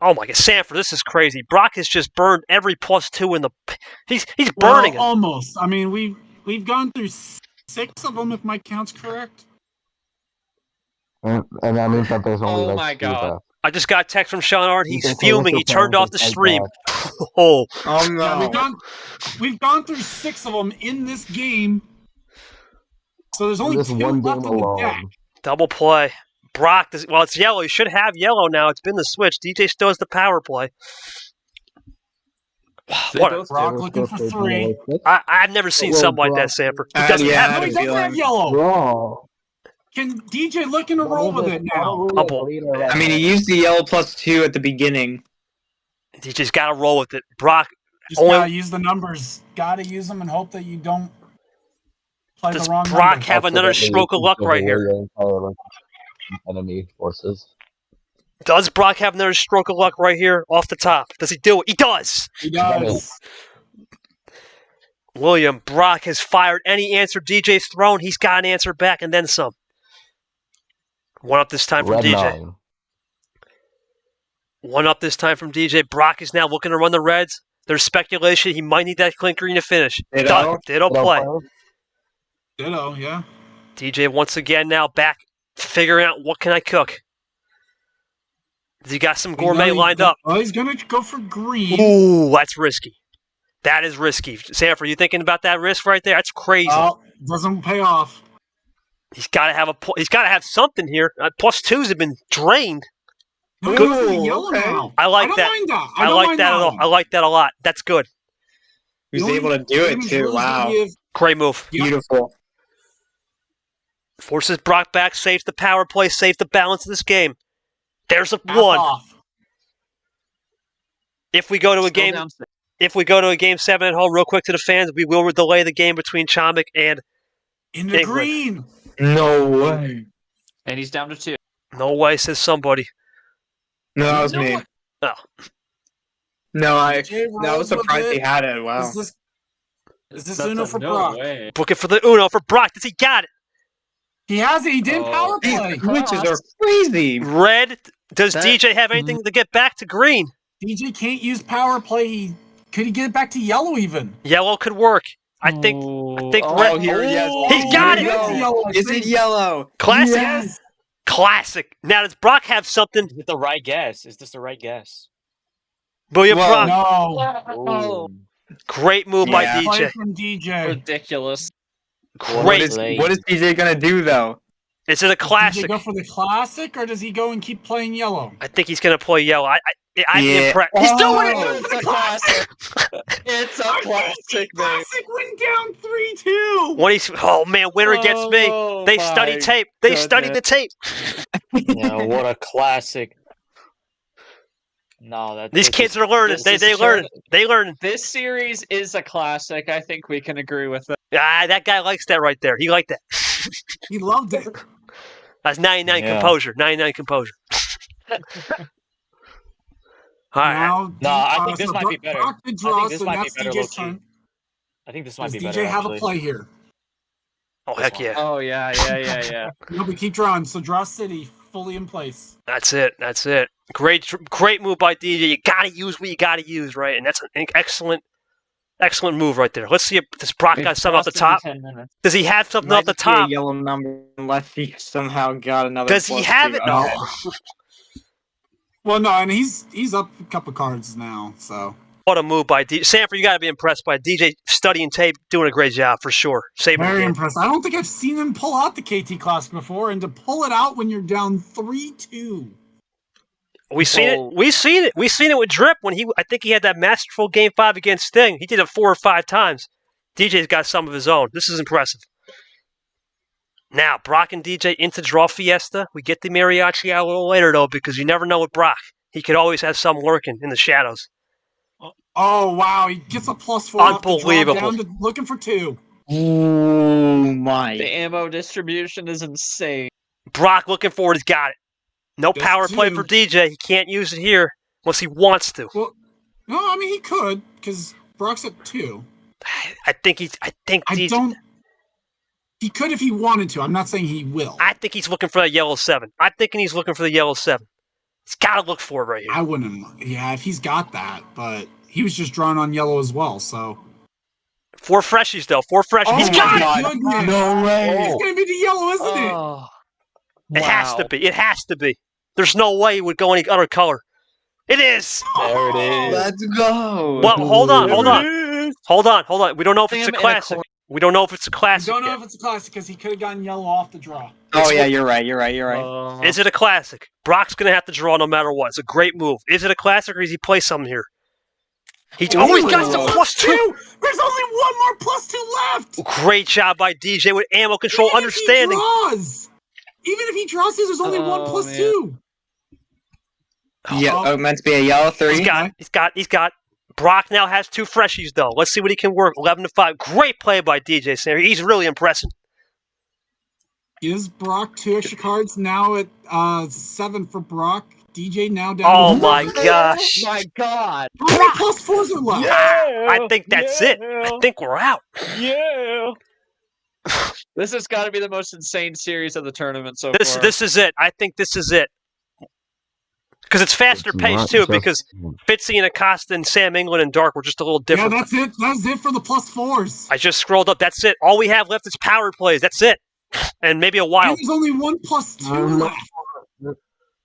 Oh my God, Sanford, this is crazy. Brock has just burned every +2 in the. He's burning it. Almost. I mean, we've gone through 6 of them, if my count's correct. And that means that there's only Oh like my 2 God. left. I just got a text from Sean Hart. You He's can fuming. take He turned your off the time to stream. fight Oh, Oh Yeah, no! we've gone through 6 of them in this game. So there's only this 2 one left game in the deck. alone. double play. Brock, well, it's yellow. He should have yellow now. It's been the switch. DJ still has the power play. They What? both Brock do. looking for Still 3. I've never seen Well, something like that, Brock- Sanford. He doesn't yeah, I have. had No, a he doesn't have feeling. yellow. Draw. Can DJ looking to roll with it now? Oh, boy. I mean, he used the yellow +2 at the beginning. DJ's got to roll with it. Brock, Just only- gotta use the numbers. Gotta use them and hope that you don't play does the wrong Brock number. have another stroke of luck right here? Enemy forces. Does Brock have another stroke of luck right here off the top? Does he do it? He does. He does. William, Brock has fired any answer DJ's thrown. He's got an answer back and then some. One up this time from Red DJ. 9. One up this time from DJ. Brock is now looking to run the reds. There's speculation he might need that clink green to finish. Ditto. Ditto play. Ditto, yeah. DJ once again now back figuring out what can I cook. He got some gourmet lined up. Oh, he's gonna go for green. Ooh, that's risky. That is risky. Sanford, you thinking about that risk right there? That's crazy. Doesn't pay off. He's got to have he's got to have something here. +2s have been drained. No, he goes for the yellow now. I like don't that. mind that. I don't like mind that a lot. one. I like that a lot. That's good. He was The able to only do it damage too. really Wow, give- Great move. Yep. beautiful. Forces Brock back, saves the power play, saves the balance of this game. There's a Half one. off. If we go to a Still game, down 6. if we go to a game 7 at home, real quick to the fans, we will delay the game between Chomik and In the England. green. No way. And he's down to 2. No way, says somebody. No, that was No me. way. Oh. No, I DJ was rolls with surprised it. he had it. Wow. Is this That's Uno a for no Brock? way. Book it for the Uno for Brock. Does he got it? He has it. He didn't Oh, power These play. glitches are crazy. Red. Does That- DJ have anything to get back to green? DJ can't use power play. Could he get it back to yellow even? Yellow could work. I think Oh, red- Oh, here, yes. He got Here it! we go. It's yellow, I Is it think. yellow? classic. Yes. Classic. Now does Brock have something? Is it the right guess? Is this the right guess? William Whoa. Brock. No. Great move by Yeah. Play DJ. from DJ. ridiculous. What Great. is DJ gonna do though? Is it a Does classic? DJ go for the classic, or does he go and keep playing yellow? I think he's gonna play yellow. I'm Yeah. impressed. He's doing it. Oh, It's a classic. It's a classic, man. Classic went down 3-2. When he's man, winner gets me. Oh, They study my tape. They study the tape. Yeah, what a classic. No, that These this kids is- are learning. this They is learn. They learn. This series is a classic. I think we can agree with it. That guy likes that right there. He liked that. He loved it. That's 99 Yeah. composure. 99 composure. All right. Now, No, I think this so might be better. Brock did I draw, think this so might be that's better DJ's low-key. turn. I think this might Does be DJ better. have actually. a play here? Oh heck yeah. Oh yeah. No, but keep drawing. So draw city fully in place. That's it. That's it. Great move by DJ. You gotta use what you gotta use, right? And that's an excellent move right there. Let's see if does Brock got something off the top. 10 minutes. Does he have something Might off the just be a top? yellow number unless he somehow got another. Does he have +2. it? No. Well, no, and he's up a couple cards now. So What a move by DJ. Sanford, you gotta be impressed by DJ studying tape, doing a great job for sure. Saving the very game. impressed. I don't think I've seen him pull out the KT class before, and to pull it out when you're down 3-2. We've seen Oh. it. We've seen it. We've seen it with Drip when I think he had that masterful game 5 against Sting. He did it 4 or 5 times. DJ's got some of his own. This is impressive. Now, Brock and DJ into draw Fiesta. We get the mariachi out a little later, though, because you never know with Brock. He could always have some lurking in the shadows. Oh wow, he gets a +4. off the draw, Unbelievable. Down to looking for 2. Oh my! The ammo distribution is insane. Brock looking forward. He's got it. No Just power play 2. for DJ. He can't use it here unless he wants to. Well, no, I mean he could because Brock's at 2. I think I DJ, don't. He could if he wanted to. I'm not saying he will. I think he's looking for that yellow 7. I'm thinking he's looking for the yellow 7. He's got to look for it right here. I wouldn't. Yeah, if he's got that, but he was just drawn on yellow as well. So 4 freshies, though. 4 freshies. Oh He's my got it! God. Goodness. No way. It's gonna be the yellow, isn't it? Oh, It has to be. It has to be. There's no way he would go any other color. It is! There it is. Let's go. Well, hold on. There it is. Hold on. We don't know if it's a Him in a classic. We don't know if it's a I classic don't know yet. if it's a classic because he could have gotten yellow off the draw. Oh yeah, you're right. Is it a classic? Brock's going to have to draw no matter what. It's a great move. Is it a classic or does he play something here? He's always got the +2. There's only one more +2 left. Great job by DJ with ammo control, Even understanding. Even if he draws his, there's only one +2. Yeah, meant to be a yellow 3. He's got. Brock now has 2 freshies, though. Let's see what he can work. 11-5. Great play by DJ Sam. He's really impressive. Gives Brock 2 extra cards. Now at 7 for Brock. DJ now down. Oh to my 1. gosh. my God. How many +4s are left? I think that's it. I think we're out. Yeah. This has got to be the most insane series of the tournament so far. This is it. I think this is it. Because it's faster It's paced, not too, just- because Fitzy and Acosta and Sam England and Dark were just a little Yeah, different. that's it. That's it for the +4s. I just scrolled up. That's it. All we have left is power plays. That's it. And maybe a And wild. there's only one +2 left.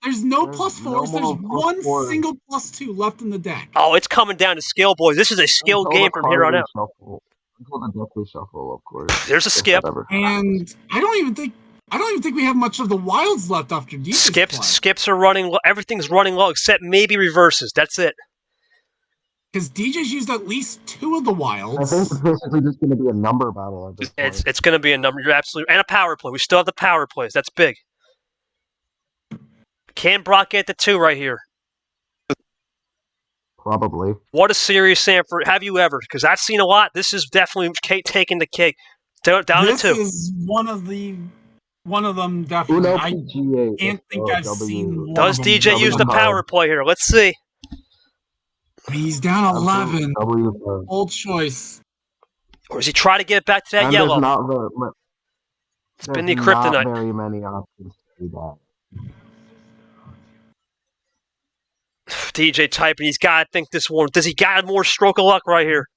There's no +4s. There's one single +2 left in the deck. Oh, it's coming down to skill, boys. This is a skill game from here on out. Until the deck reshuffle, of course. There's a if skip. that ever And I don't even think we have much of the wilds left after DJ's play. Skips are running low. Everything's running low except maybe reverses. That's it. Because DJ's used at least 2 of the I wilds. think it's basically just going to be a number battle at this point. It's going to be a number. You're absolutely. And a power play. We still have the power plays. That's big. Can Brock get the 2 right here? Probably. What a series, Sanford. Have you ever? Because I've seen a lot. This is definitely taking the cake. Down This to 2. is one of them definitely. Uno I PGA. can't think I've seen one Does of them. DJ use the power play here? Let's see. He's down 11. W. Old choice. Or does he try to get it back to that And yellow? There's not very, It's been the there's kryptonite. not very many options to do that. DJ typing. He's got to think this one. Does he got more stroke of luck right here?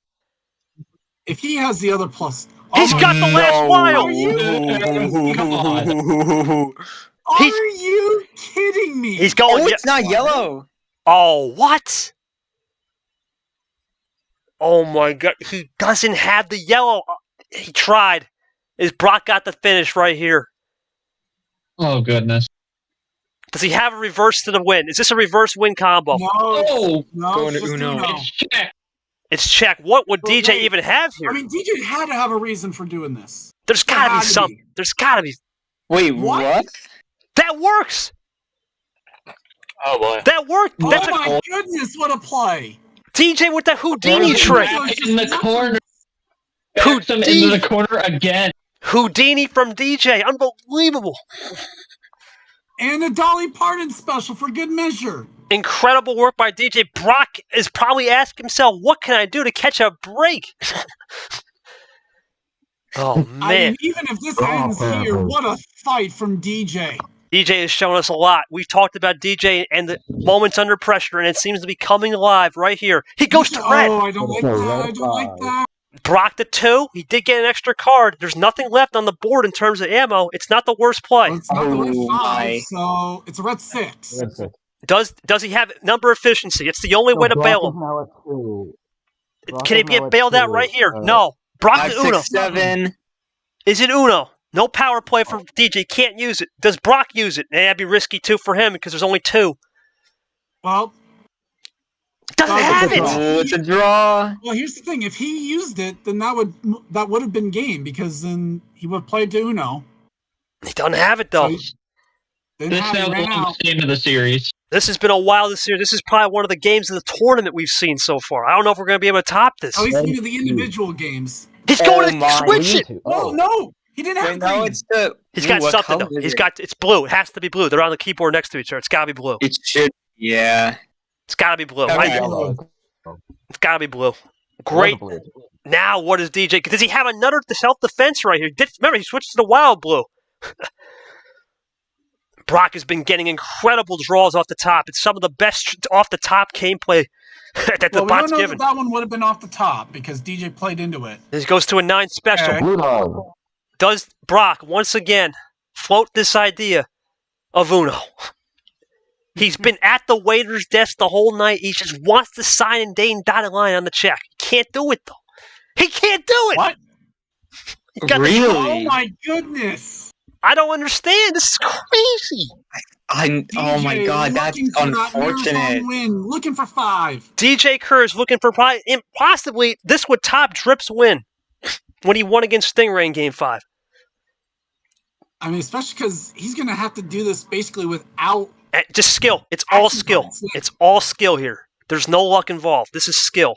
If he has the other plus. He's got the last wild. Are you kidding me? He's going. Oh, it's not yellow. Oh, what? Oh my God! He doesn't have the yellow. He tried. Is Brock got the finish right here? Oh, goodness. Does he have a reverse to the win? Is this a reverse win combo? No, Oh, no, going it's to just Uno. Uno. it's check. It's check. What would Well, DJ wait. even have here? I mean, DJ had to have a reason for doing this. There's got to be had to something. be. There's got to be. Wait, What? what? That works. Oh boy. That worked. Oh That's a my goodness, what a play! DJ with the Houdini There's trick. back in the corner. Backs him into the corner again. Houdini from DJ. Unbelievable. And a Dolly Parton special for good measure. Incredible work by DJ. Brock is probably asking himself, what can I do to catch a break? Oh, I man. mean, even if this ends here, what a fight from DJ. DJ has shown us a lot. We've talked about DJ and the moments under pressure, and it seems to be coming alive right here. He goes to red. Oh, I don't like that. I don't like that. Brock the 2. He did get an extra card. There's nothing left on the board in terms of ammo. It's not the worst play. Well, it's not the red Oh, 5, my. so it's a red 6. That's it. Does he have number efficiency? It's the only way to bail him. Now at 2. Brock Can he is now get at bailed out 2. right here? No. Brock 5, the Uno. 6, 7. Is it Uno? No power play for DJ. Can't use it. Does Brock use it? That'd be risky too for him because there's only 2. Well, Doesn't have it. Oh, it's a draw. well, here's the thing. If he used it, then that would have been game because then he would have played to Uno. He doesn't have it though. Then This how he now ran belongs out. to the end of the series. This has been a wild series. This is probably one of the games of the tournament we've seen so far. I don't know if we're going to be able to top this. At least even the individual games. He's Oh going to my. switch it. Oh no, he didn't have Wait, no, green. it's the. He's Ooh, got what something color though. is He's it? got. It's blue. It has to be blue. They're on the keyboard next to each other. It's got to be blue. It should. Yeah. It's got to be blue. Okay. Right? It's got to be blue. Great. Now what is DJ? Does he have another self-defense right here? Remember, he switched to the wild blue. Brock has been getting incredible draws off the top. It's some of the best off-the-top gameplay that Well, the we bot's don't know given. that one would have been off the top because DJ played into it. This goes to a 9 special. Okay. Blue dog. Does Brock once again float this idea of Uno? He's been at the waiter's desk the whole night. He just wants to sign and dotted line on the check. He can't do it, though. He can't do it! What? He got Really? Oh my goodness! I don't understand. This is crazy. Oh my DJ god, that's looking for that unfortunate. marathon win, looking for 5. DJ Kerr's looking for possibly this would top Drip's win when he won against Stingray in Game 5. I mean, especially because he's going to have to do this basically without... Just skill. It's all action skill. points, yeah. It's all skill here. There's no luck involved. This is skill.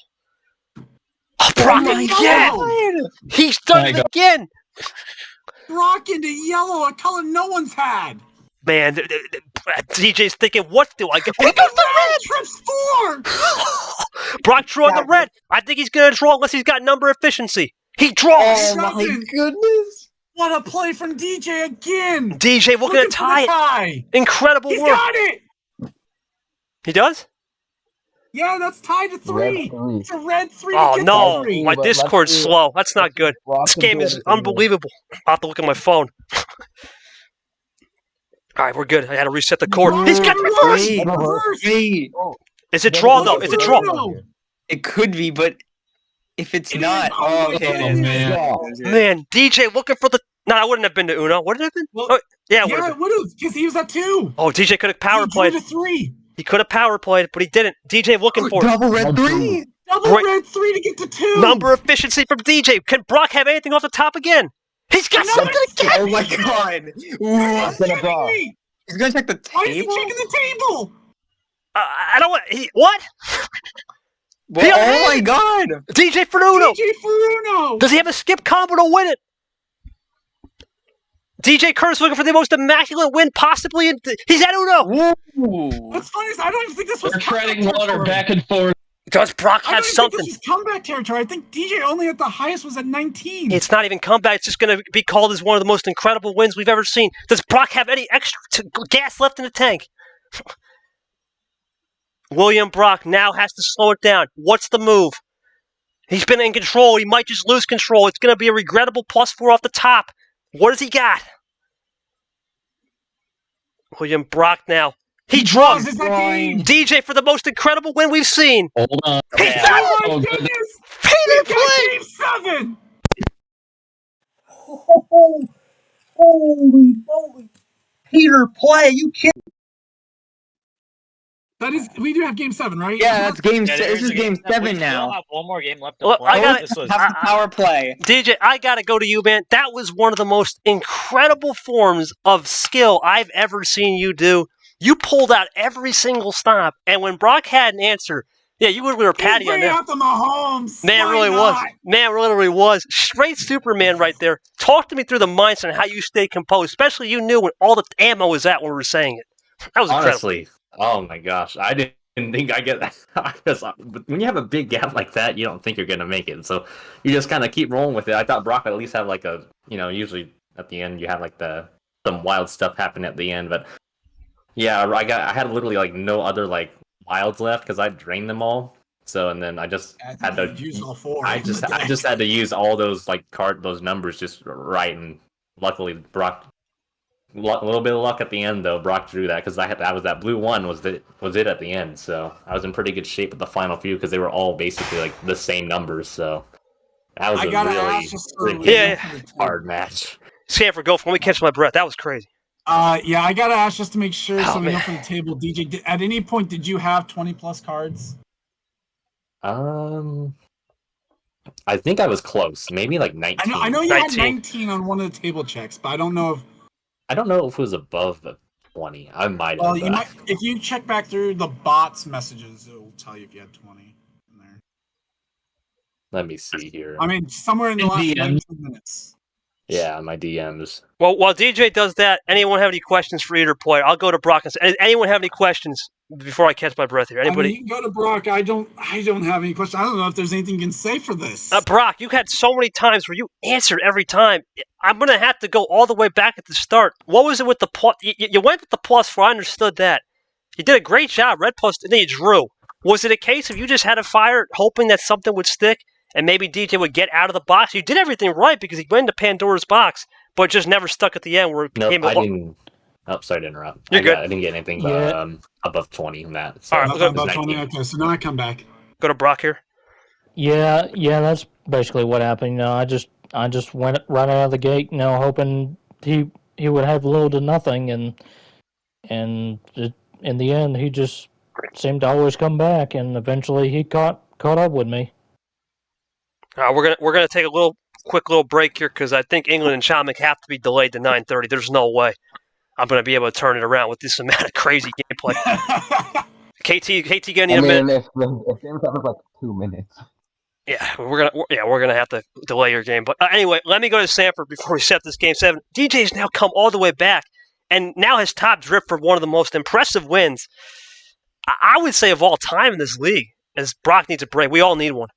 Oh, Brock my again! God. He's done it again! Brock into yellow, a color no one's had. Man, DJ's thinking, what do I get? He got the red! Trips 4! Brock drew on the red. I think he's going to draw unless he's got number efficiency. He draws! Oh my goodness! What a play from DJ again! DJ looking to tie. Incredible He's work. got it! He does? Yeah, that's tied to 3. Red 3. It's a red 3 Oh, to get no. to 3. My But Discord's let's see. slow. That's not good. Brock This can game do is it. unbelievable. I'll have to look at my phone. All right, we're good. I had to reset the cord. He's got the reverse! Wait. It's a draw, though. It's a draw. It could be, but if it's not, okay. Man, DJ looking for the... No, I wouldn't have been to Uno. Would it have been? Well, Oh, yeah, it Yeah, would it have been. would have, because he was at 2. Oh, DJ could have power played. He drew to 3. He could have power played, but he didn't. DJ looking for it. Double red 3. Double Great. red 3 to get to 2. Number efficiency from DJ. Can Brock have anything off the top again? He's got Another something again! Oh my god. He's gonna draw. He's gonna check the Why is he table? checking the table? I don't want... What? Well, He oh had my it. god. DJ for Uno. DJ Furuno. Does he have a skip combo to win it? DJ Kurtis looking for the most immaculate win possibly. He's at Uno. Ooh. What's funny is I don't even think this was They're treading comeback water territory. back and forth. Does Brock I don't have even something? think this was comeback territory. I think DJ only at the highest was at 19. It's not even comeback. It's just going to be called as one of the most incredible wins we've ever seen. Does Brock have any extra gas left in the tank? William Brock now has to slow it down. What's the move? He's been in control. He might just lose control. It's going to be a regrettable +4 off the top. What does he got? William Brock now. He draws. Is that game? DJ for the most incredible win we've seen. Hold on. He's Yeah. done Oh my Oh, goodness! goodness. Peter We've got play. game 7! Holy moly. Peter play. You kidding? That is, we do have game 7, right? Yeah, that's game. Yeah, This is game 7 We still now. have one more game left to Well, play. I got This was Have the power play. DJ, I gotta go to you, man. That was one of the most incredible forms of skill I've ever seen you do. You pulled out every single stop, and when Brock had an answer, yeah, you literally were patty on Bring that. out the Mahomes. Man, Why really not? was. Man, literally was. Straight Superman right there. Talk to me through the mindset and how you stayed composed, especially you knew when all the ammo was at when we were saying it. That was incredible. Honestly, oh my gosh, I didn't think I get that. Because when you have a big gap like that, you don't think you're gonna make it. So you just kind of keep rolling with it. I thought Brock would at least have like a, usually at the end you have like some wild stuff happen at the end. But yeah, I had literally like no other like wilds left because I drained them all. So and then I just had to use all 4. I just had to use all those like those numbers just right, and luckily Brock. A little bit of luck at the end though. Brock drew that because that blue one was it at the end. So I was in pretty good shape at the final few because they were all basically like the same numbers. So that was I a gotta really, ask just really Yeah. hard match. Sanford, go for. Let me catch my breath. That was crazy. Yeah, I gotta ask just to make sure, Oh, so we know man. for the table. DJ, at any point did you have 20+ cards? I think I was close. Maybe like 19. I know you 19. had 19 on one of the table checks, but I don't know if. I don't know if it was above the 20. I might have. Well, you but- might, if you check back through the bots messages, it will tell you if you had 20 in there. Let me see here. I mean, somewhere in the In last DMs. 19 minutes. Yeah, my DMs. Well, while DJ does that, anyone have any questions for either player? I'll go to Brock and say, anyone have any questions before I catch my breath here? I mean, Anybody? you can go to Brock. I don't have any questions. I don't know if there's anything you can say for this. Brock, you had so many times where you answered every time. I'm going to have to go all the way back at the start. What was it with the plus? You went with the +4. I understood that. You did a great job. Red plus, and then you drew. Was it a case of you just had to fire hoping that something would stick and maybe DJ would get out of the box? You did everything right because he went into Pandora's box, but just never stuck at the end where it No, became I didn't. Oh, sorry to interrupt. You're good. I didn't get anything above 20 in that. So All right, Nothing we'll about 20. Okay, so now I come back. go to Brock here. Yeah, that's basically what happened. You know, I just went right out of the gate, you know, hoping he would have little to nothing, and in the end, he just seemed to always come back, and eventually he caught up with me. We're gonna take a quick little break here because I think England and Chamek have to be delayed to 9:30. There's no way I'm gonna be able to turn it around with this amount of crazy gameplay. KT, gonna need a minute. If game 7 is like 2 minutes. Yeah, we're gonna have to delay your game. But anyway, let me go to Sanford before we set this game 7. DJ's now come all the way back, and now has top drip for one of the most impressive wins, I would say, of all time in this league. As Brock needs a break, we all need one.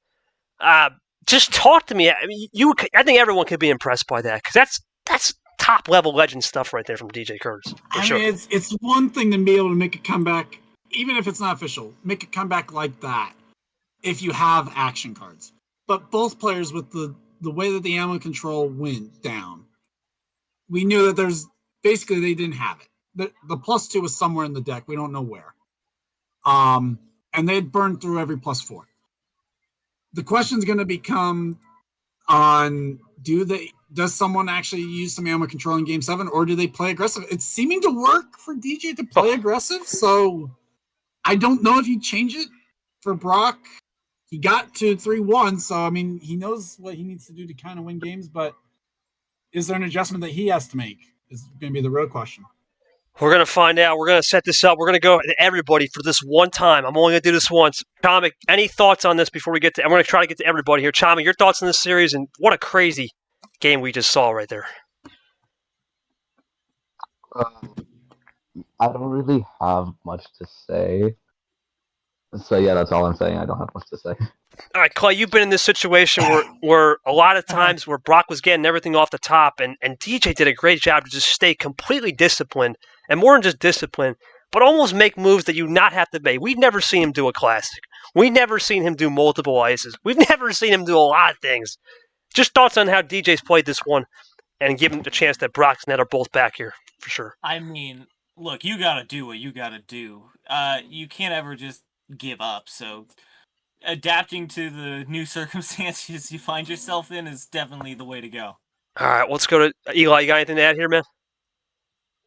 Just talk to me. I mean, I think everyone could be impressed by that because that's top level legend stuff right there from DJ Kurtis. I mean, it's one thing to be able to make a comeback, even if it's not official. Make a comeback like that if you have action cards. But both players, with the way that the ammo control went down, we knew that there's basically they didn't have it. The +2 was somewhere in the deck. We don't know where. And they'd burned through every +4. The question's going to become on does someone actually use some ammo control in game 7, or do they play aggressive? It's seeming to work for DJ to play aggressive, so I don't know if you change it for Brock. He got to 3-1, so I mean he knows what he needs to do to kind of win games, but is there an adjustment that he has to make? Is going to be the real question. We're going to find out. We're going to set this up. We're going to go to everybody for this one time. I'm only going to do this once. Chamek, any thoughts on this before we get to... I'm going to try to get to everybody here. Chamek, your thoughts on this series, and what a crazy game we just saw right there. I don't really have much to say. So yeah, that's all I'm saying. I don't have much to say. All right, Clay, you've been in this situation where a lot of times where Brock was getting everything off the top, and DJ did a great job to just stay completely disciplined, and more than just disciplined, but almost make moves that you not have to make. We've never seen him do a classic. We've never seen him do multiple ices. We've never seen him do a lot of things. Just thoughts on how DJ's played this one, and give him the chance that Brock and Ned are both back here, for sure. I mean, look, you gotta do what you gotta do. You can't ever just give up, so adapting to the new circumstances you find yourself in is definitely the way to go. All right, let's go to Eli. You got anything to add here, man?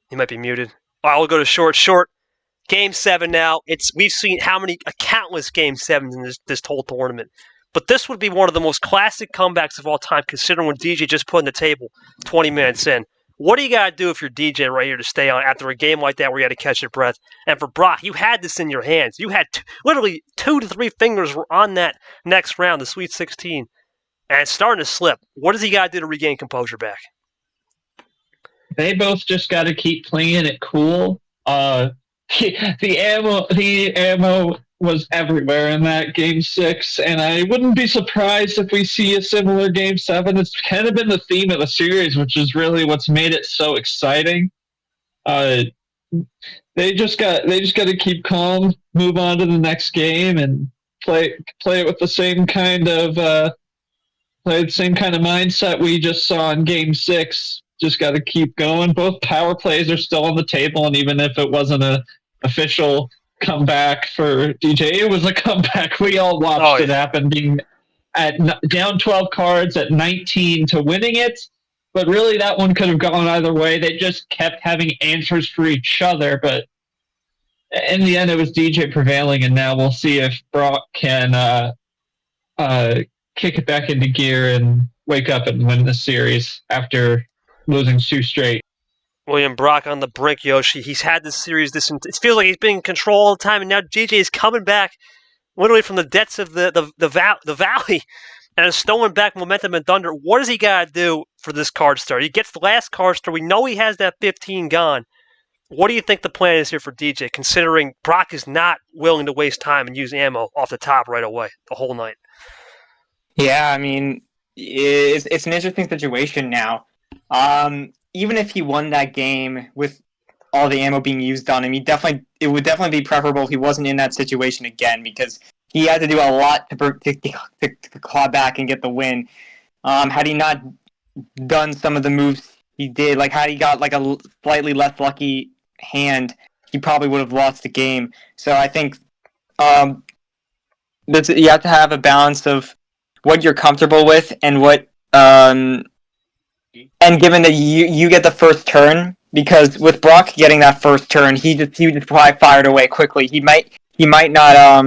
He might be muted. All right, we'll go to Short. Game 7 now. We've seen countless Game 7s in this whole tournament. But this would be one of the most classic comebacks of all time, considering when DJ just put on the table 20 minutes in. What do you got to do if you're DJ right here to stay on after a game like that where you had to catch your breath? And for Brock, you had this in your hands. You had literally 2 to 3 fingers were on that next round, the Sweet 16, and it's starting to slip. What does he got to do to regain composure back? They both just got to keep playing it cool. The ammo was everywhere in that Game 6, and I wouldn't be surprised if we see a similar Game 7. It's kind of been the theme of the series, which is really what's made it so exciting. They just got to keep calm, move on to the next game, and play it with the same kind of mindset we just saw in Game 6. Just got to keep going. Both power plays are still on the table, and even if it wasn't an official comeback for DJ, it was a comeback. We all watched it happen, being down 12 cards at 19 to winning it. But really, that one could have gone either way. They just kept having answers for each other. But in the end, it was DJ prevailing, and now we'll see if Brock can kick it back into gear and wake up and win the series after losing 2 straight. William Brock on the brink, Yoshi. He's had this series. It feels like he's been in control all the time, and now DJ is coming back literally from the depths of the valley and is stolen back momentum and thunder. What does he got to do for this card star? He gets the last card star. We know he has that 15 gone. What do you think the plan is here for DJ, considering Brock is not willing to waste time and use ammo off the top right away the whole night? Yeah, I mean, it's an interesting situation now. Even if he won that game with all the ammo being used on him. It would definitely be preferable if he wasn't in that situation again, because he had to do a lot to claw back and get the win. Had he not done some of the moves he did, like had he got like a slightly less lucky hand, he probably would have lost the game. So I think you have to have a balance of what you're comfortable with and what and given that you get the first turn, because with Brock getting that first turn, he just probably fired away quickly. He might not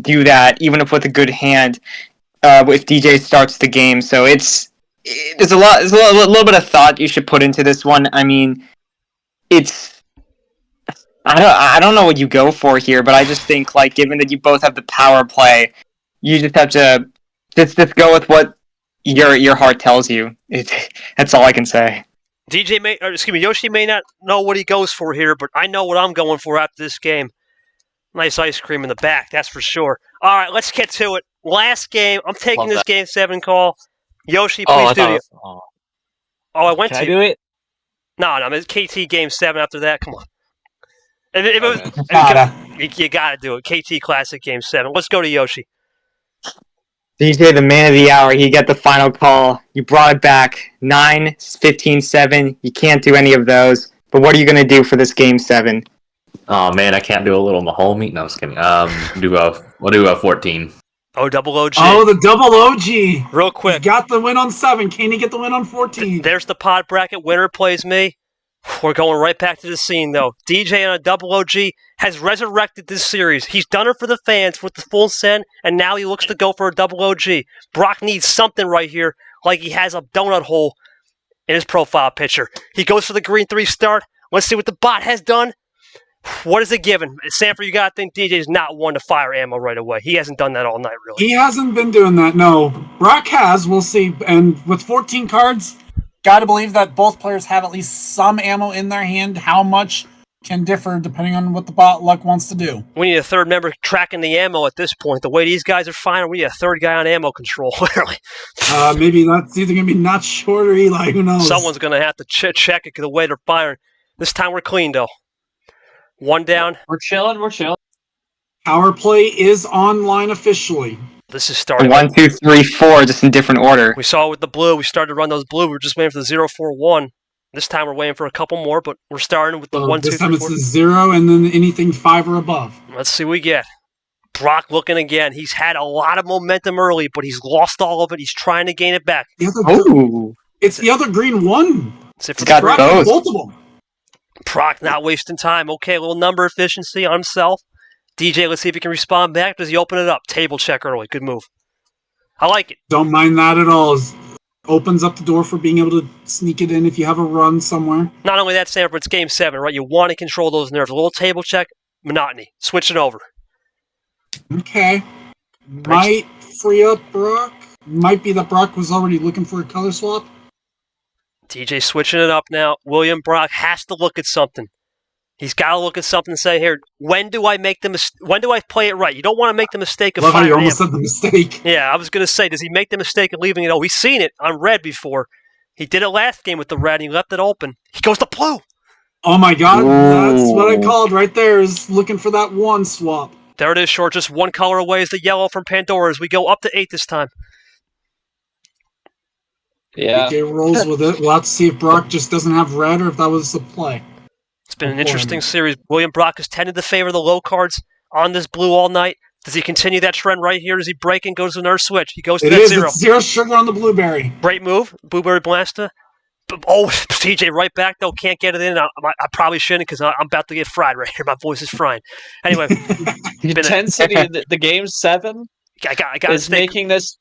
do that even if with a good hand if DJ starts the game. So there's a little bit of thought you should put into this one. I mean, I don't know what you go for here, but I just think, like, given that you both have the power play, you just have to just go with what your heart tells you. That's all I can say. Yoshi may not know what he goes for here, but I know what I'm going for after this game. Nice ice cream in the back, that's for sure. All right, let's get to it. Last game, I'm taking this Game 7 call. Yoshi, please do it. I went to. Can I do it? No, it's KT Game 7 after that. Come on. You gotta do it. KT Classic Game 7. Let's go to Yoshi. DJ, the man of the hour, he got the final call. You brought it back. 9, 15, 7. You can't do any of those. But what are you going to do for this Game 7? Oh, man, I can't do a little Mahomie. No, I'm just kidding. We'll do a 14. Oh, double OG. Oh, the double OG. Real quick. He got the win on 7. Can he get the win on 14? There's the pod bracket. Winner plays me. We're going right back to the scene, though. DJ on a double OG has resurrected this series. He's done it for the fans with the full send, and now he looks to go for a double OG. Brock needs something right here, like he has a donut hole in his profile picture. He goes for the green 3 start. Let's see what the bot has done. What is it given? Sanford, you got to think DJ's not one to fire ammo right away. He hasn't done that all night, really. He hasn't been doing that, no. Brock has, we'll see. And with 14 cards, got to believe that both players have at least some ammo in their hand. How much can differ depending on what the bot luck wants to do. We need a third member tracking the ammo at this point. The way these guys are firing, we need a third guy on ammo control, literally. Maybe that's either going to be not short or Eli, who knows? Someone's going to have to check it the way they're firing. This time we're clean, though. One down. We're chilling. Power play is online officially. This is starting. 1, 2, 3, 4, just in different order. We saw it with the blue. We started to run those blue. We were just waiting for the 0, 4, 1. This time we're waiting for a couple more, but we're starting with the 1, 2, 3, 4. This time it's a 0 and then anything 5 or above. Let's see what we get. Brock looking again. He's had a lot of momentum early, but he's lost all of it. He's trying to gain it back. It's the other green 1. It's got both. Both of them. Brock not wasting time. Okay, a little number efficiency on himself. DJ, let's see if he can respond back. Does he open it up? Table check early. Good move. I like it. Don't mind that at all. It opens up the door for being able to sneak it in if you have a run somewhere. Not only that, Sanford, it's Game 7, right? You want to control those nerves. A little table check, monotony. Switch it over. Okay. Might free up Brock. Might be that Brock was already looking for a color swap. DJ switching it up now. William Brock has to look at something. He's got to look at something and say, here, when do I play it right? You don't want to make the mistake of Love how you firing almost said the mistake. Yeah, I was going to say, does he make the mistake of leaving it? Oh, we've seen it on red before. He did it last game with the red, and he left it open. He goes to blue. Oh, my God. That's what I called right there, is looking for that 1 swap. There it is, Short. Just one color away is the yellow from Pandora as we go up to 8 this time. Yeah. DJ rolls with it. We'll have to see if Brock just doesn't have red or if that was the play. It's been an interesting series. William Brock has tended to favor the low cards on this blue all night. Does he continue that trend right here? Does he break and goes to another switch? He goes to that 0. It's 0 sugar on the blueberry. Great move. Blueberry Blaster. Oh, TJ right back, though. Can't get it in. I probably shouldn't because I'm about to get fried right here. My voice is frying. Anyway. The intensity of the Game 7 is making this...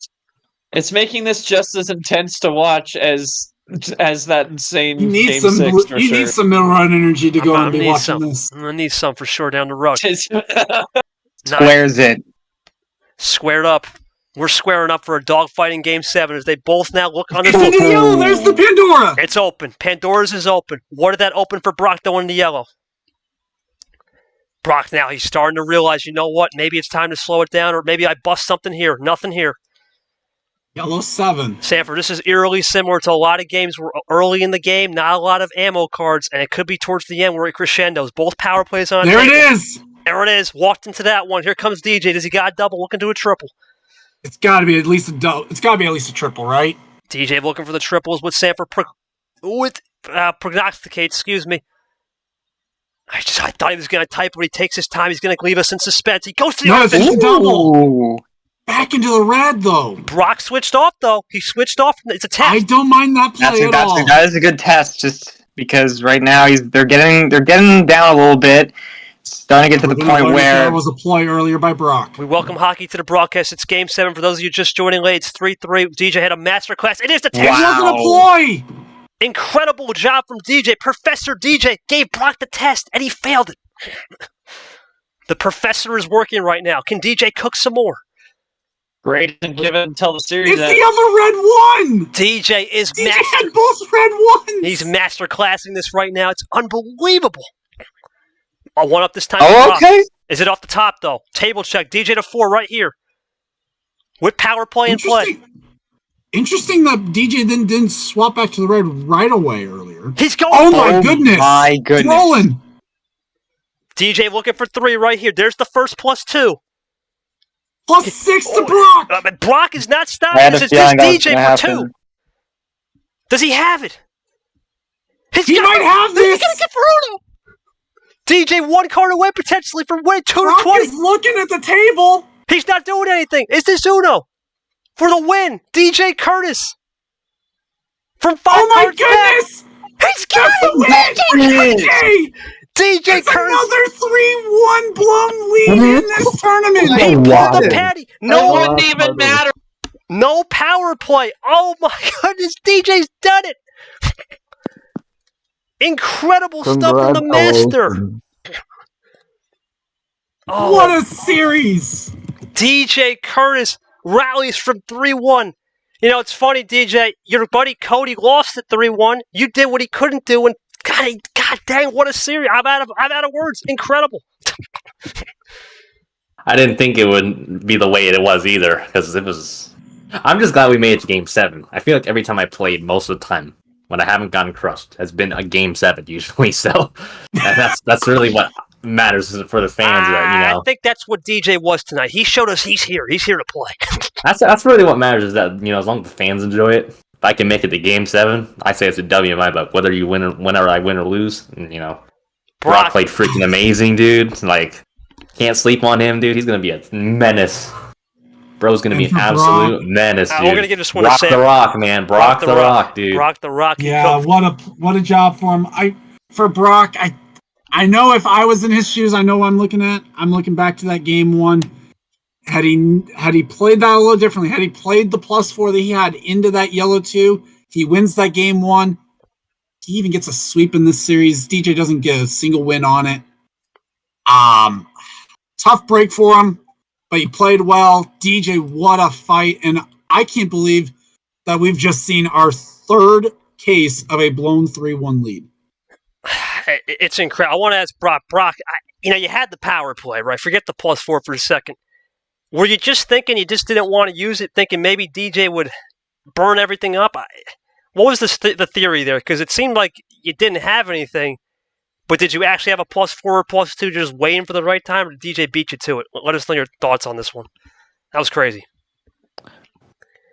It's making this just as intense to watch as that insane Game 6, for sure. You need some middle run energy to go and be watching this. I'm going to need some for sure down the road. Squares it. Squared up. We're squaring up for a dogfighting Game 7 as they both now look on It's in the yellow. There's the Pandora. It's open. Pandora's is open. What did that open for Brock, though, in the yellow? Brock now, he's starting to realize, you know what? Maybe it's time to slow it down, or maybe I bust something here. Nothing here. Yellow 7. Sanford, this is eerily similar to a lot of games where early in the game, not a lot of ammo cards, and it could be towards the end where it crescendos. Both power plays on There table. it is! There it is. Walked into that one. Here comes DJ. Does he got a double? Looking to a triple. It's got to be at least a double. It's got to be at least a triple, right? DJ looking for the triples with Sanford prognosticates. Excuse me. I thought he was going to type, but he takes his time. He's going to leave us in suspense. He goes to the No, it's offense. a double. Back into the red, though. Brock switched off, though. He switched off. It's a test. I don't mind that play at all. That is a good test, just because right now they're getting down a little bit. It's starting to get to the point where there was a play earlier by Brock. We welcome hockey to the broadcast. It's Game 7. For those of you just joining late, it's 3-3. DJ had a masterclass. It is the test. It wasn't a ploy. Incredible job from DJ. Professor DJ gave Brock the test, and he failed it. The professor is working right now. Can DJ cook some more? Great, and give it until the series. It's the other red one. DJ is DJ had both red ones. He's master classing this right now. It's unbelievable. I'll one up this time. Oh, okay. Is it off the top though? Table check. DJ to 4 right here. With power play in play. Interesting that DJ didn't swap back to the red right away earlier. He's going. Oh my goodness! My goodness. Rolling. DJ looking for 3 right here. There's the first +2. +6 to Brock. But Brock is not stopping. I had a This is feeling that was DJ gonna for happen. 2. Does he have it? He might have this. He's gonna get for Uno. DJ 1 card away potentially from winning 2 to Brock 20. is looking at the table. He's not doing anything. Is this Uno for the win? DJ Kurtis from 5 Oh my cards goodness! back. He's got it. DJ It's Kurtis. another 3-1 blown lead in this tournament. He pulled the patty. No, it wouldn't even matter. No power play. Oh my goodness, DJ's done it. Incredible stuff from the master. Oh, What a series! DJ Kurtis rallies from 3-1. You know, it's funny, DJ. Your buddy Cody lost at 3-1. You did what he couldn't do, and God dang, what a series! I'm out of words. Incredible. I didn't think it would be the way it was either, because it was. I'm just glad we made it to Game 7. I feel like every time I played, most of the time, when I haven't gotten crushed, has been a Game 7 usually. So that's really what matters for the fans. That, I think that's what DJ was tonight. He showed us he's here. He's here to play. That's really what matters. Is that as long as the fans enjoy it. If I can make it to Game 7, I say it's a W in my book. Whether you win or whenever I win or lose, and, Brock played freaking amazing, dude. Like, can't sleep on him, dude. He's gonna be a menace. Bro's gonna be an absolute menace, dude. We're gonna give this one Brock a the Rock, man. Brock the Rock, dude. Brock the Rock. Yeah, what a job for him. For Brock, I know if I was in his shoes, I know what I'm looking at. I'm looking back to that Game 1. Had he played that a little differently, had he played the +4 that he had into that yellow 2, he wins that Game 1. He even gets a sweep in this series. DJ doesn't get a single win on it. Tough break for him, but he played well. DJ, what a fight. And I can't believe that we've just seen our 3rd case of a blown 3-1 lead. It's incredible. I want to ask Brock. Brock, you had the power play, right? Forget the +4 for a second. Were you just thinking you just didn't want to use it, thinking maybe DJ would burn everything up? What was the theory there? Because it seemed like you didn't have anything, but did you actually have a +4 or +2 just waiting for the right time, or did DJ beat you to it? Let us know your thoughts on this one. That was crazy.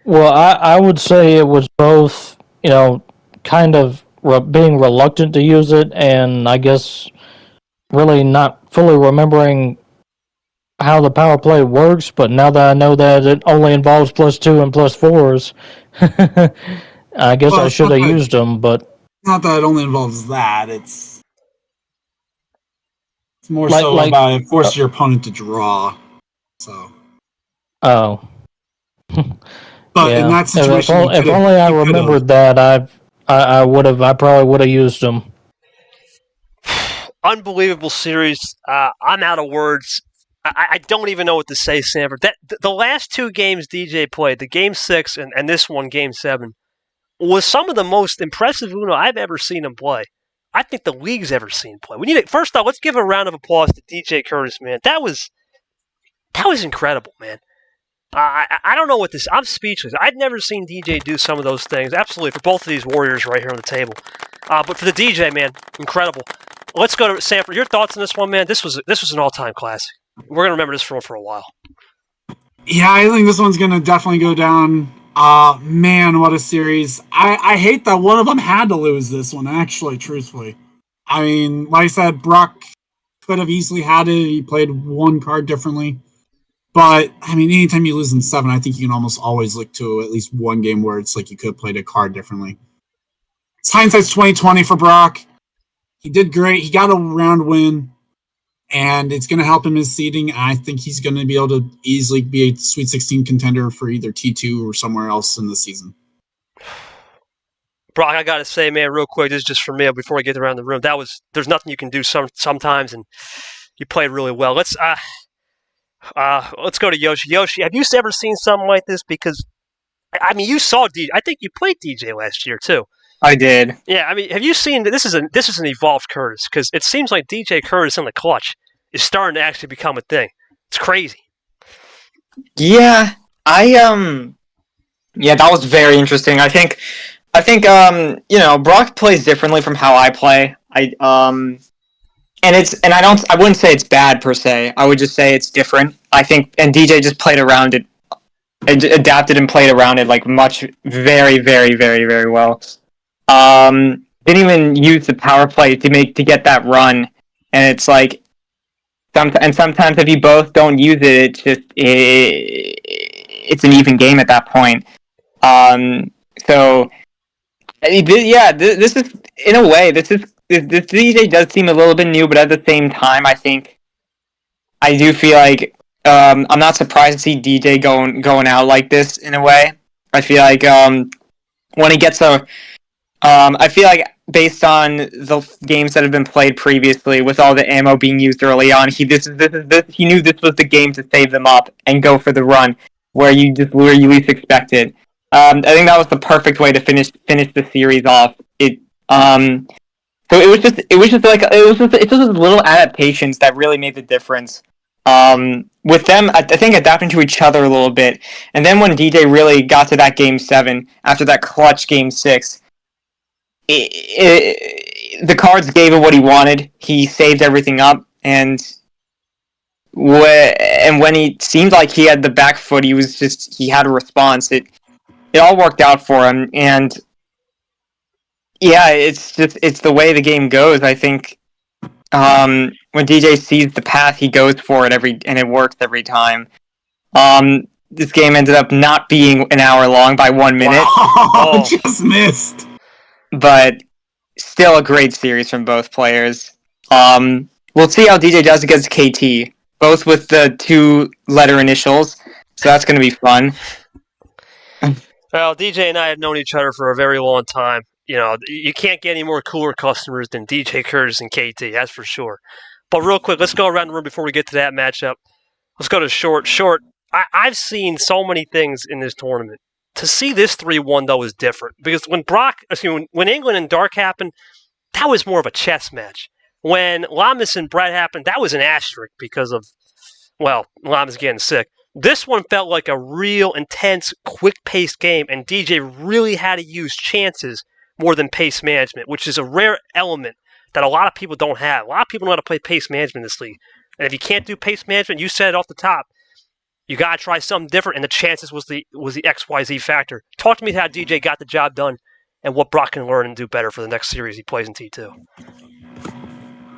Well, I would say it was both, kind of being reluctant to use it, and I guess really not fully remembering how the power play works, but now that I know that it only involves +2 and +4s, I guess I should have used them, but... Not that it only involves that, it's more so about it forces your opponent to draw, so... Oh. But in that situation... If only I remembered that, I probably would have used them. Unbelievable series. I'm out of words. I don't even know what to say, Sanford. The last 2 games DJ played, the Game 6 and this one, Game 7, was some of the most impressive Uno I've ever seen him play. I think the league's ever seen play. First off, let's give a round of applause to DJ Kurtis, man. That was incredible, man. I don't know what this. I'm speechless. I'd never seen DJ do some of those things. Absolutely, for both of these warriors right here on the table. But for the DJ, man, incredible. Let's go to Sanford. Your thoughts on this one, man? This was an all-time classic. We're gonna remember this for a while. Yeah, I think this one's gonna definitely go down. Man, what a series! I hate that one of them had to lose this one. Actually, truthfully, I mean, like I said, Brock could have easily had it. He played one card differently. But, I mean, anytime you lose in 7, I think you can almost always look to at least one game where it's like you could have played a card differently. It's hindsight's 2020 for Brock. He did great. He got a round win, and it's going to help him in seeding. I think he's going to be able to easily be a Sweet 16 contender for either T2 or somewhere else in the season. Brock, I got to say, man, real quick, this is just for me before I get around the room. There's nothing you can do sometimes, and you played really well. Let's go to Yoshi. Yoshi, have you ever seen something like this? Because, I mean, you saw DJ. I think you played DJ last year, too. I did. Yeah, I mean, have you seen that this is an evolved Kurtis? Because it seems like DJ Kurtis in the clutch is starting to actually become a thing. It's crazy. Yeah, yeah, that was very interesting. I think, Brock plays differently from how I play. And I wouldn't say it's bad per se. I would just say it's different. I think, and DJ just played around it, adapted and played around it like very, very, very, very well. Didn't even use the power play to get that run, and it's like, sometimes if you both don't use it, it's an even game at that point. So, yeah, this is, in a way, this DJ does seem a little bit new, but at the same time, I do feel like I'm not surprised to see DJ going out like this in a way. I feel like when he gets I feel like based on the games that have been played previously, with all the ammo being used early on, he knew this was the game to save them up and go for the run where you least expect it. I think that was the perfect way to finish the series off. So it was just little adaptations that really made the difference. With them, I think adapting to each other a little bit, and then when DJ really got to that Game 7 after that clutch Game 6, the cards gave him what he wanted. He saved everything up, and when he seemed like he had the back foot, he had a response. It all worked out for him, and yeah, it's the way the game goes. I think when DJ sees the path, he goes for it and it works every time. This game ended up not being an hour long by 1 minute. Oh, just missed. But still a great series from both players. We'll see how DJ does against KT, both with the 2-letter initials. So that's going to be fun. Well, DJ and I have known each other for a very long time. You know, you can't get any more cooler customers than DJ Kurtis and KT, that's for sure. But real quick, let's go around the room before we get to that matchup. Let's go to Short. Short, I've seen so many things in this tournament. To see this 3-1, though, is different. Because when England and Dark happened, that was more of a chess match. When Llamas and Brett happened, that was an asterisk because of, well, Llamas getting sick. This one felt like a real intense, quick-paced game, and DJ really had to use chances more than pace management, which is a rare element that a lot of people don't have. A lot of people know how to play pace management in this league. And if you can't do pace management, you said it off the top, you got to try something different, and the chances was the XYZ factor. Talk to me how DJ got the job done and what Brock can learn and do better for the next series he plays in T2.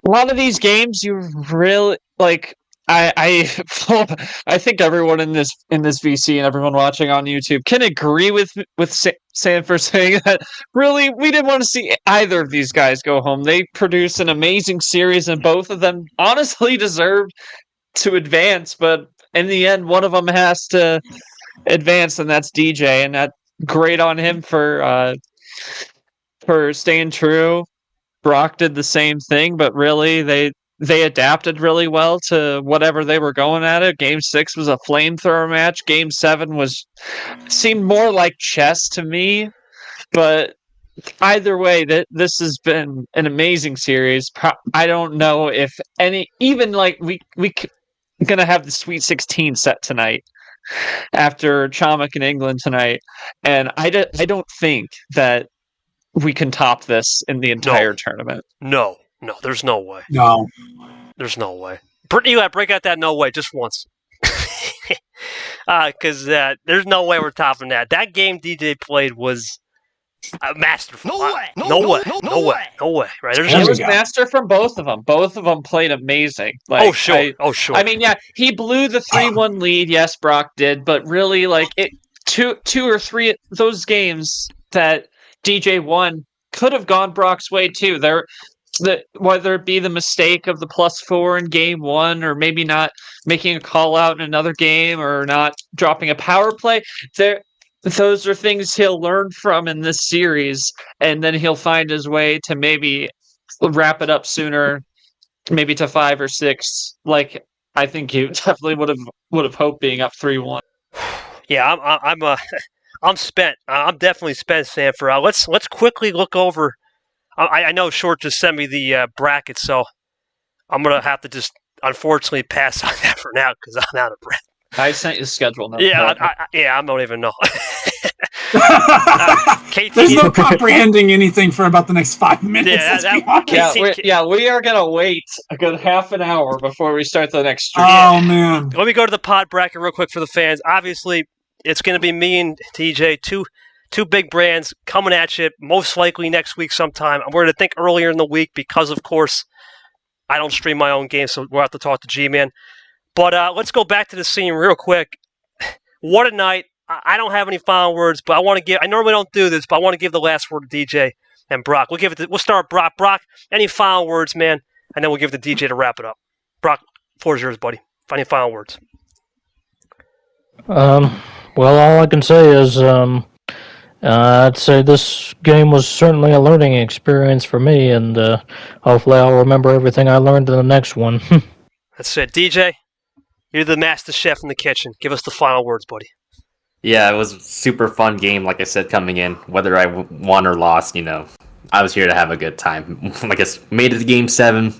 A lot of these games, you really, like, I think everyone in this VC and everyone watching on YouTube can agree with Sanford saying that really we didn't want to see either of these guys go home. They produced an amazing series, and both of them honestly deserved to advance. But in the end, one of them has to advance, and that's DJ. And that great on him for staying true. Brock did the same thing, but really they adapted really well to whatever they were going at it. Game 6 was a flamethrower match. Game 7 seemed more like chess to me. But either way, this has been an amazing series. I don't know if even like we gonna have the Sweet 16 set tonight. after Chomik in England tonight, and I don't think that we can top this in the entire tournament. No, there's no way. No. There's no way. Brittany, you got to break out that no way just once. Because there's no way we're topping that. That game DJ played was masterful. No way. No way. Right? It was master from both of them. Both of them played amazing. Oh, sure. I mean, yeah, he blew the 3-1 lead. Yes, Brock did. But really, like, two or three of those games that DJ won could have gone Brock's way, too. Whether it be the mistake of the +4 in game 1, or maybe not making a call out in another game, or not dropping a power play, those are things he'll learn from in this series, and then he'll find his way to maybe wrap it up sooner, maybe to 5 or 6. Like, I think he definitely would have hoped, being up 3-1. Yeah, I'm spent. I'm definitely spent, Sanford. Let's quickly look over. I know Short just sent me the bracket, so I'm going to have to just, unfortunately, pass on that for now because I'm out of breath. I sent you the schedule. No, yeah, I don't even know. There's no comprehending anything for about the next 5 minutes. We are going to wait a good half an hour before we start the next stream. Oh, man. Let me go to the pod bracket real quick for the fans. Obviously, it's going to be me and TJ, two big brands coming at you most likely next week sometime. We're going to think earlier in the week because, of course, I don't stream my own game, so we'll have to talk to G-Man. But let's go back to the scene real quick. What a night. I don't have any final words, but I normally don't do this, but I want to give the last word to DJ and Brock. We'll start Brock. Brock, any final words, man? And then we'll give it to DJ to wrap it up. Brock, floor is yours, buddy. Any final words? Well, all I can say is I'd say this game was certainly a learning experience for me, and hopefully I'll remember everything I learned in the next one. That's it. DJ, you're the master chef in the kitchen. Give us the final words, buddy. Yeah, it was a super fun game, like I said, coming in. Whether I won or lost, I was here to have a good time. Like I made it to Game 7,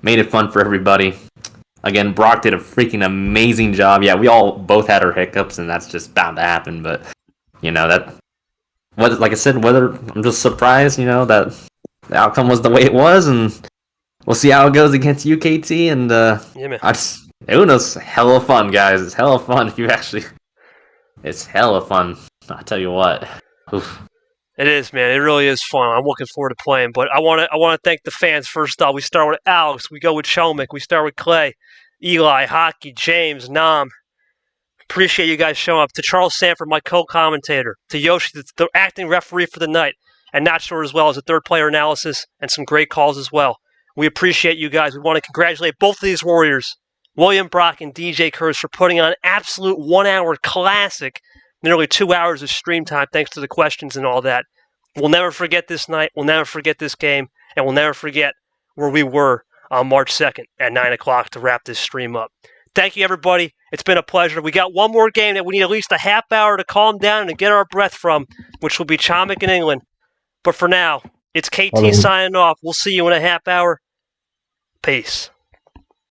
made it fun for everybody. Again, Brock did a freaking amazing job. Yeah, we all both had our hiccups, and that's just bound to happen. But, like I said, I'm just surprised, that the outcome was the way it was, and we'll see how it goes against UKT. And yeah, man. Uno's hella fun, guys. It's hella fun. It's hella fun. I'll tell you what. Oof. It is, man. It really is fun. I'm looking forward to playing. But I want to thank the fans first off. We start with Alex. We go with Chomik. We start with Clay, Eli, Hockey, James, Nam. Appreciate you guys showing up. To Charles Sanford, my co-commentator. To Yoshi, the acting referee for the night. And Not Short as well as a third player analysis and some great calls as well. We appreciate you guys. We want to congratulate both of these warriors, William Brock and DJ Kurtis, for putting on an absolute 1-hour classic, nearly 2 hours of stream time thanks to the questions and all that. We'll never forget this night. We'll never forget this game. And we'll never forget where we were on March 2nd at 9 o'clock to wrap this stream up. Thank you, everybody. It's been a pleasure. We got one more game that we need at least a half hour to calm down and get our breath from, which will be Chomik in England. But for now, it's KT signing off. We'll see you in a half hour. Peace.